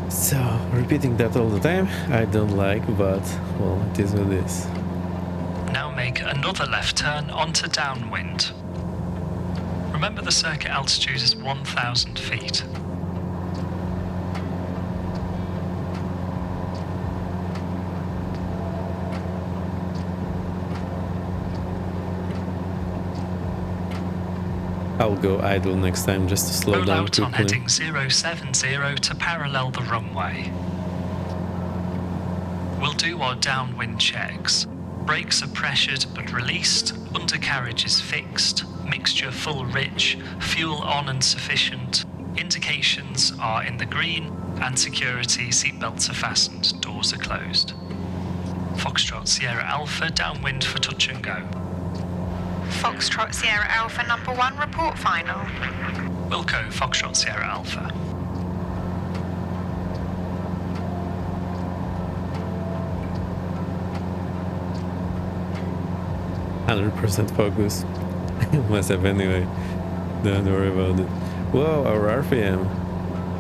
So, repeating that all the time, I don't like, but, well, it is what it is. Now make another left turn onto downwind. Remember the circuit altitude is 1,000 feet. I'll go idle next time just to slow Roll down out on quickly. heading 070 to parallel the runway. We'll do our downwind checks. Brakes are pressured but released, undercarriage is fixed, mixture full rich, fuel on and sufficient, indications are in the green, and security seatbelts are fastened, doors are closed. Foxtrot Sierra Alpha, downwind for touch and go. Foxtrot Sierra Alpha number 1, report final. Wilco, Foxtrot Sierra Alpha. %100% focus. Must have anyway. Don't worry about it. Whoa, our RPM.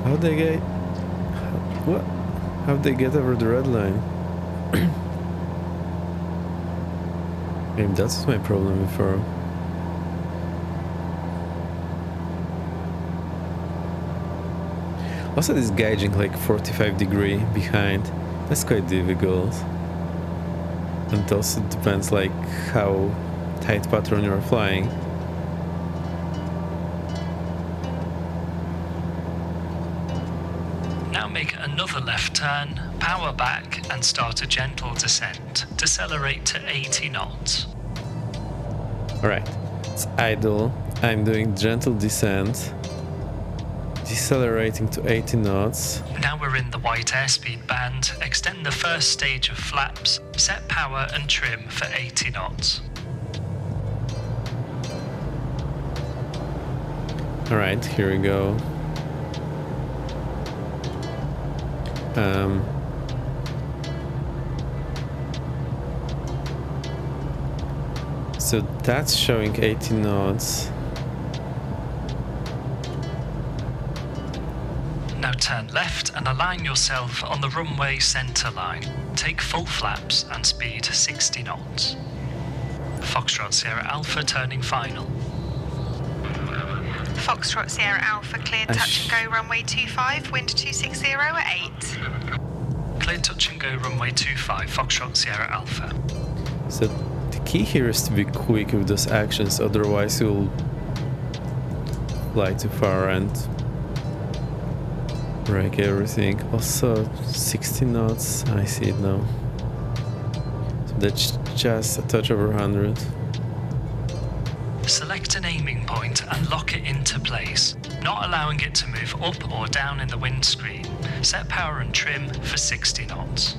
How'd they get... What? How'd they get over the red line? Maybe that's my problem before. Also, this gauging like 45-degree behind. That's quite difficult. And also depends like how tight pattern you're flying. Now make another left turn, power back and start a gentle descent. Decelerate to 80 knots. Alright, it's idle. I'm doing gentle descent. Decelerating to 80 knots. Now we're in the white airspeed band. Extend the first stage of flaps. Set power and trim for 80 knots. Alright, here we go. So that's showing 80 knots. Now turn left and align yourself on the runway center line. Take full flaps and speed 60 knots. Foxtrot Sierra Alpha turning final. Foxtrot Sierra Alpha cleared touch and go runway 25, wind 260 at 8. Clear touch and go runway 25, Foxtrot Sierra Alpha. So the key here is to be quick with those actions, otherwise you'll fly too far and break everything. Also 60 knots, I see it now. So that's just a touch over 100. Select an aiming point and lock it into place, not allowing it to move up or down in the windscreen. Set power and trim for 60 knots.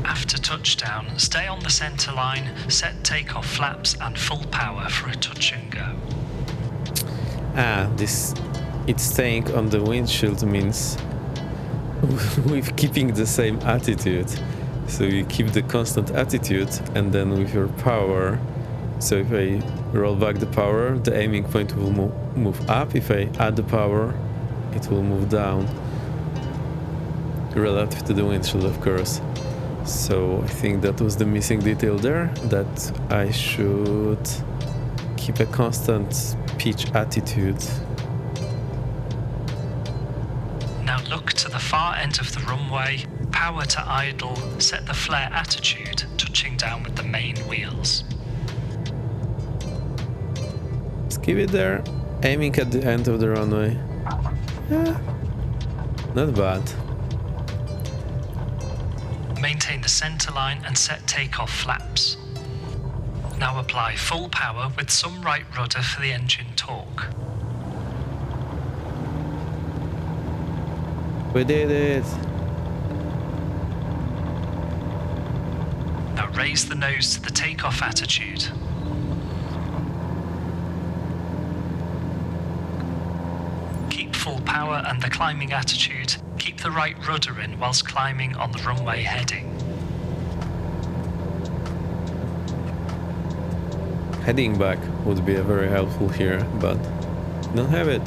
After touchdown, stay on the center line, set takeoff flaps and full power for a touch and go. It's staying on the windshield means with keeping the same attitude. So you keep the constant attitude and then with your power. So if I roll back the power, the aiming point will move up. If I add the power, it will move down. Relative to the windshield, of course. So I think that was the missing detail there, that I should keep a constant pitch attitude. Now look to the far end of the runway, power to idle, set the flare attitude, touching down with the main wheels. Just keep it there, aiming at the end of the runway. Yeah, not bad. Maintain the center line and set takeoff flaps. Now apply full power with some right rudder for the engine torque. We did it! Now raise the nose to the takeoff attitude. Keep full power and the climbing attitude. Keep the right rudder in whilst climbing on the runway heading. Heading back would be very helpful here, but don't have it.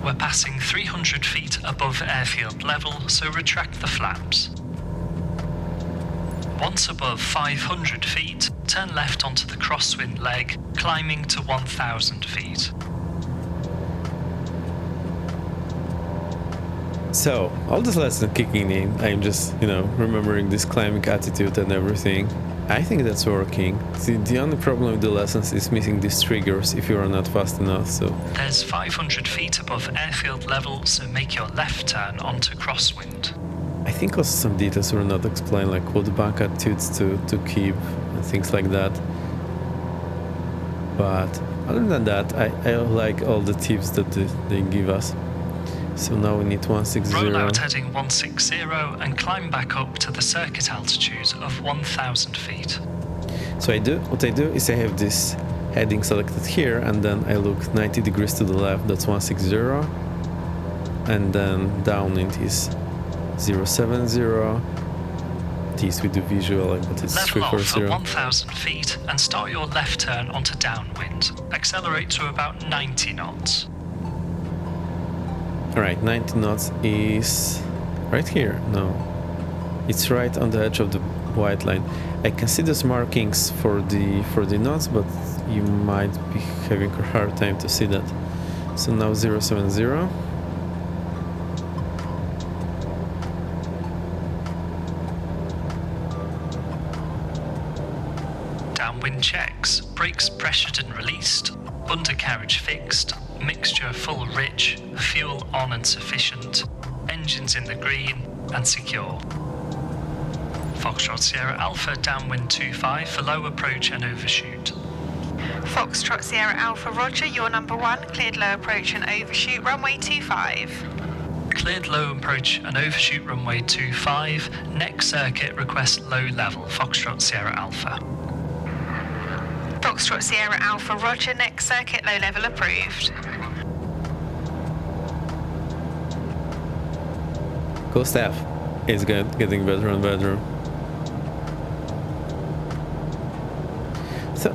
We're passing 300 feet above airfield level, so retract the flaps. Once above 500 feet, turn left onto the crosswind leg, climbing to 1,000 feet. So, all this lesson kicking in, I'm just, remembering this climbing attitude and everything. I think that's working. The only problem with the lessons is missing these triggers if you are not fast enough, so... There's 500 feet above airfield level, so make your left turn onto crosswind. I think also some details were not explained, like what bank attitudes to keep and things like that. But other than that, I like all the tips that they give us. So now we need 160. Roll out heading 160 and climb back up to the circuit altitude of 1,000 feet. So what I do is I have this heading selected here, and then I look 90 degrees to the left, that's 160, and then down it is 070. This we do visual, but it's Level off 340. at 1,000 feet and start your left turn onto downwind. Accelerate to about 90 knots. Alright, 90 knots is right here. No, it's right on the edge of the white line. I can see those markings for the knots, but you might be having a hard time to see that. So now 070. Downwind checks, brakes pressured and released, undercarriage fixed, mixture full rich, fuel on and sufficient, engines in the green and secure. Foxtrot Sierra Alpha downwind 25 for low approach and overshoot. Foxtrot Sierra Alpha Roger, you're number 1, cleared low approach and overshoot runway 25. Cleared low approach and overshoot runway 25, next circuit request low level, Foxtrot Sierra Alpha. Foxtrot Sierra Alpha Roger, next circuit low level approved. Cool stuff. It's getting better and better. So,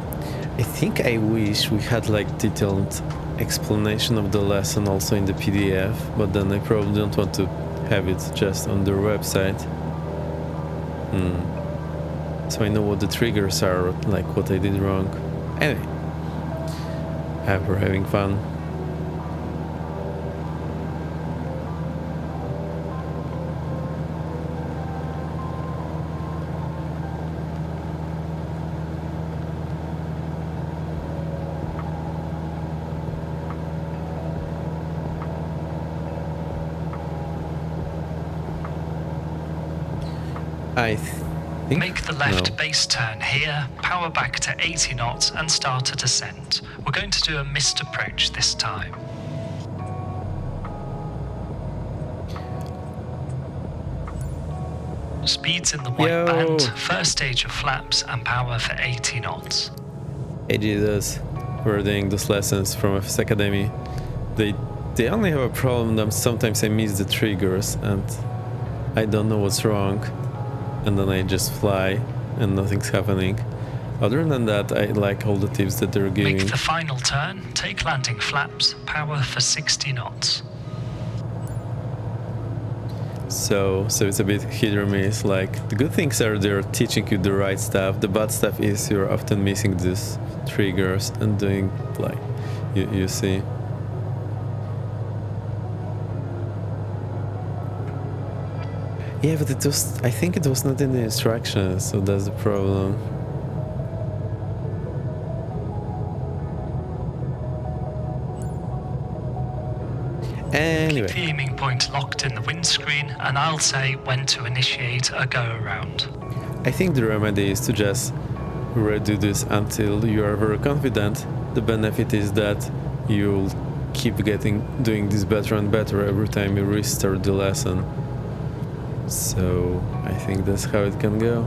I think I wish we had like detailed explanation of the lesson also in the PDF, but then I probably don't want to have it just on their website. So I know what the triggers are, like what I did wrong. Anyway, we're having fun. I think... Make the left no. base turn here, power back to 80 knots and start a descent. We're going to do a missed approach this time. Speeds in the white band, first stage of flaps and power for 80 knots. Hey Jesus, we're doing those lessons from FS Academy. They only have a problem that sometimes I miss the triggers and I don't know what's wrong. And then I just fly and nothing's happening. Other than that, I like all the tips that they're giving. Make the final turn, take landing flaps, power for 60 knots. So it's a bit hit or miss. Like, the good things are they're teaching you the right stuff. The bad stuff is you're often missing these triggers and doing, like, you see. Yeah, but I think it was not in the instructions, so that's the problem. Anyway. Keep the aiming point locked in the windscreen, and I'll say when to initiate a go-around. I think the remedy is to just redo this until you are very confident. The benefit is that you'll keep doing this better and better every time you restart the lesson. So I think that's how it can go.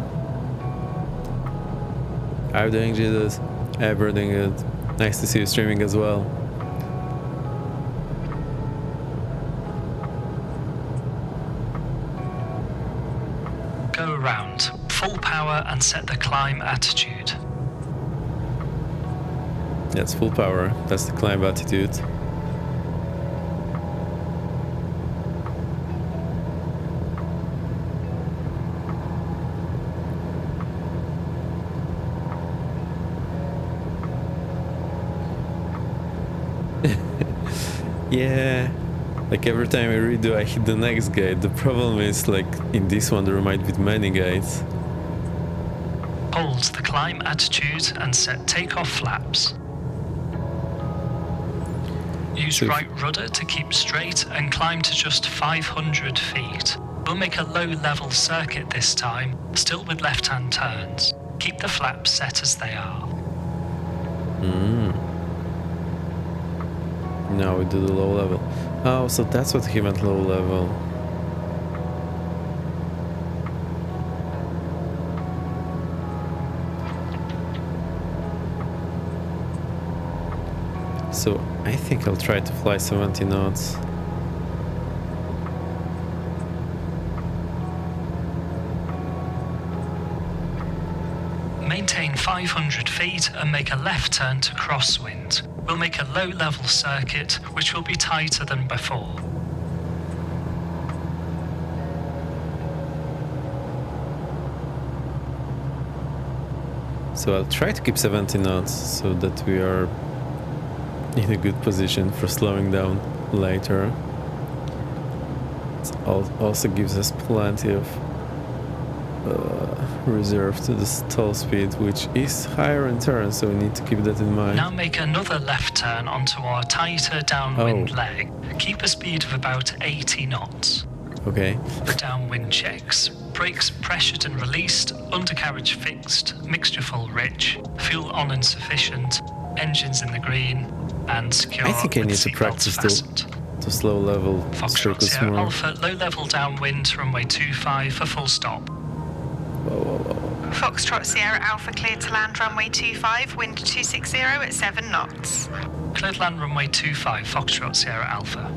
How are you doing, Jesus? We're doing good. Nice to see you streaming as well. Go around, full power and set the climb attitude. That's full power. That's the climb attitude. Yeah, like every time I redo, I hit the next gate. The problem is, like, in this one there might be many gates. Hold the climb attitude and set takeoff flaps. Use So- right rudder to keep straight and climb to just 500 feet. We'll make a low-level circuit this time, still with left-hand turns. Keep the flaps set as they are. Now we do the low level. Oh, so that's what he meant, low level. So I think I'll try to fly 70 knots. Maintain 500 feet and make a left turn to crosswind. We'll make a low-level circuit, which will be tighter than before. So I'll try to keep 70 knots so that we are in a good position for slowing down later. It also gives us plenty of reserve to the stall speed, which is higher in turn, so we need to keep that in mind. Now make another left turn onto our tighter downwind leg. Keep a speed of about 80 knots. Okay. The downwind checks. Brakes pressured and released, undercarriage fixed, mixture full rich, fuel on and sufficient, engines in the green, and secure. I think I with need to seatbelts practice fastened. to slow level Foxtrot circles Sierra more. Alpha, low level downwind, runway 25 for full stop. Foxtrot Sierra Alpha cleared to land runway 25, wind 260 at 7 knots. Cleared land runway 25, Foxtrot Sierra Alpha.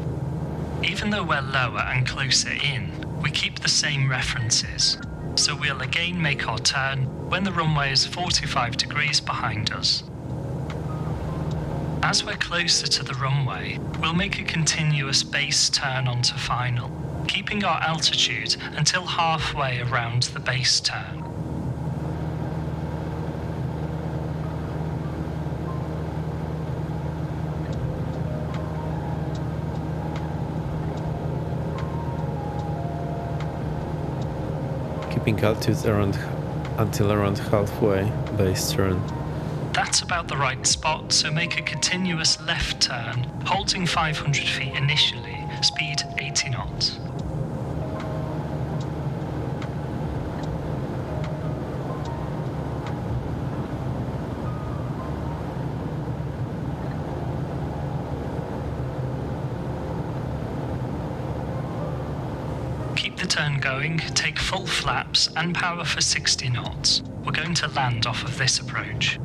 Even though we're lower and closer in, we keep the same references. So we'll again make our turn when the runway is 45 degrees behind us. As we're closer to the runway, we'll make a continuous base turn onto final, keeping our altitude until halfway around the base turn. Keeping altitude until around halfway base turn. That's about the right spot, so make a continuous left turn, holding 500 feet initially, speed 80 knots. Keep the turn going, take full flaps and power for 60 knots. We're going to land off of this approach.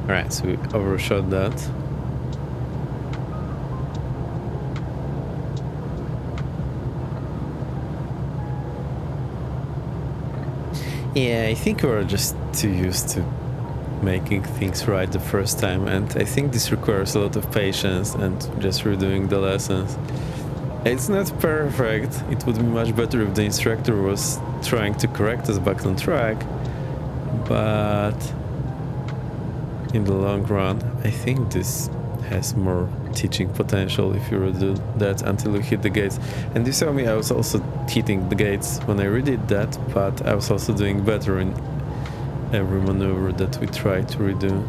Alright, so we overshot that. Yeah, I think we're just too used to making things right the first time, and I think this requires a lot of patience and just redoing the lessons. It's not perfect. It would be much better if the instructor was trying to correct us back on track, but in the long run, I think this has more teaching potential if you redo that until you hit the gates. And you saw me, I was also hitting the gates when I redid that, but I was also doing better in every maneuver that we tried to redo.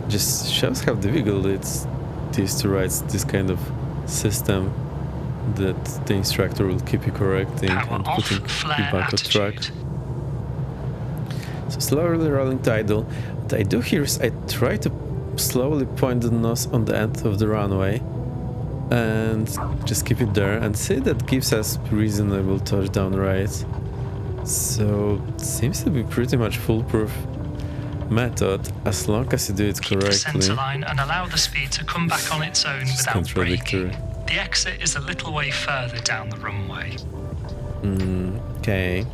Just shows how difficult it is to write this kind of system that the instructor will keep you correcting Power and off, putting you flare back on track. attitude. So slowly rolling tidal. What I do here is I try to slowly point the nose on the end of the runway and just keep it there, and see that gives us reasonable touchdown rates. So it seems to be pretty much foolproof method as long as you do it Keep the centre correctly. line and allow the speed to come back on its own It's without braking. contradictory. The exit is a little way further down the runway. Okay.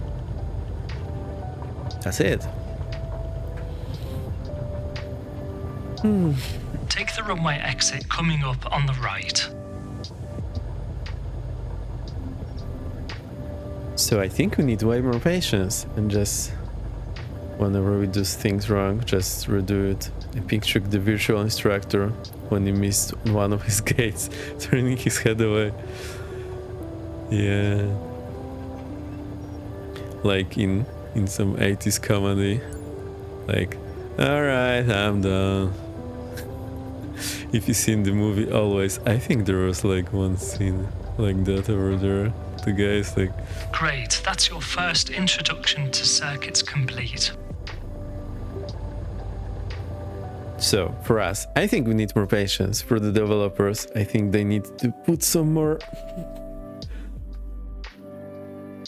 That's it. Take the runway exit coming up on the right. So I think we need way more patience and just whenever we do things wrong, just redo it. I picture the virtual instructor when he missed one of his gates, turning his head away. Yeah. Like in some 80s comedy. Like, alright, I'm done. If you've seen the movie Always, I think there was like one scene like that over there. The guy's like... Great, that's your first introduction to circuits complete. So, for us, I think we need more patience. For the developers, I think they need to put some more...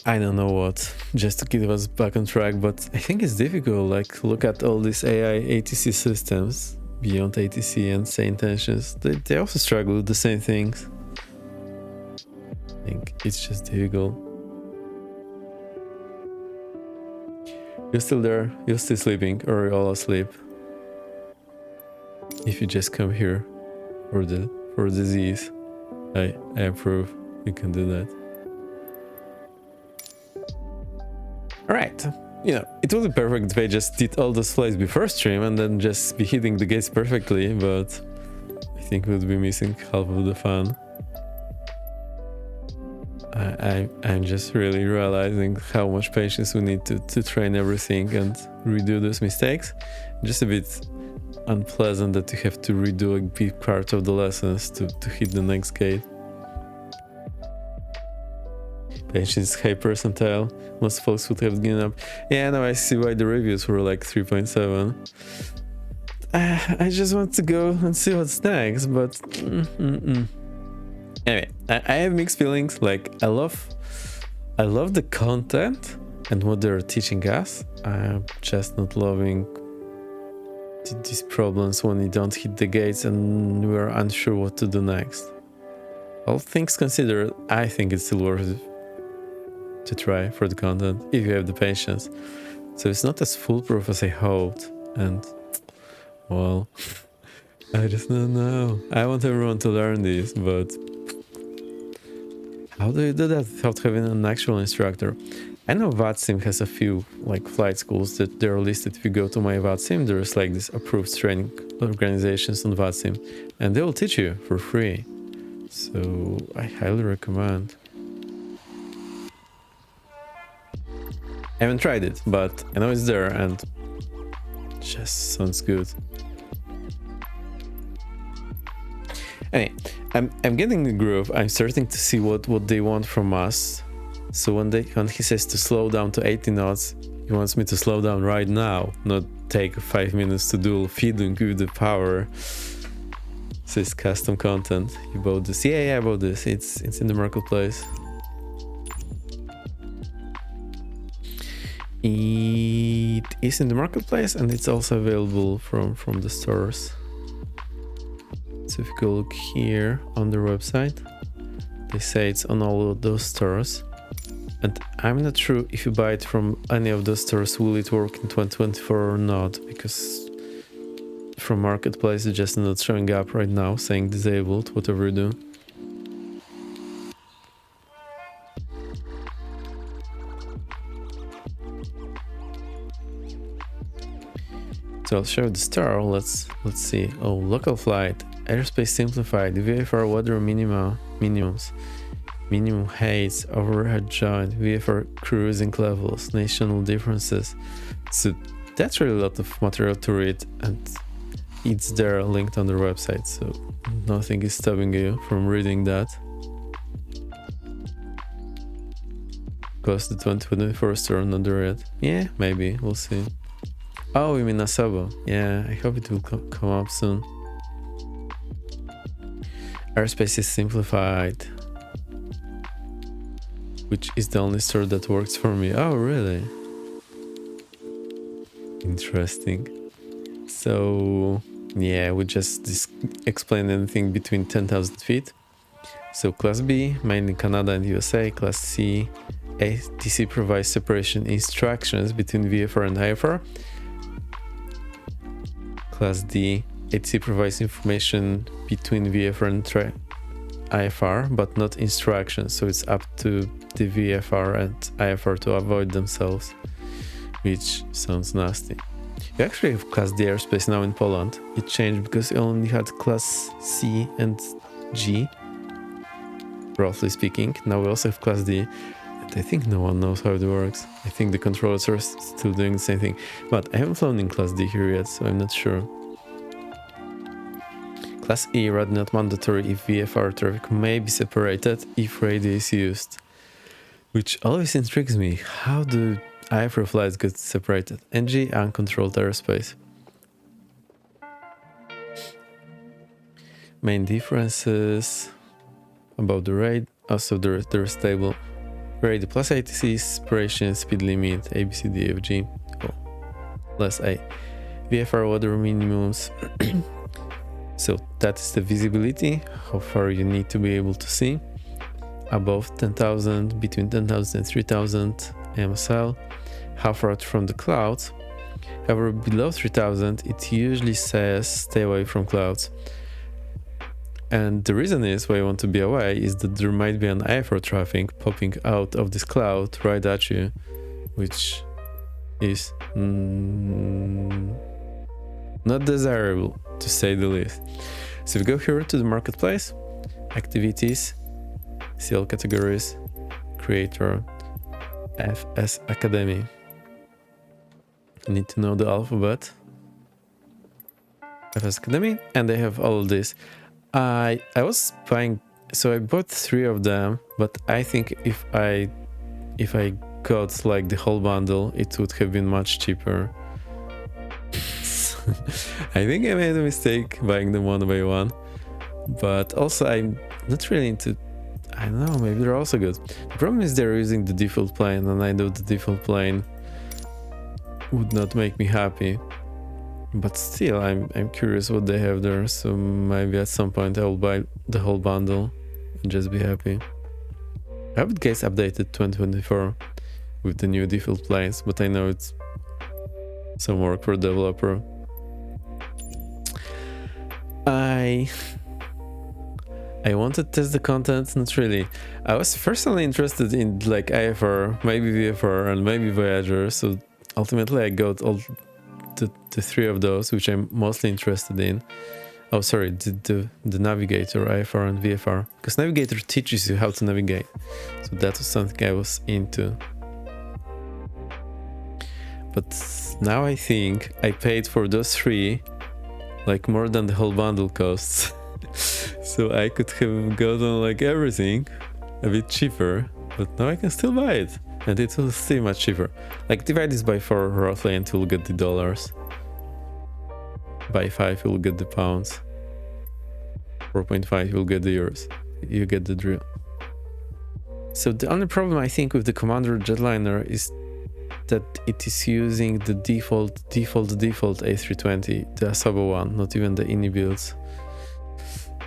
I don't know what, just to keep us back on track, but I think it's difficult. Like, look at all these AI ATC systems, beyond ATC and say intentions. They also struggle with the same things. I think it's just difficult. You're still there? You're still sleeping, or you're all asleep? If you just come here for disease, I approve. You can do that. Alright, you know, it would be perfect if I just did all those flights before stream and then just be hitting the gates perfectly, but I think we would be missing half of the fun. I'm just really realizing how much patience we need to train everything and redo those mistakes. Just a bit unpleasant that you have to redo a big part of the lessons to hit the next gate. Patience high percentile. Most folks would have given up. Yeah, now I see why the reviews were like 3.7. I just want to go and see what's next, but anyway, I have mixed feelings. Like, I love the content and what they're teaching us. I'm just not loving these problems when you don't hit the gates and we're unsure what to do next. All things considered, I think it's still worth it to try for the content if you have the patience. So it's not as foolproof as I hoped, and well, I just don't know. I want everyone to learn this, but how do you do that without having an actual instructor? I know VATSIM has a few like flight schools that they're listed. If you go to my VATSIM, there's like this approved training organizations on VATSIM, and they will teach you for free. So I highly recommend. I haven't tried it, but I know it's there and it just sounds good. Anyway, I'm getting the groove. I'm starting to see what they want from us. So when he says to slow down to 80 knots, he wants me to slow down right now, not take 5 minutes to do feeding with the power. So it's custom content. You bought this? Yeah, I bought this. It's in the marketplace. It is in the marketplace and it's also available from the stores. So if you go look here on their website, they say it's on all of those stores. And I'm not sure if you buy it from any of those stores, will it work in 2024 or not, because from marketplace it's just not showing up right now, saying disabled, whatever you do. So I'll show the star. Let's see. Oh, local flight, airspace simplified, VFR weather minimums, minimum heights, overhead joint, VFR cruising levels, national differences. So that's really a lot of material to read, and it's there linked on their website. So nothing is stopping you from reading that. Because the 2024 store not there yet. Yeah, maybe we'll see. Oh, you mean Asabo? Yeah, I hope it will come up soon. Airspace is simplified, which is the only store that works for me. Oh, really? Interesting. So, yeah, we just explain anything between 10,000 feet. So Class B, mainly Canada and USA. Class C, ATC provides separation instructions between VFR and IFR. Class D, ATC provides information between VFR and IFR, but not instructions, so it's up to the VFR and IFR to avoid themselves. which sounds nasty. You actually have Class D airspace now in Poland. It changed because you only had Class C and G, roughly speaking. Now we also have Class D, and I think no one knows how it works. I think the controllers are still doing the same thing, but I haven't flown in Class D here yet, so I'm not sure. Class E rather not mandatory if VFR traffic may be separated if radio is used, which always intrigues me. How do IFR flights get separated? NG, uncontrolled airspace. Main differences about the rate. Also, they're stable. Radio plus ATC, separation, speed limit, ABCD, FG. Oh, less A. VFR weather minimums. So that is the visibility, how far you need to be able to see. Above 10,000, between 10,000 and 3,000 MSL. How far out from the clouds. However, below 3,000, it usually says stay away from clouds. And the reason is why I want to be away is that there might be an IFR traffic popping out of this cloud right at you, which is not desirable, to say the least. So we go here to the marketplace, activities, CL categories, creator, FS Academy. You need to know the alphabet. FS Academy, and they have all of this. I was buying, so I bought 3 of them, but I think if I got like the whole bundle, it would have been much cheaper. I think I made a mistake buying them one by one, but also I'm not really into, I don't know, maybe they're also good. The problem is they're using the default plane, and I know the default plane would not make me happy. But still, I'm curious what they have there, so maybe at some point I will buy the whole bundle and just be happy. I hope it gets updated 2024 with the new default planes, but I know it's some work for a developer. I want to test the content, not really. I was personally interested in like IFR, maybe VFR, and maybe Voyager, so ultimately I got all the 3 of those, which I'm mostly interested in. Oh, sorry, the Navigator, IFR and VFR, because Navigator teaches you how to navigate, so that was something I was into. But now I think I paid for those 3 like more than the whole bundle costs. So I could have gotten like everything a bit cheaper, but now I can still buy it, and it will stay much cheaper. Like divide this by 4 roughly and you'll get the dollars. By 5 you'll get the pounds. 4.5 you'll get the euros. You get the drill. So the only problem I think with the Commander Jetliner is that it is using the default A320, the Asobo one, not even the INI builds,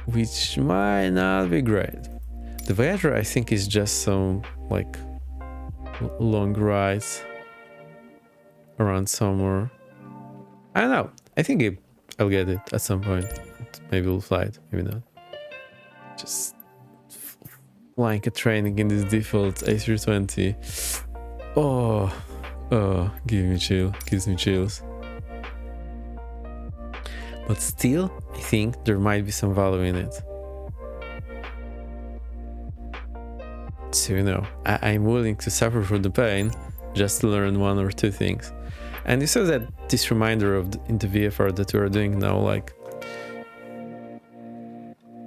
which might not be great. The Voyager I think is just some like long rides around somewhere. I don't know. I think I'll get it at some point. Maybe we'll fly it, maybe not. Just flying a training in this default A320. Oh, gives me chills. But still, I think there might be some value in it. So, you know, I'm willing to suffer for the pain just to learn 1 or 2 things. And you saw that this reminder of in the VFR that we are doing now, like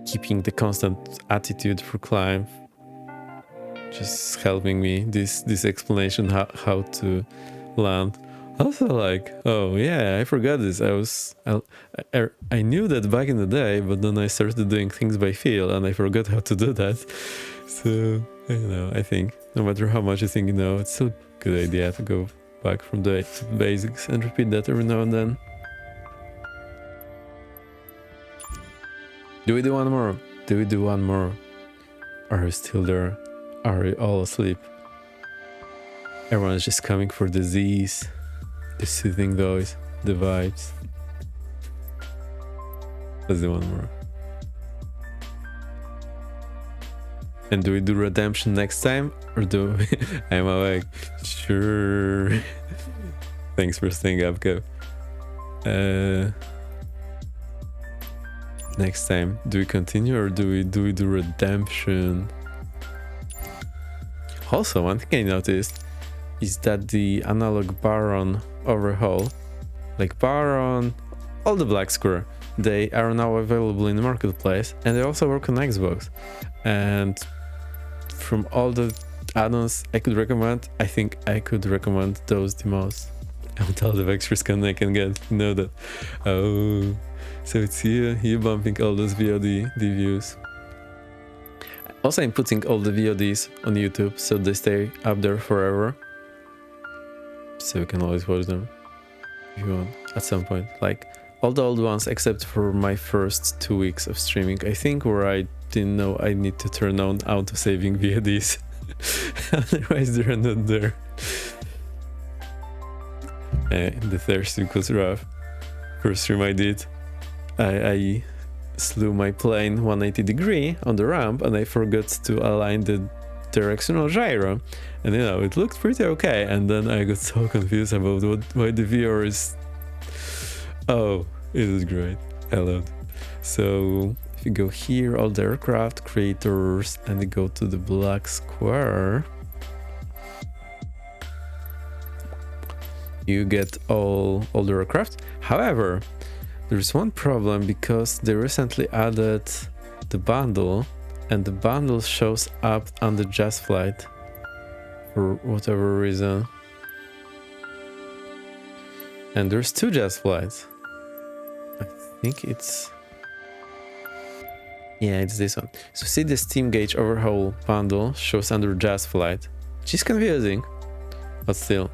keeping the constant attitude for climb, just helping me, this explanation how to land. Also like, oh yeah, I forgot this. I knew that back in the day, but then I started doing things by feel and I forgot how to do that. So, you know, I think no matter how much you think you know, it's still a good idea to go back from the basics and repeat that every now and then. Do we do one more? Do we do one more? Are you still there? Are you all asleep? Everyone's just coming for the Z's, the soothing voice, the vibes. Let's do one more. And do we do redemption next time? Or do we... I'm awake. Sure. Thanks for staying up, Kev. Next time, do we continue or do we do redemption? Also, one thing I noticed is that the analog Baron overhaul, like Baron, all the Black Square, they are now available in the marketplace, and they also work on Xbox. And from all the add-ons I could recommend, I think I could recommend those the most. And all the extra scan I can get, you know that. Oh, so it's you bumping all those VOD views. Also, I'm putting all the VODs on YouTube so they stay up there forever. So you can always watch them if you want at some point. Like all the old ones except for my first 2 weeks of streaming, I think, where I didn't know I need to turn on auto-saving VODs. Otherwise they're not there. The third week was rough. First stream I did, I slew my plane 180 degree on the ramp and I forgot to align the directional gyro, and it looked pretty okay, and then I got so confused about why the VR is... Oh, it is great. I loved it. So if you go here, all the aircraft creators, and you go to the black square, you get all the aircraft. However, there's one problem because they recently added the bundle, and the bundle shows up under Just Flight for whatever reason. And there's 2 Just Flights. I think it's... Yeah, it's this one. So see, the Steam Gauge overhaul bundle shows under Just Flight, which is confusing, but still.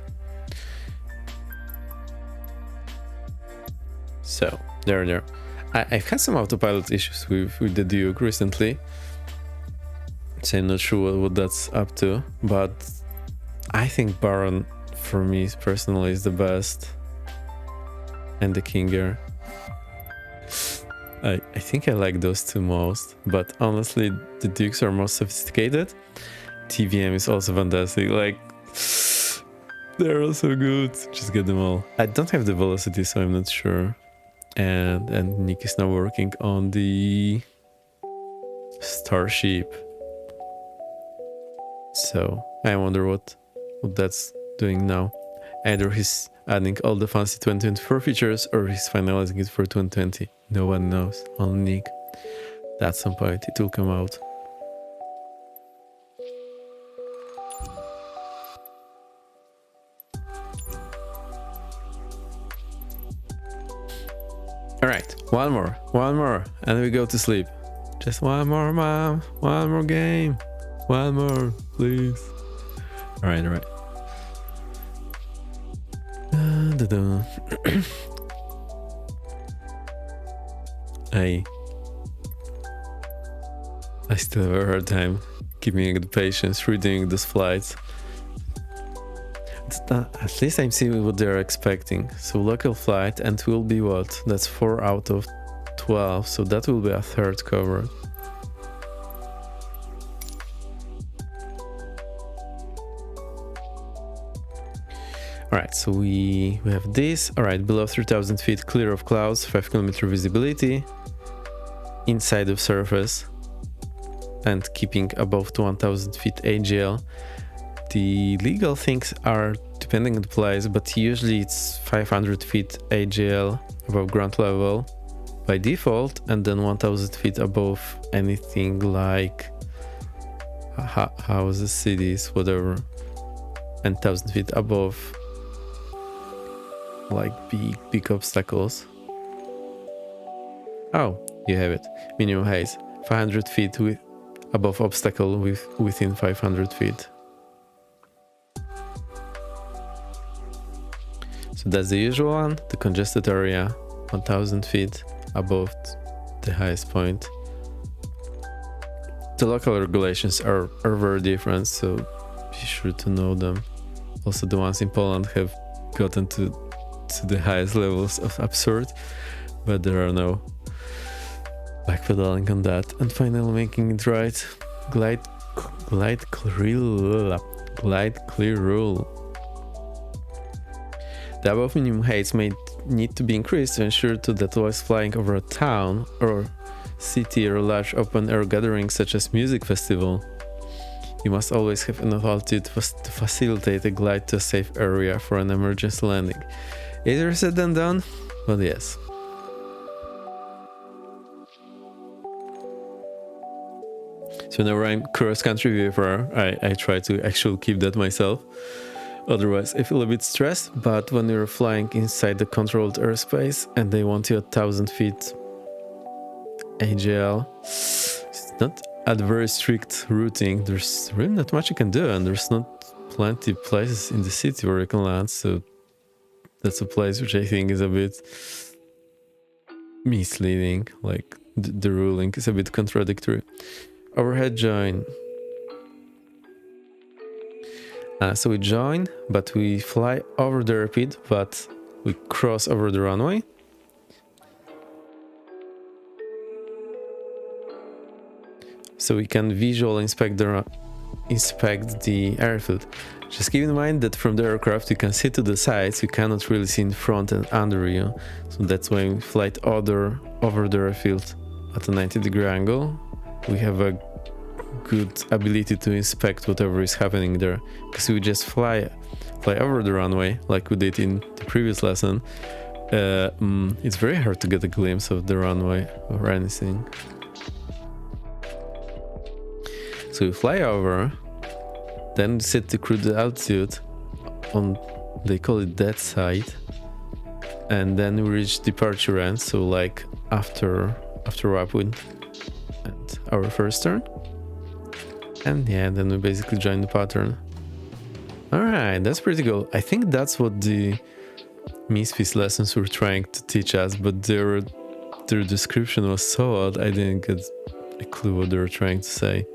So, there. I've had some autopilot issues with the Duke recently, so I'm not sure what that's up to, but I think Baron, for me personally, is the best, and the Kinger. I think I like those 2 most, but honestly, the Dukes are most sophisticated. TVM is also fantastic, like, they're also good, just get them all. I don't have the velocity, so I'm not sure. And Nick is now working on the Starship. So I wonder what that's doing now. Either he's adding all the fancy 2024 features or he's finalizing it for 2020. No one knows, only Nick. At some point it will come out. Alright, one more, and we go to sleep. Just one more, Mom. One more game. One more, please. Alright. I still have a hard time keeping the patience redoing those flights. At least I'm seeing what they're expecting. So local flight, and will be what? That's 4 out of 12, so that will be a third cover. Alright, so we have this. Alright, below 3000 feet, clear of clouds, 5 kilometer visibility, inside of surface, and keeping above 1000 feet AGL. The legal things are depending on the place, but usually it's 500 feet AGL above ground level by default, and then 1000 feet above anything like houses, cities, whatever, and 1000 feet above like big obstacles. Oh, you have it. Minimum height 500 feet above obstacle within 500 feet. So that's the usual one, the congested area, 1000 feet above the highest point. The local regulations are very different, so be sure to know them. Also, the ones in Poland have gotten to the highest levels of absurd, but there are no backpedaling on that. And finally making it right, glide clear rule. The above minimum heights may need to be increased to ensure that while flying over a town or city or large open air gathering such as music festival, you must always have enough altitude to facilitate a glide to a safe area for an emergency landing. Easier said than done, but yes. So whenever I'm cross-country VFR, I try to actually keep that myself. Otherwise, I feel a bit stressed, but when you're flying inside the controlled airspace and they want you at 1,000 feet AGL, it's not at very strict routing. There's really not much you can do, and there's not plenty of places in the city where you can land, so that's a place which I think is a bit misleading, like the ruling is a bit contradictory. Overhead join. So we join, but we fly over the rapid, but we cross over the runway. So we can visually inspect the airfield. Just keep in mind that from the aircraft you can see to the sides, you cannot really see in front and under you. So that's why we fly over the airfield at a 90-degree angle. We have a good ability to inspect whatever is happening there, because we just fly over the runway like we did in the previous lesson. It's very hard to get a glimpse of the runway or anything. So we fly over, then set the cruise altitude on, they call it that side, and then we reach departure end, so like after upwind and our first turn. And yeah, then we basically join the pattern. Alright, that's pretty cool. I think that's what the Misfits lessons were trying to teach us, but their description was so odd, I didn't get a clue what they were trying to say.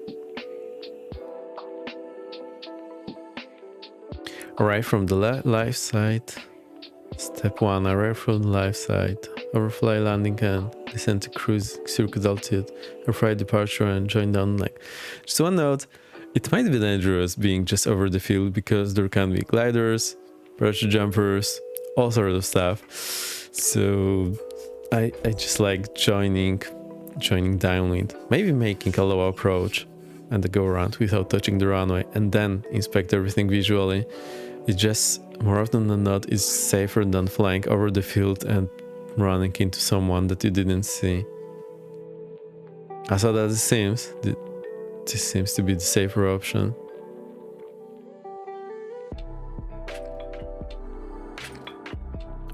Arrive from the live side. Step 1, arrive from the live side. Overfly landing and descend to cruise circuit altitude. Overfly departure and join down leg. Just one note, it might be dangerous being just over the field because there can be gliders, parachute jumpers, all sorts of stuff. So I just like joining downwind. Maybe making a low approach and a go around without touching the runway and then inspect everything visually. It just, more often than not, is safer than flying over the field and running into someone that you didn't see. As odd as it seems, this seems to be the safer option.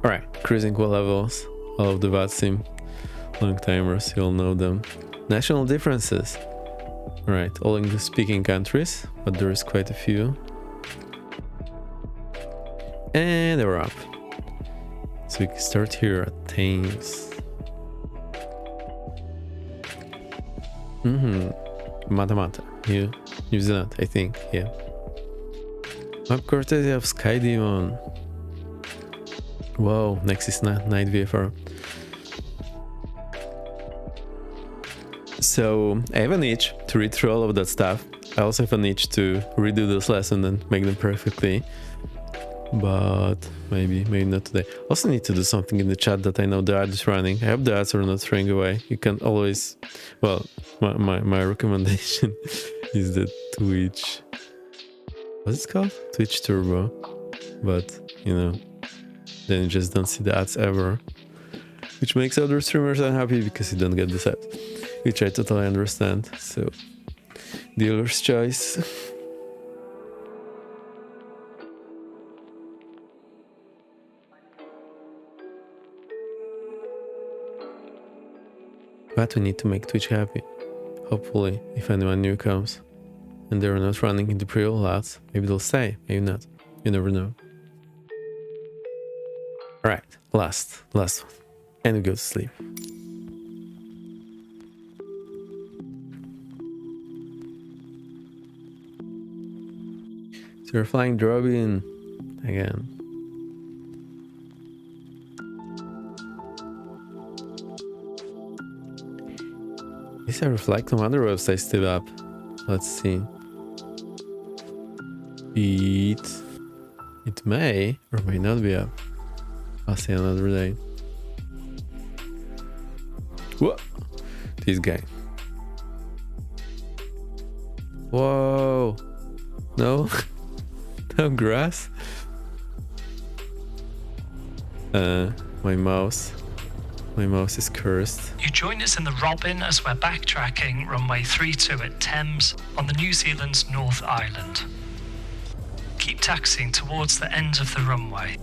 Alright, cruising levels. All of the VATs seem long timers, you all know them. National differences. Alright, all English speaking countries, but there is quite a few. And we're up. So we can start here at Thames. Mata, New Zealand, I think, yeah. Map courtesy of Sky Demon. Wow, next is Night VFR. So I have an itch to read through all of that stuff. I also have an itch to redo this lesson and make them perfectly. But maybe not today. Also need to do something in the chat that I know the ad is running. I hope the ads are not throwing away. You can always, well, my recommendation is the Twitch, what's it called? Twitch Turbo. But, you know, then you just don't see the ads ever. Which makes other streamers unhappy because you don't get this ad. Which I totally understand. So, dealer's choice. But we need to make Twitch happy. Hopefully, if anyone new comes and they're not running into pre-roll ads, maybe they'll stay, maybe not. You never know. Alright, last one. And we go to sleep. So we're flying Robin again. These are reflect on other websites still up. Let's see. It may or may not be up. I'll see another day. Whoa! This guy. Whoa! No? No grass? My mouse. My mouse is cursed. You join us in the Robin as we're backtracking runway 32 at Thames on the New Zealand's North Island. Keep taxiing towards the end of the runway.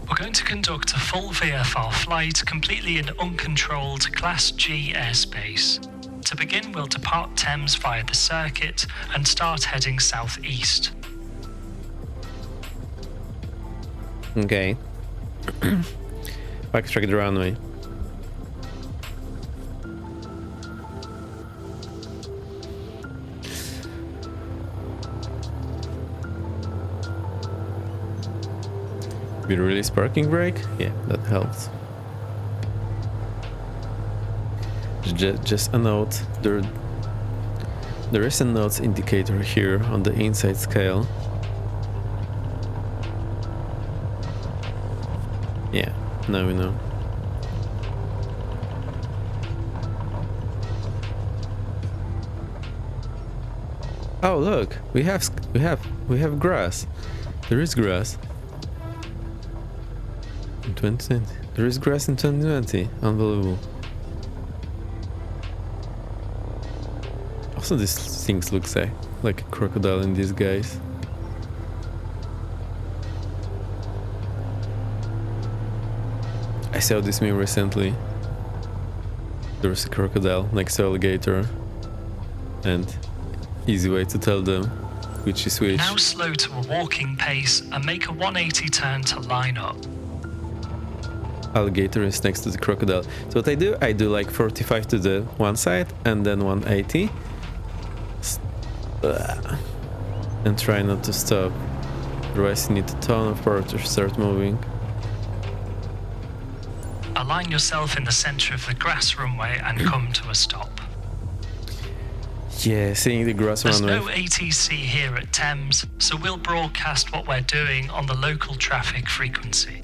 We're going to conduct a full VFR flight completely in uncontrolled Class G airspace. To begin, we'll depart Thames via the circuit and start heading southeast. Okay. Backtrack the runway. We release parking brake? Yeah, that helps. Just a note, there is a notes indicator here on the inside scale. Yeah, now we know. Oh look, we have grass. There is grass. In 2020. There is grass in 2020. Unbelievable. Also, these things look like a crocodile in disguise. I saw this meme recently. There was a crocodile next to alligator, and easy way to tell them which is which. Now slow to a walking pace and make a 180 turn to line up. Alligator is next to the crocodile. So what I do like 45 to the one side and then 180. And try not to stop. Otherwise you need a ton of power to start moving. Align yourself in the center of the grass runway and come to a stop. Yeah, seeing the grass There's runway. no ATC here at Thames, so we'll broadcast what we're doing on the local traffic frequency.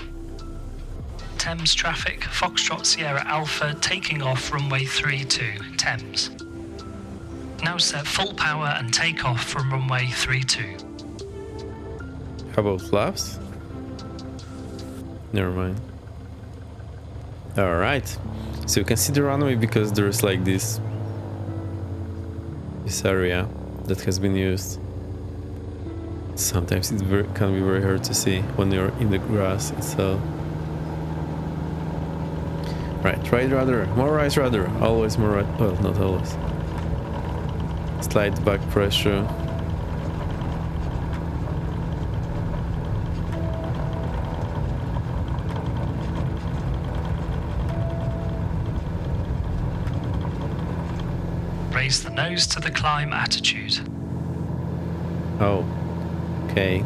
Thames traffic, Foxtrot Sierra Alpha taking off runway 32, Thames. Now set full power and take off from runway 32. How about flaps? Never mind. Alright. So you can see the runway because there's like this area that has been used. Sometimes it can be very hard to see when you're in the grass itself. Right rudder, more right rudder, always more right, well, not always. Slight back pressure. Raise the nose to the climb attitude. Oh, okay.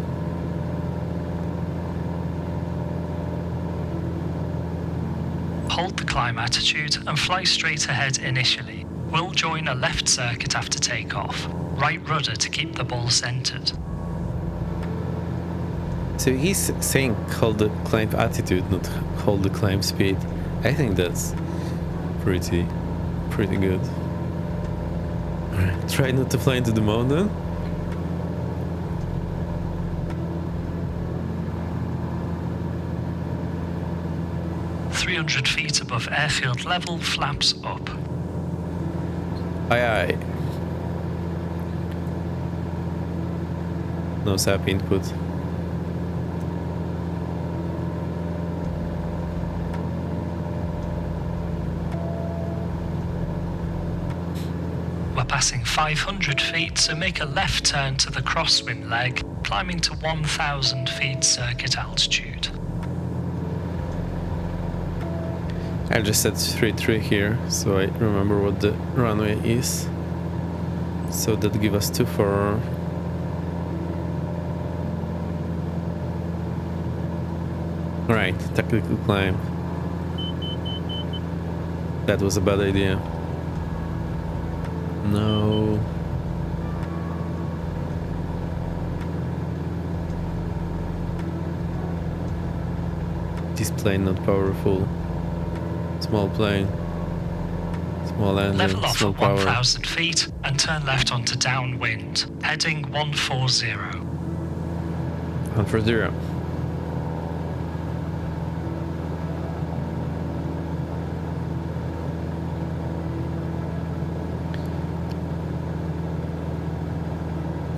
Hold the climb attitude and fly straight ahead initially. We'll join a left circuit after takeoff. Right rudder to keep the ball centered. So he's saying hold the climb attitude, not hold the climb speed. I think that's pretty good. Alright, try not to fly into the mountain. .300 feet above airfield level, flaps up. Aye. No SAP input. We're passing 500 feet, so make a left turn to the crosswind leg, climbing to 1,000 feet circuit altitude. I just set 3-3 here, so I remember what the runway is. So that gives us 2-4. Right, tactical climb. That was a bad idea. No. This plane not powerful. Small plane. Small engine, Level off small at power. 1,000 feet and turn left onto downwind, heading 140. 140.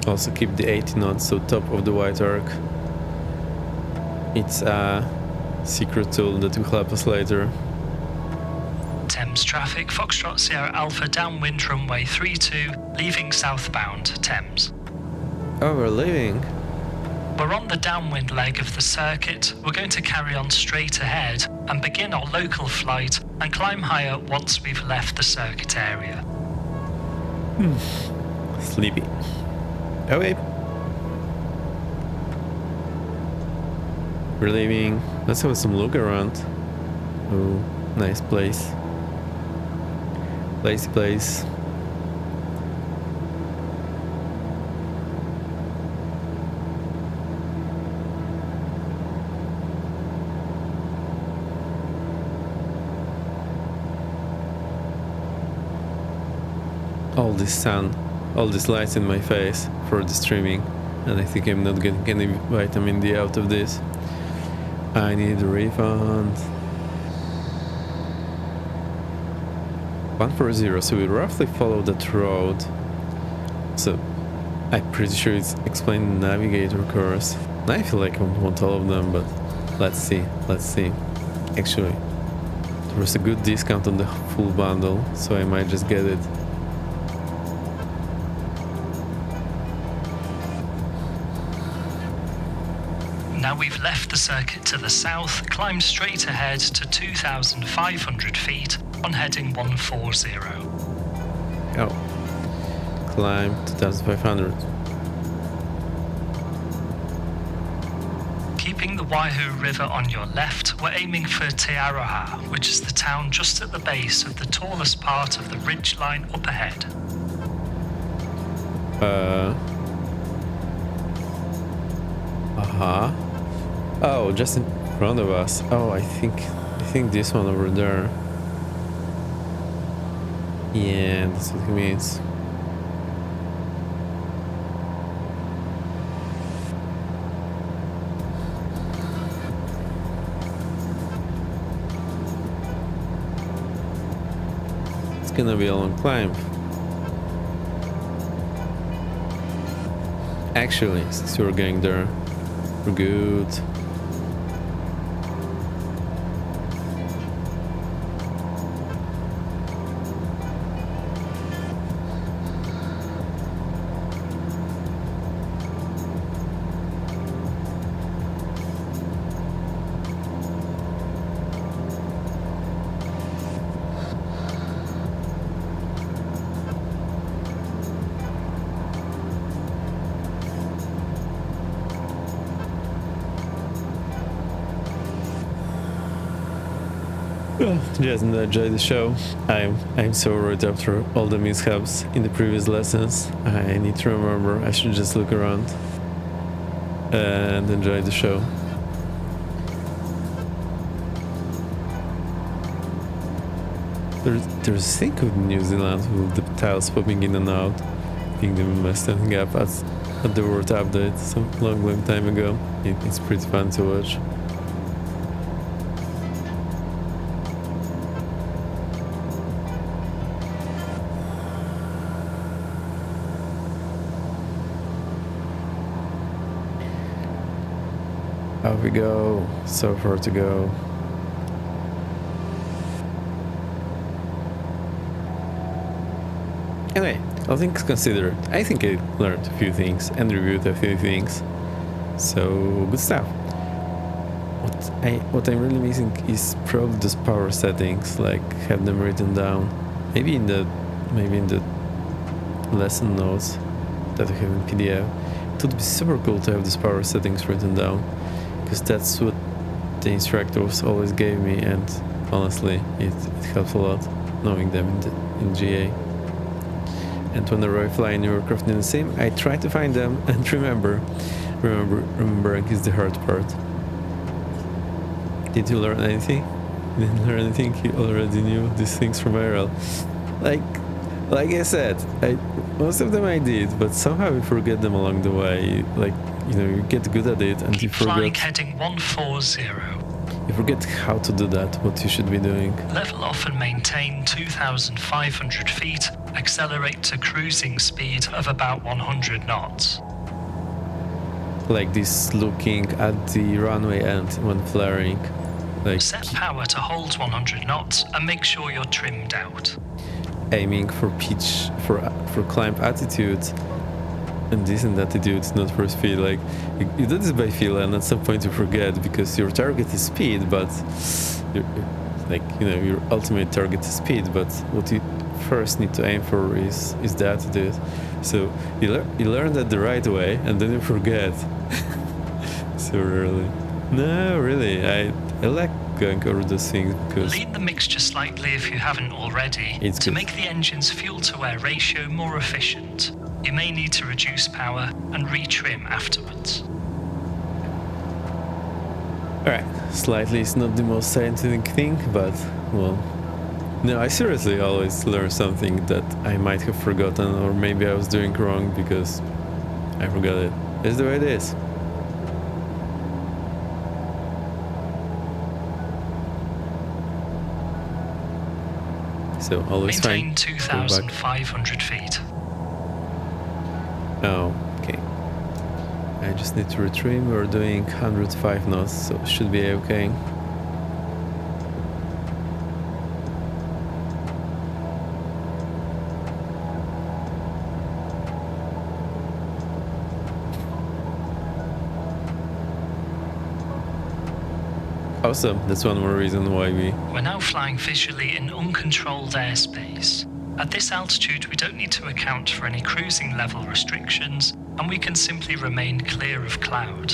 Also keep the 80 knots, so top of the white arc. It's a secret tool that will help us later. Thames traffic, Foxtrot Sierra Alpha downwind runway 32, leaving southbound Thames. Oh, we're leaving. We're on the downwind leg of the circuit. We're going to carry on straight ahead and begin our local flight and climb higher once we've left the circuit area. Sleepy. Okay. We're leaving. Let's have some look around. Oh, nice place. Placey place. All this sun, all these lights in my face for the streaming, and I think I'm not getting any vitamin D out of this. I need a refund. 140, so we roughly follow that road. So I'm pretty sure it's explained the navigator course. I feel like I want all of them, but let's see. Actually, there was a good discount on the full bundle, so I might just get it. Now we've left the circuit to the south, climb straight ahead to 2,500 feet on heading 140. Oh, climb 2,500. Keeping the Waihu River on your left, we're aiming for Tearoha, which is the town just at the base of the tallest part of the ridgeline up ahead. Oh, just in front of us. Oh, I think this one over there. Yeah, that's what it means. It's gonna be a long climb. Actually, since we're going there, we're good. Just enjoy the show. I'm so worried after all the mishaps in the previous lessons. I need to remember I should just look around and enjoy the show. There's a thing with New Zealand with the tiles popping in and out, being them standing up at the World Update some long time ago. It's pretty fun to watch. Off we go, so far to go. Anyway, all things considered, I think I learned a few things and reviewed a few things. So, good stuff. What I'm really missing is probably those power settings, like have them written down. Maybe in the lesson notes that I have in PDF. It would be super cool to have these power settings written down, because that's what the instructors always gave me, and honestly it helps a lot knowing them in GA. And whenever I fly a new aircraft in the sim, I try to find them and remembering is the hard part. Did you learn anything? Didn't learn anything? You already knew these things from IRL. Like I said, most of them I did, but somehow you forget them along the way. Like, you know, you get good at it and you Keep flying forget. heading 140. You forget how to do that, what you should be doing. Level off and maintain 2,500 feet. Accelerate to cruising speed of about 100 knots. Like this, looking at the runway end when flaring. Like Set power to hold 100 knots and make sure you're trimmed out. aiming for pitch, for climb attitude and decent attitude, not for speed. Like you do this by feel, and at some point you forget because your target is speed, but your ultimate target is speed, but what you first need to aim for is the attitude. So you learn that the right way, and then you forget so early. No, really, I like going over those things because Lean the mixture slightly if you haven't already It's to good. make the engine's fuel-to-air ratio more efficient. You may need to reduce power and retrim afterwards. Alright, slightly is not the most scientific thing, but, well... No, I seriously always learn something that I might have forgotten, or maybe I was doing wrong because I forgot it. It's the way it is. So, always Maintain fine. Go back. 2,500 feet. Oh, okay. I just need to retrim. We're doing 105 knots, so it should be okay. Awesome, that's one more reason why we... We're now flying visually in uncontrolled airspace. At this altitude, we don't need to account for any cruising level restrictions, and we can simply remain clear of cloud.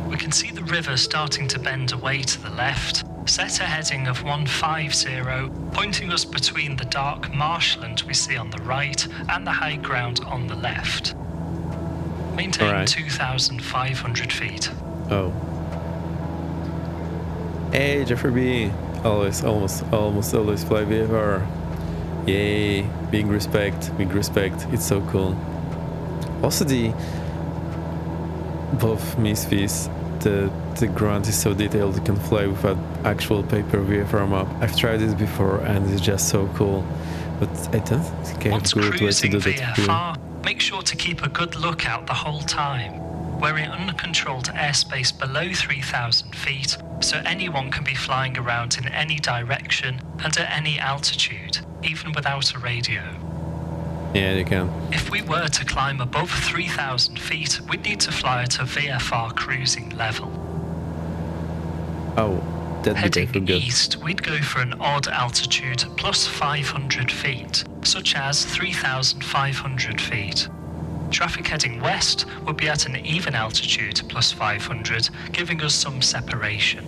We can see the river starting to bend away to the left, set a heading of 150, pointing us between the dark marshland we see on the right and the high ground on the left. Maintain Alright. 2,500 feet. Oh. Hey, Jeffrey B. Almost always fly VFR. Yay, big respect. It's so cool. Also both Misfits, the ground is so detailed you can fly with an actual paper VFR map. I've tried this before and it's just so cool. But I don't think I have Once a good way to cruising do that here. VFR, make sure to keep a good lookout the whole time. We're in uncontrolled airspace below 3,000 feet, so anyone can be flying around in any direction and at any altitude, even without a radio. Yeah, you can. If we were to climb above 3,000 feet, we'd need to fly at a VFR cruising level. Oh, that bit I Heading forgot. east, we'd go for an odd altitude plus 500 feet, such as 3,500 feet. Traffic heading west would be at an even altitude plus 500, giving us some separation.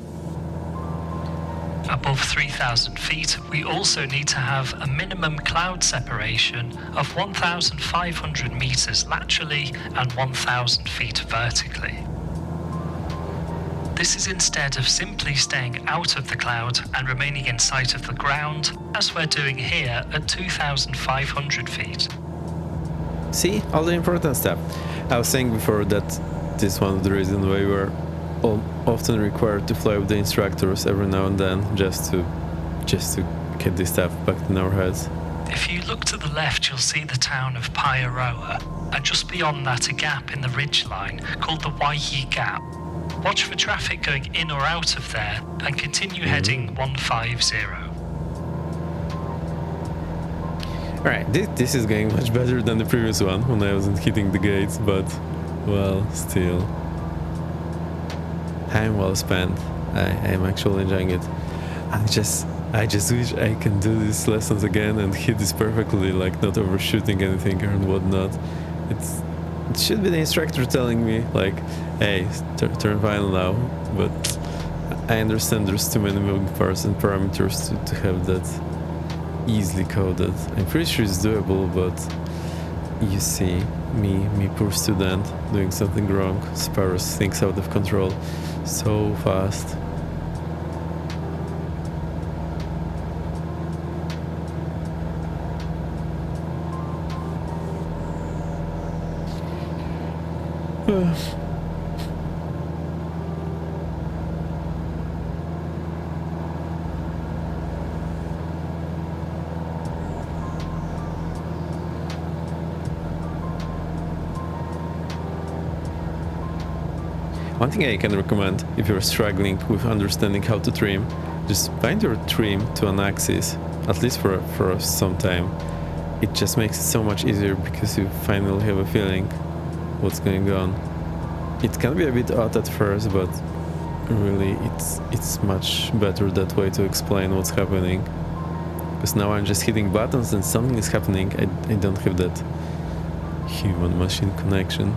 Above 3,000 feet, we also need to have a minimum cloud separation of 1,500 meters laterally and 1,000 feet vertically. This is instead of simply staying out of the cloud and remaining in sight of the ground, as we're doing here at 2,500 feet. See, all the important stuff. I was saying before that this is one of the reasons why we're often required to fly with the instructors every now and then, just to get this stuff back in our heads. If you look to the left, you'll see the town of Pyaroa, and just beyond that a gap in the ridgeline called the Waihi Gap. Watch for traffic going in or out of there and continue heading 150. Alright, this is going much better than the previous one when I wasn't hitting the gates, but, well, still. Time well spent. I am actually enjoying it. I just wish I can do these lessons again and hit this perfectly, like not overshooting anything and whatnot. It should be the instructor telling me, like, hey, turn final now, but I understand there's too many moving parts and parameters to have that easily coded. I'm pretty sure it's doable, but you see, me poor student, doing something wrong, spirals things out of control so fast. One thing I can recommend if you're struggling with understanding how to trim, just bind your trim to an axis, at least for some time. It just makes it so much easier because you finally have a feeling what's going on. It can be a bit odd at first, but really it's much better that way to explain what's happening. Because now I'm just hitting buttons and something is happening. I don't have that human-machine connection.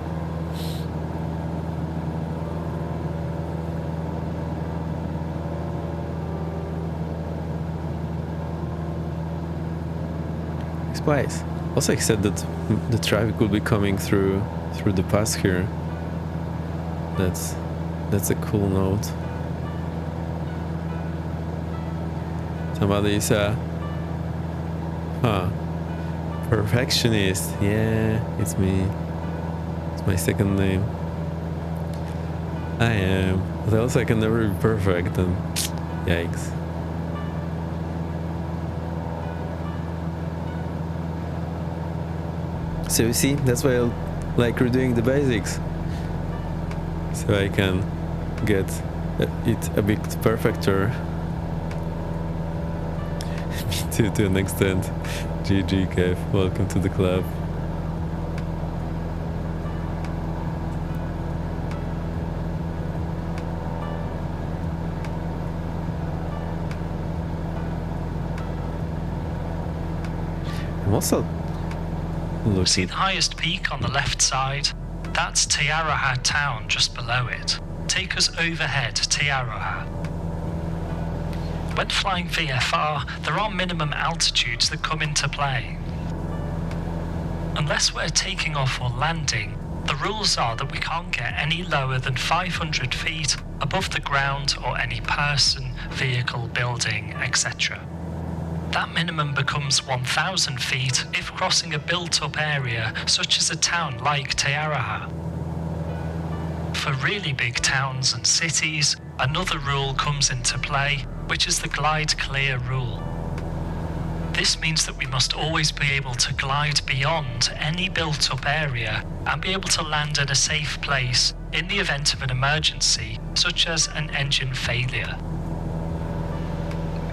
Place. Also, I said that the traffic will be coming through the pass here. That's a cool note. Somebody is perfectionist. Yeah, it's me. It's my second name. I am. But also I can never be perfect, and yikes. So you see, that's why I like redoing the basics. So I can get it a bit perfecter. Me too, to an extent. GG, Kev, welcome to the club. I'm also See the highest peak on the left side? That's Tiaraha town just below it. Take us overhead Tiaraha. When flying VFR, there are minimum altitudes that come into play. Unless we're taking off or landing, the rules are that we can't get any lower than 500 feet above the ground or any person, vehicle, building, etc. That minimum becomes 1,000 feet if crossing a built-up area such as a town like Tiaraha. For really big towns and cities, another rule comes into play, which is the glide clear rule. This means that we must always be able to glide beyond any built-up area and be able to land in a safe place in the event of an emergency, such as an engine failure.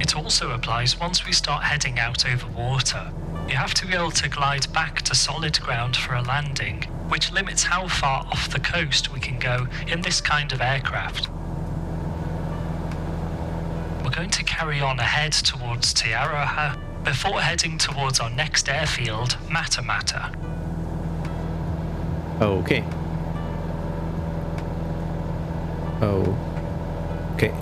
It also applies once we start heading out over water. You have to be able to glide back to solid ground for a landing, which limits how far off the coast we can go in this kind of aircraft. We're going to carry on ahead towards Tiaraha before heading towards our next airfield, Matamata. Okay. Okay.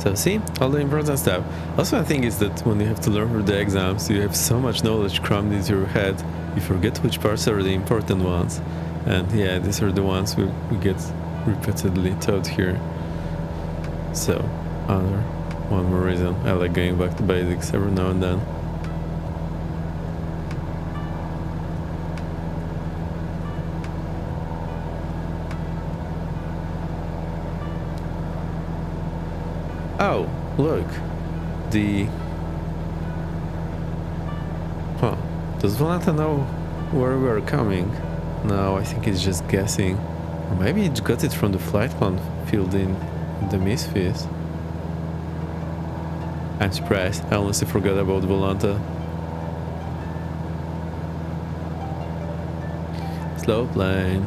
So see, all the important stuff. Also, I think is that when you have to learn for the exams, you have so much knowledge crammed into your head, you forget which parts are the important ones. And yeah, these are the ones we get repeatedly taught here. So, one more reason I like going back to basics every now and then. Oh, look. Does Volanta know where we're coming? No, I think it's just guessing. Or maybe it got it from the flight plan filled in the Misfits. I'm surprised. I honestly forgot about Volanta. Slow plane.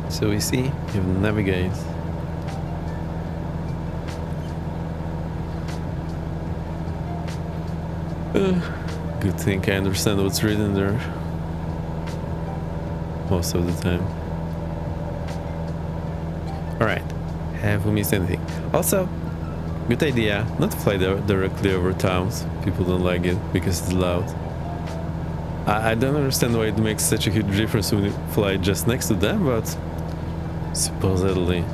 So we see, you navigate. Good thing I understand what's written there. Most of the time. Alright, have we missed anything. Also, good idea, not fly directly over towns. People don't like it because it's loud. I don't understand why it makes such a huge difference when you fly just next to them, but supposedly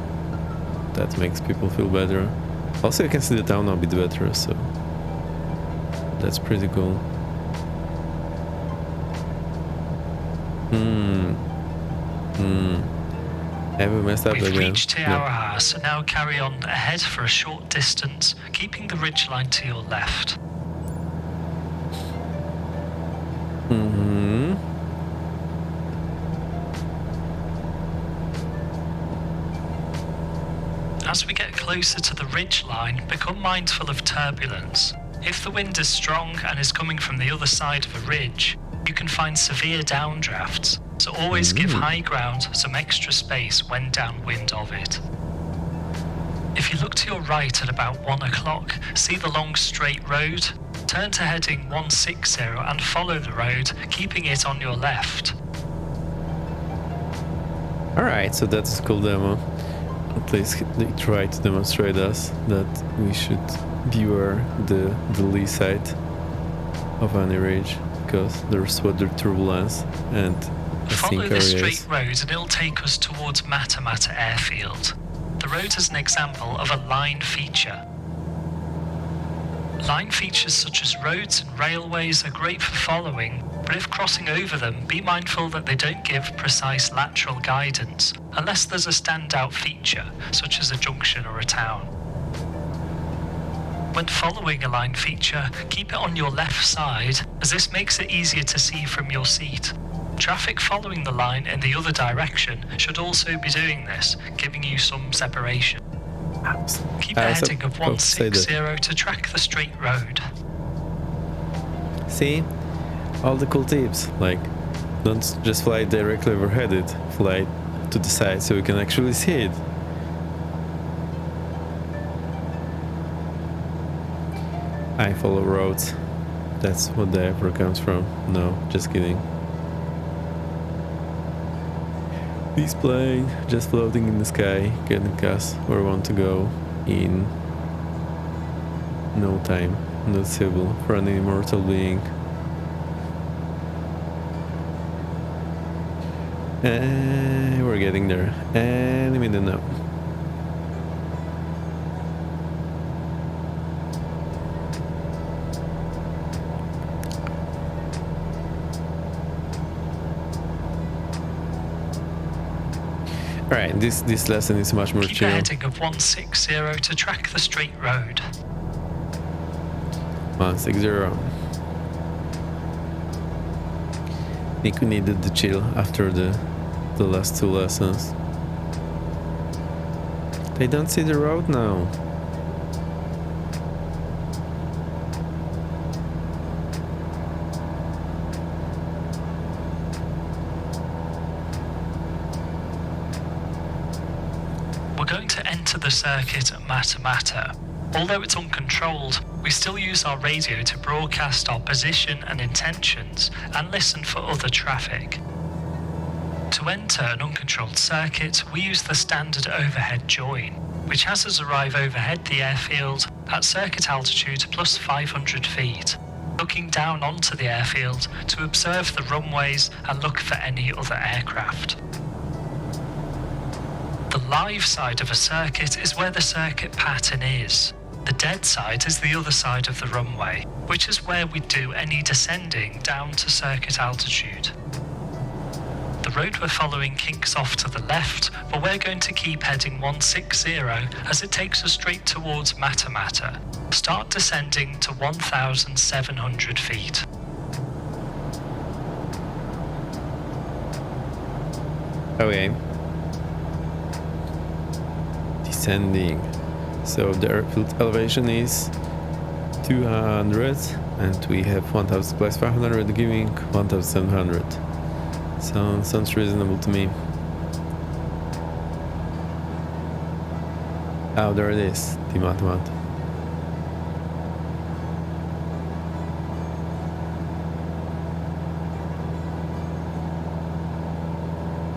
that makes people feel better. Also, you can see the town a bit better, so that's pretty cool. Have we messed up We've again? reached Tiara, so now carry on ahead for a short distance, keeping the ridgeline to your left. As we get closer to the ridgeline, become mindful of turbulence. If the wind is strong and is coming from the other side of a ridge, you can find severe downdrafts, so always give high ground some extra space when downwind of it. If you look to your right at about 1 o'clock, see the long straight road? Turn to heading 160 and follow the road, keeping it on your left. Alright, so that's a cool demo. At least they try to demonstrate us that we should beware the lee side of any ridge, because there's weather turbulence and Follow this straight road and it'll take us towards Matamata Airfield. The road is an example of a line feature. Line features such as roads and railways are great for following, but if crossing over them, be mindful that they don't give precise lateral guidance, unless there's a standout feature, such as a junction or a town. When following a line feature, keep it on your left side, as this makes it easier to see from your seat. Traffic following the line in the other direction should also be doing this, giving you some separation. Keep a heading of 160 to track the straight road. See? All the cool tips, like don't just fly directly overhead it, fly to the side so you can actually see it. I follow roads. That's what the effort comes from. No, just kidding. This plane just floating in the sky, getting us where we want to go in no time. Not suitable for an immortal being. And we're getting there any minute now. Alright, this lesson is much more chill. Keep a heading of 160 to track the straight road. 160. I think we needed the chill after the last two lessons. They don't see the road now. We're going to enter the circuit at Matamata. Although it's uncontrolled, we still use our radio to broadcast our position and intentions and listen for other traffic. To enter an uncontrolled circuit, we use the standard overhead join, which has us arrive overhead the airfield at circuit altitude plus 500 feet, looking down onto the airfield to observe the runways and look for any other aircraft. The live side of a circuit is where the circuit pattern is. The dead side is the other side of the runway, which is where we do any descending down to circuit altitude. The road we're following kinks off to the left, but we're going to keep heading 160 as it takes us straight towards Matamata. Start descending to 1,700 feet. Okay. Descending. So the airfield elevation is 200 and we have 1000 plus 500 giving 1700. Sounds reasonable to me. Oh, there it is, the Matamat.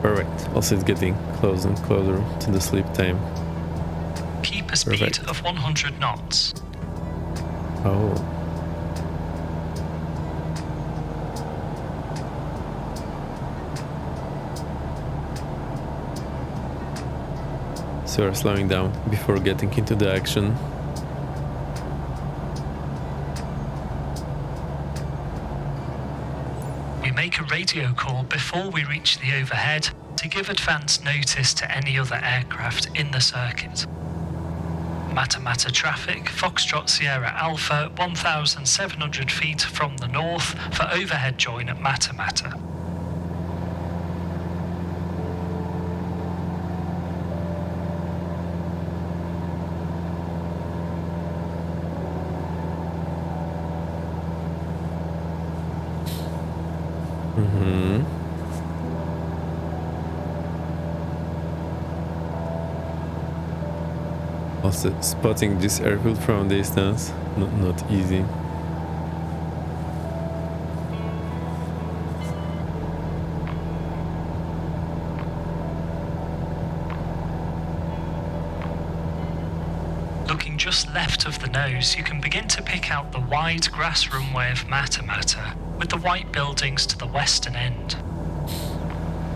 Perfect. Also it's getting closer and closer to the sleep time. a speed of 100 knots. Oh. So we're slowing down before getting into the action. We make a radio call before we reach the overhead to give advance notice to any other aircraft in the circuit. Mata traffic, Foxtrot Sierra Alpha, 1,700 feet from the north for overhead join at Mata. Also, spotting this airfield from distance, not easy. Looking just left of the nose, you can begin to pick out the wide grass runway of Mata, with the white buildings to the western end.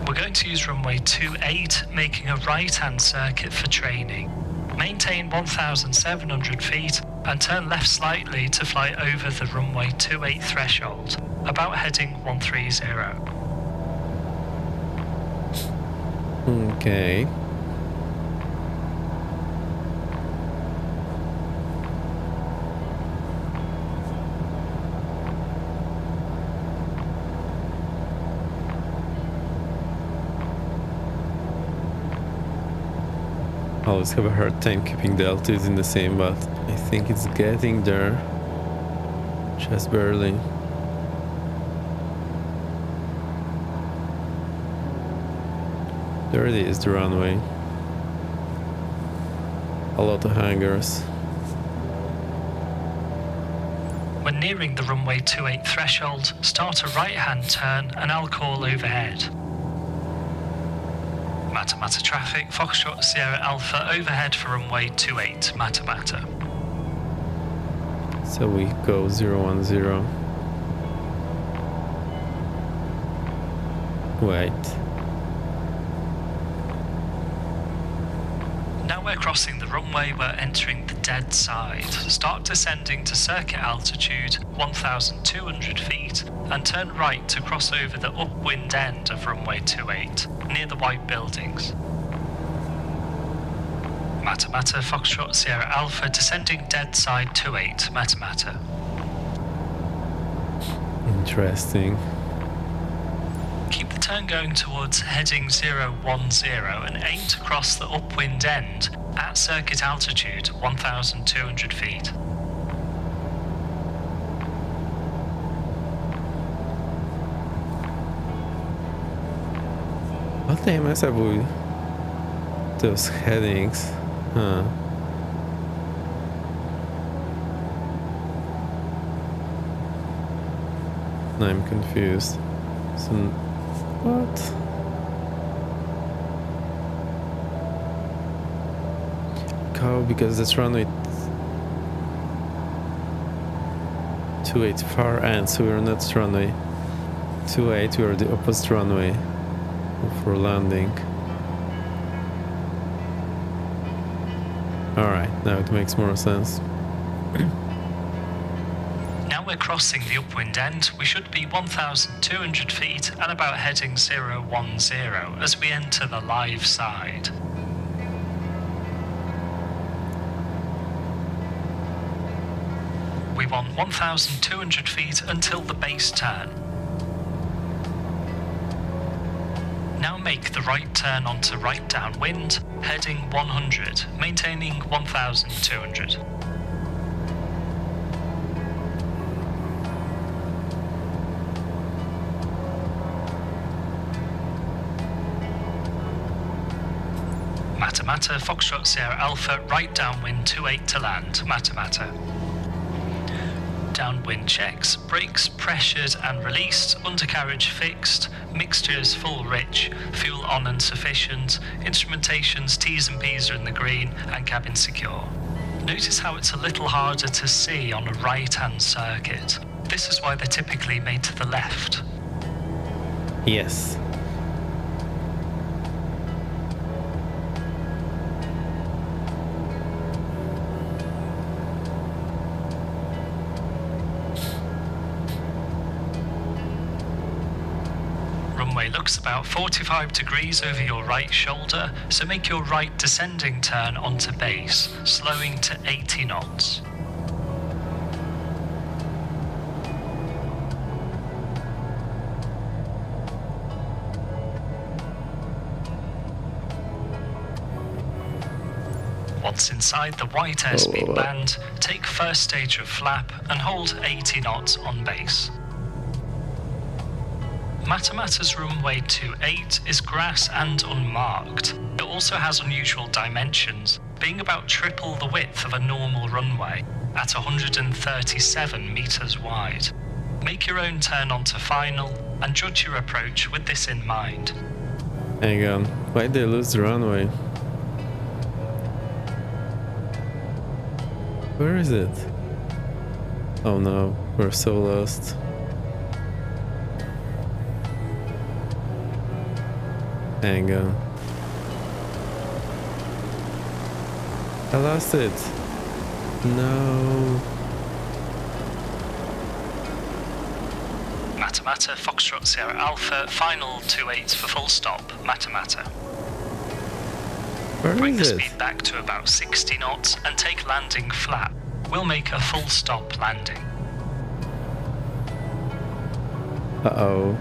We're going to use runway 28, making a right-hand circuit for training. Maintain 1,700 feet and turn left slightly to fly over the runway 28 threshold, about heading 130. Okay. I always have a hard time keeping the altitudes in the same, but I think it's getting there. Just barely. There it is, the runway. A lot of hangars. When nearing the runway 28 threshold, start a right-hand turn and I'll call overhead. Mata traffic, Foxtrot Sierra Alpha overhead for runway 28, Mata. So we go 010. Wait. Now we're crossing the runway, we're entering the dead side. Start descending to circuit altitude 1,200 feet and turn right to cross over the upwind end of runway 28, near the white buildings. Mata Foxtrot Sierra Alpha descending dead side 28, Mata. Interesting. Keep the turn going towards heading 010 and aim to cross the upwind end at circuit altitude 1,200 feet. What the mess up with those headings? Huh. I'm confused. So, what? How? Because that's runway 28 far end, so we're not runway 28, we are the opposite runway for landing. Alright, now it makes more sense. Now we're crossing the upwind end, we should be 1,200 feet and about heading 010 as we enter the live side. We want 1,200 feet until the base turn. Now make the right turn onto right downwind, heading 100, maintaining 1,200. Mata Foxtrot Sierra Alpha, right downwind 28 to land, Mata. downwind checks, brakes pressured and released, undercarriage fixed, mixtures full rich, fuel on and sufficient, instrumentations T's and P's are in the green, and cabin secure. Notice how it's a little harder to see on a right-hand circuit. This is why they're typically made to the left. Yes. Runway looks about 45 degrees over your right shoulder, so make your right descending turn onto base, slowing to 80 knots. Once inside the white airspeed band, take first stage of flap and hold 80 knots on base. Matamata's runway 28 is grass and unmarked. It also has unusual dimensions, being about triple the width of a normal runway, at 137 meters wide. Make your own turn onto final and judge your approach with this in mind. Hang on, why'd they lose the runway? Where is it? Oh no, we're so lost. Hang on. I lost it. No. Matamata, Foxtrot Sierra Alpha, final 28 for full stop, Matamata. Where Bring the is it? speed back to about 60 knots and take landing flat. We'll make a full stop landing. Uh-oh.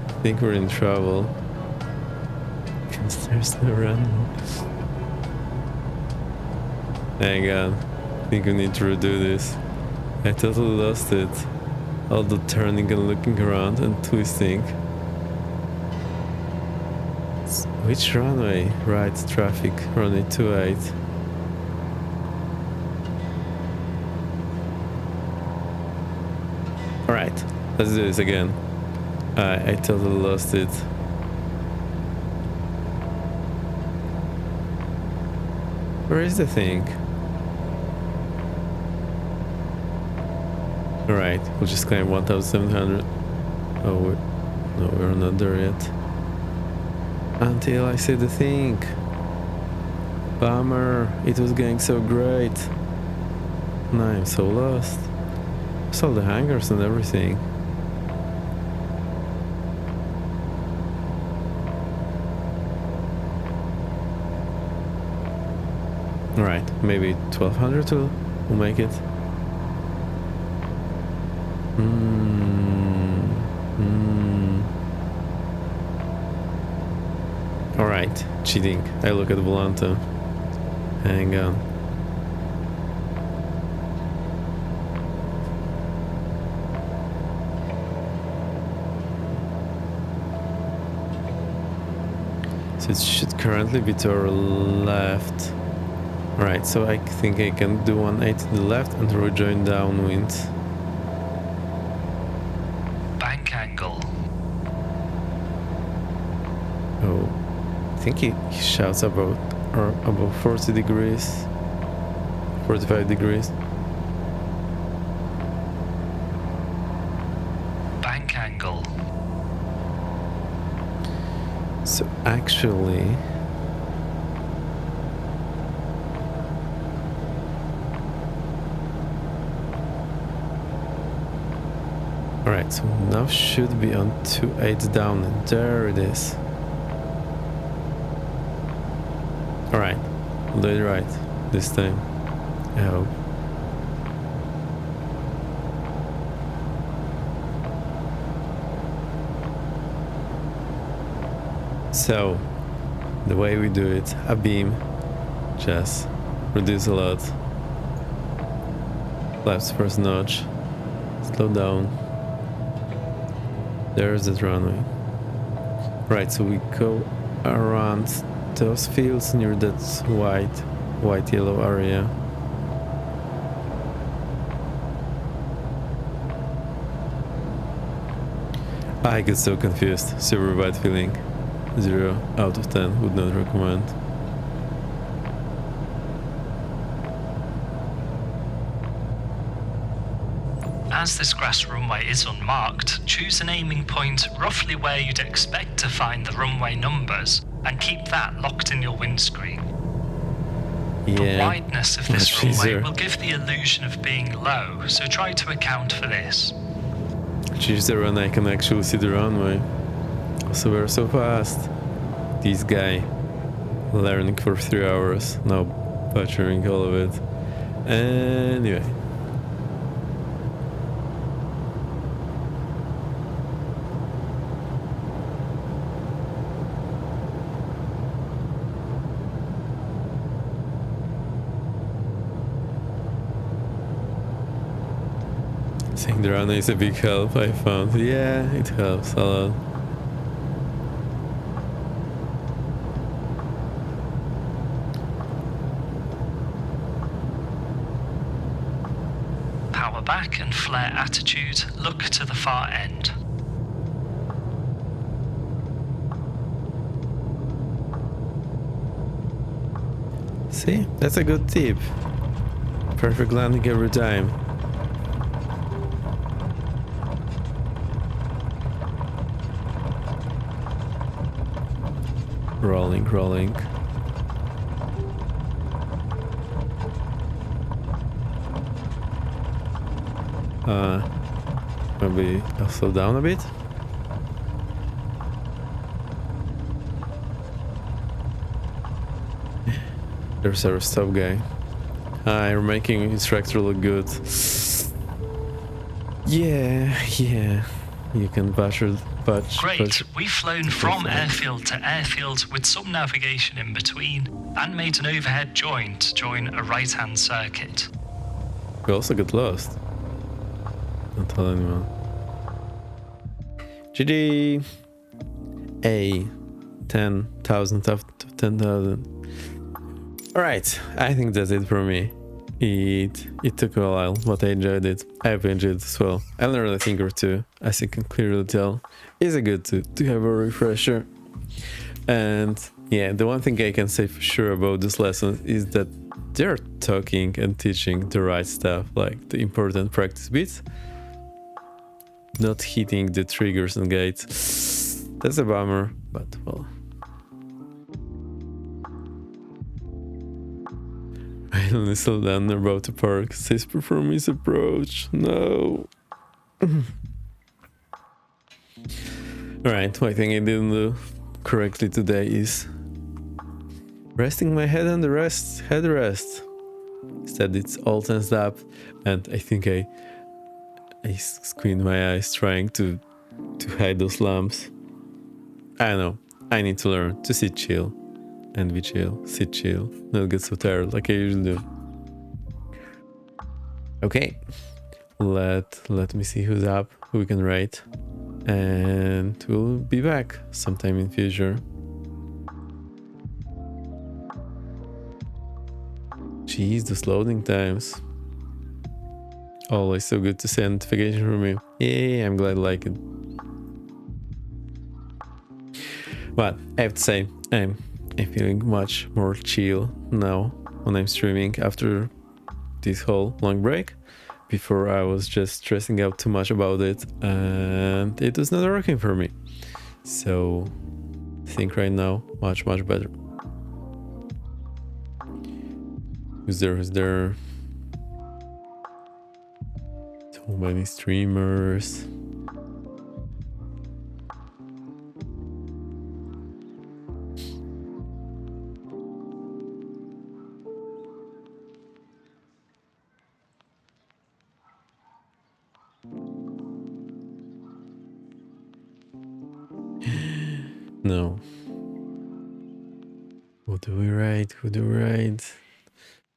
I think we're in trouble. Because there's no runway. Hang on. I think we need to redo this. I totally lost it. All the turning and looking around and twisting. Which runway? Right, traffic, runway 28. Alright, let's do this again. I totally lost it. Where is the thing? Alright, we'll just climb 1700. Oh, no, we're not there yet. Until I see the thing. Bummer, it was going so great. Now I'm so lost. I saw the hangars and everything. Alright, maybe 1200 will make it. Alright, cheating. I look at Volanta. Hang on. So it should currently be to our left. Alright, so I think I can do 180 to the left and rejoin downwind. Bank angle. Oh, I think he shouts about 40 degrees, 45 degrees. Bank angle. So actually, alright, so now should be on 28 down, and there it is. Alright, I'll do it right this time, I hope. So, the way we do it, a beam, just reduce a lot. Flaps first notch, slow down. There's the runway. Right, so we go around those fields near that white yellow area. I get so confused. Super bad feeling. 0 out of 10. Would not recommend. As this grass runway is unmarked, choose an aiming point roughly where you'd expect to find the runway numbers and keep that locked in your windscreen. The Yeah. wideness of this Much runway easier. will give the illusion of being low, so try to account for this. Choose the run, I can actually see the runway. Also, we're so fast. This guy learning for 3 hours, now butchering all of it. Anyway. Seeing the runway is a big help, I found. Yeah, it helps a lot. Power back and flare attitude, look to the far end. See, that's a good tip. Perfect landing every time. Rolling, rolling. Maybe I'll slow down a bit. There's our stop guy. Hi, you're making instructor look good. Yeah. You can Great, we've flown from airfield to airfield with some navigation in between and made an overhead join to join a right-hand circuit. We also got lost. Don't tell anyone. GG! A 10,000 out of 10,000. Alright, I think that's it for me. It took a while, but I enjoyed it. I hope you enjoyed it as well. I learned a thing or two, as you can clearly tell. It's a good to have a refresher. And yeah, the one thing I can say for sure about this lesson is that they're talking and teaching the right stuff, like the important practice bits. Not hitting the triggers and gates. That's a bummer, but well. Finally slow down, they're about to park. Says performance approach. No. Alright, one thing I didn't do correctly today is resting my head on the headrest. Instead it's all tensed up, and I think I squint my eyes trying to hide those lumps. I don't know. I need to learn to sit chill. And be chill, sit chill, not get so tired like I usually do. Okay, let me see who's up, who we can rate, and we'll be back sometime in future. Jeez, those loading times. Always so good to see a notification from you. Yay, I'm glad I like it. But I have to say, I'm feeling much more chill now when I'm streaming after this whole long break. Before I was just stressing out too much about it and it was not working for me. So I think right now much better. Who's there? So many streamers. No. Who do we write?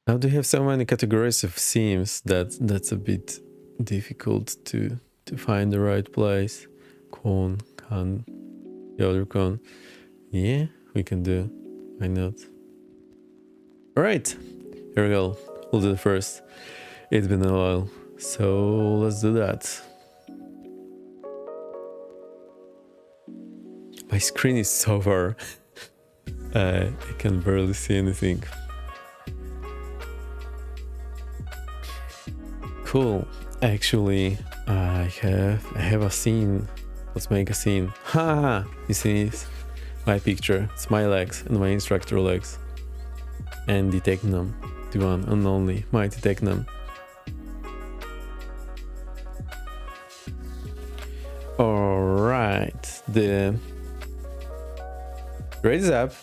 Now do we have so many categories of themes that's a bit difficult to find the right place. Con, can, the other con. Yeah, we can do. Why not? Alright, here we go. We'll do the first. It's been a while, so let's do that. My screen is so far. I can barely see anything. Cool. Actually, I have a scene. Let's make a scene. Ha! You see my picture. It's my legs and my instructor legs. And the Technum. The one and only mighty Technum. Alright. The raise up.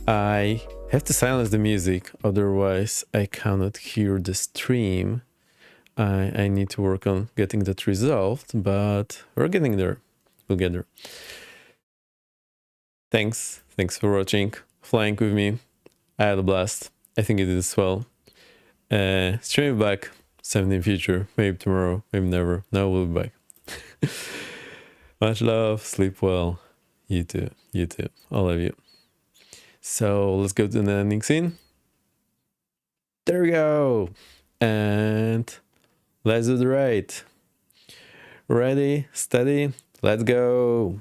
I have to silence the music, otherwise I cannot hear the stream. I need to work on getting that resolved, but we're getting there. We'll get there. Thanks for watching, flying with me. I had a blast. I think you did as well. Stream back sometime in the future, maybe tomorrow, maybe never. No, we'll be back. Much love, sleep well. You too, all of you. So let's go to the ending scene. There we go. And let's do the raid. Ready, steady, let's go.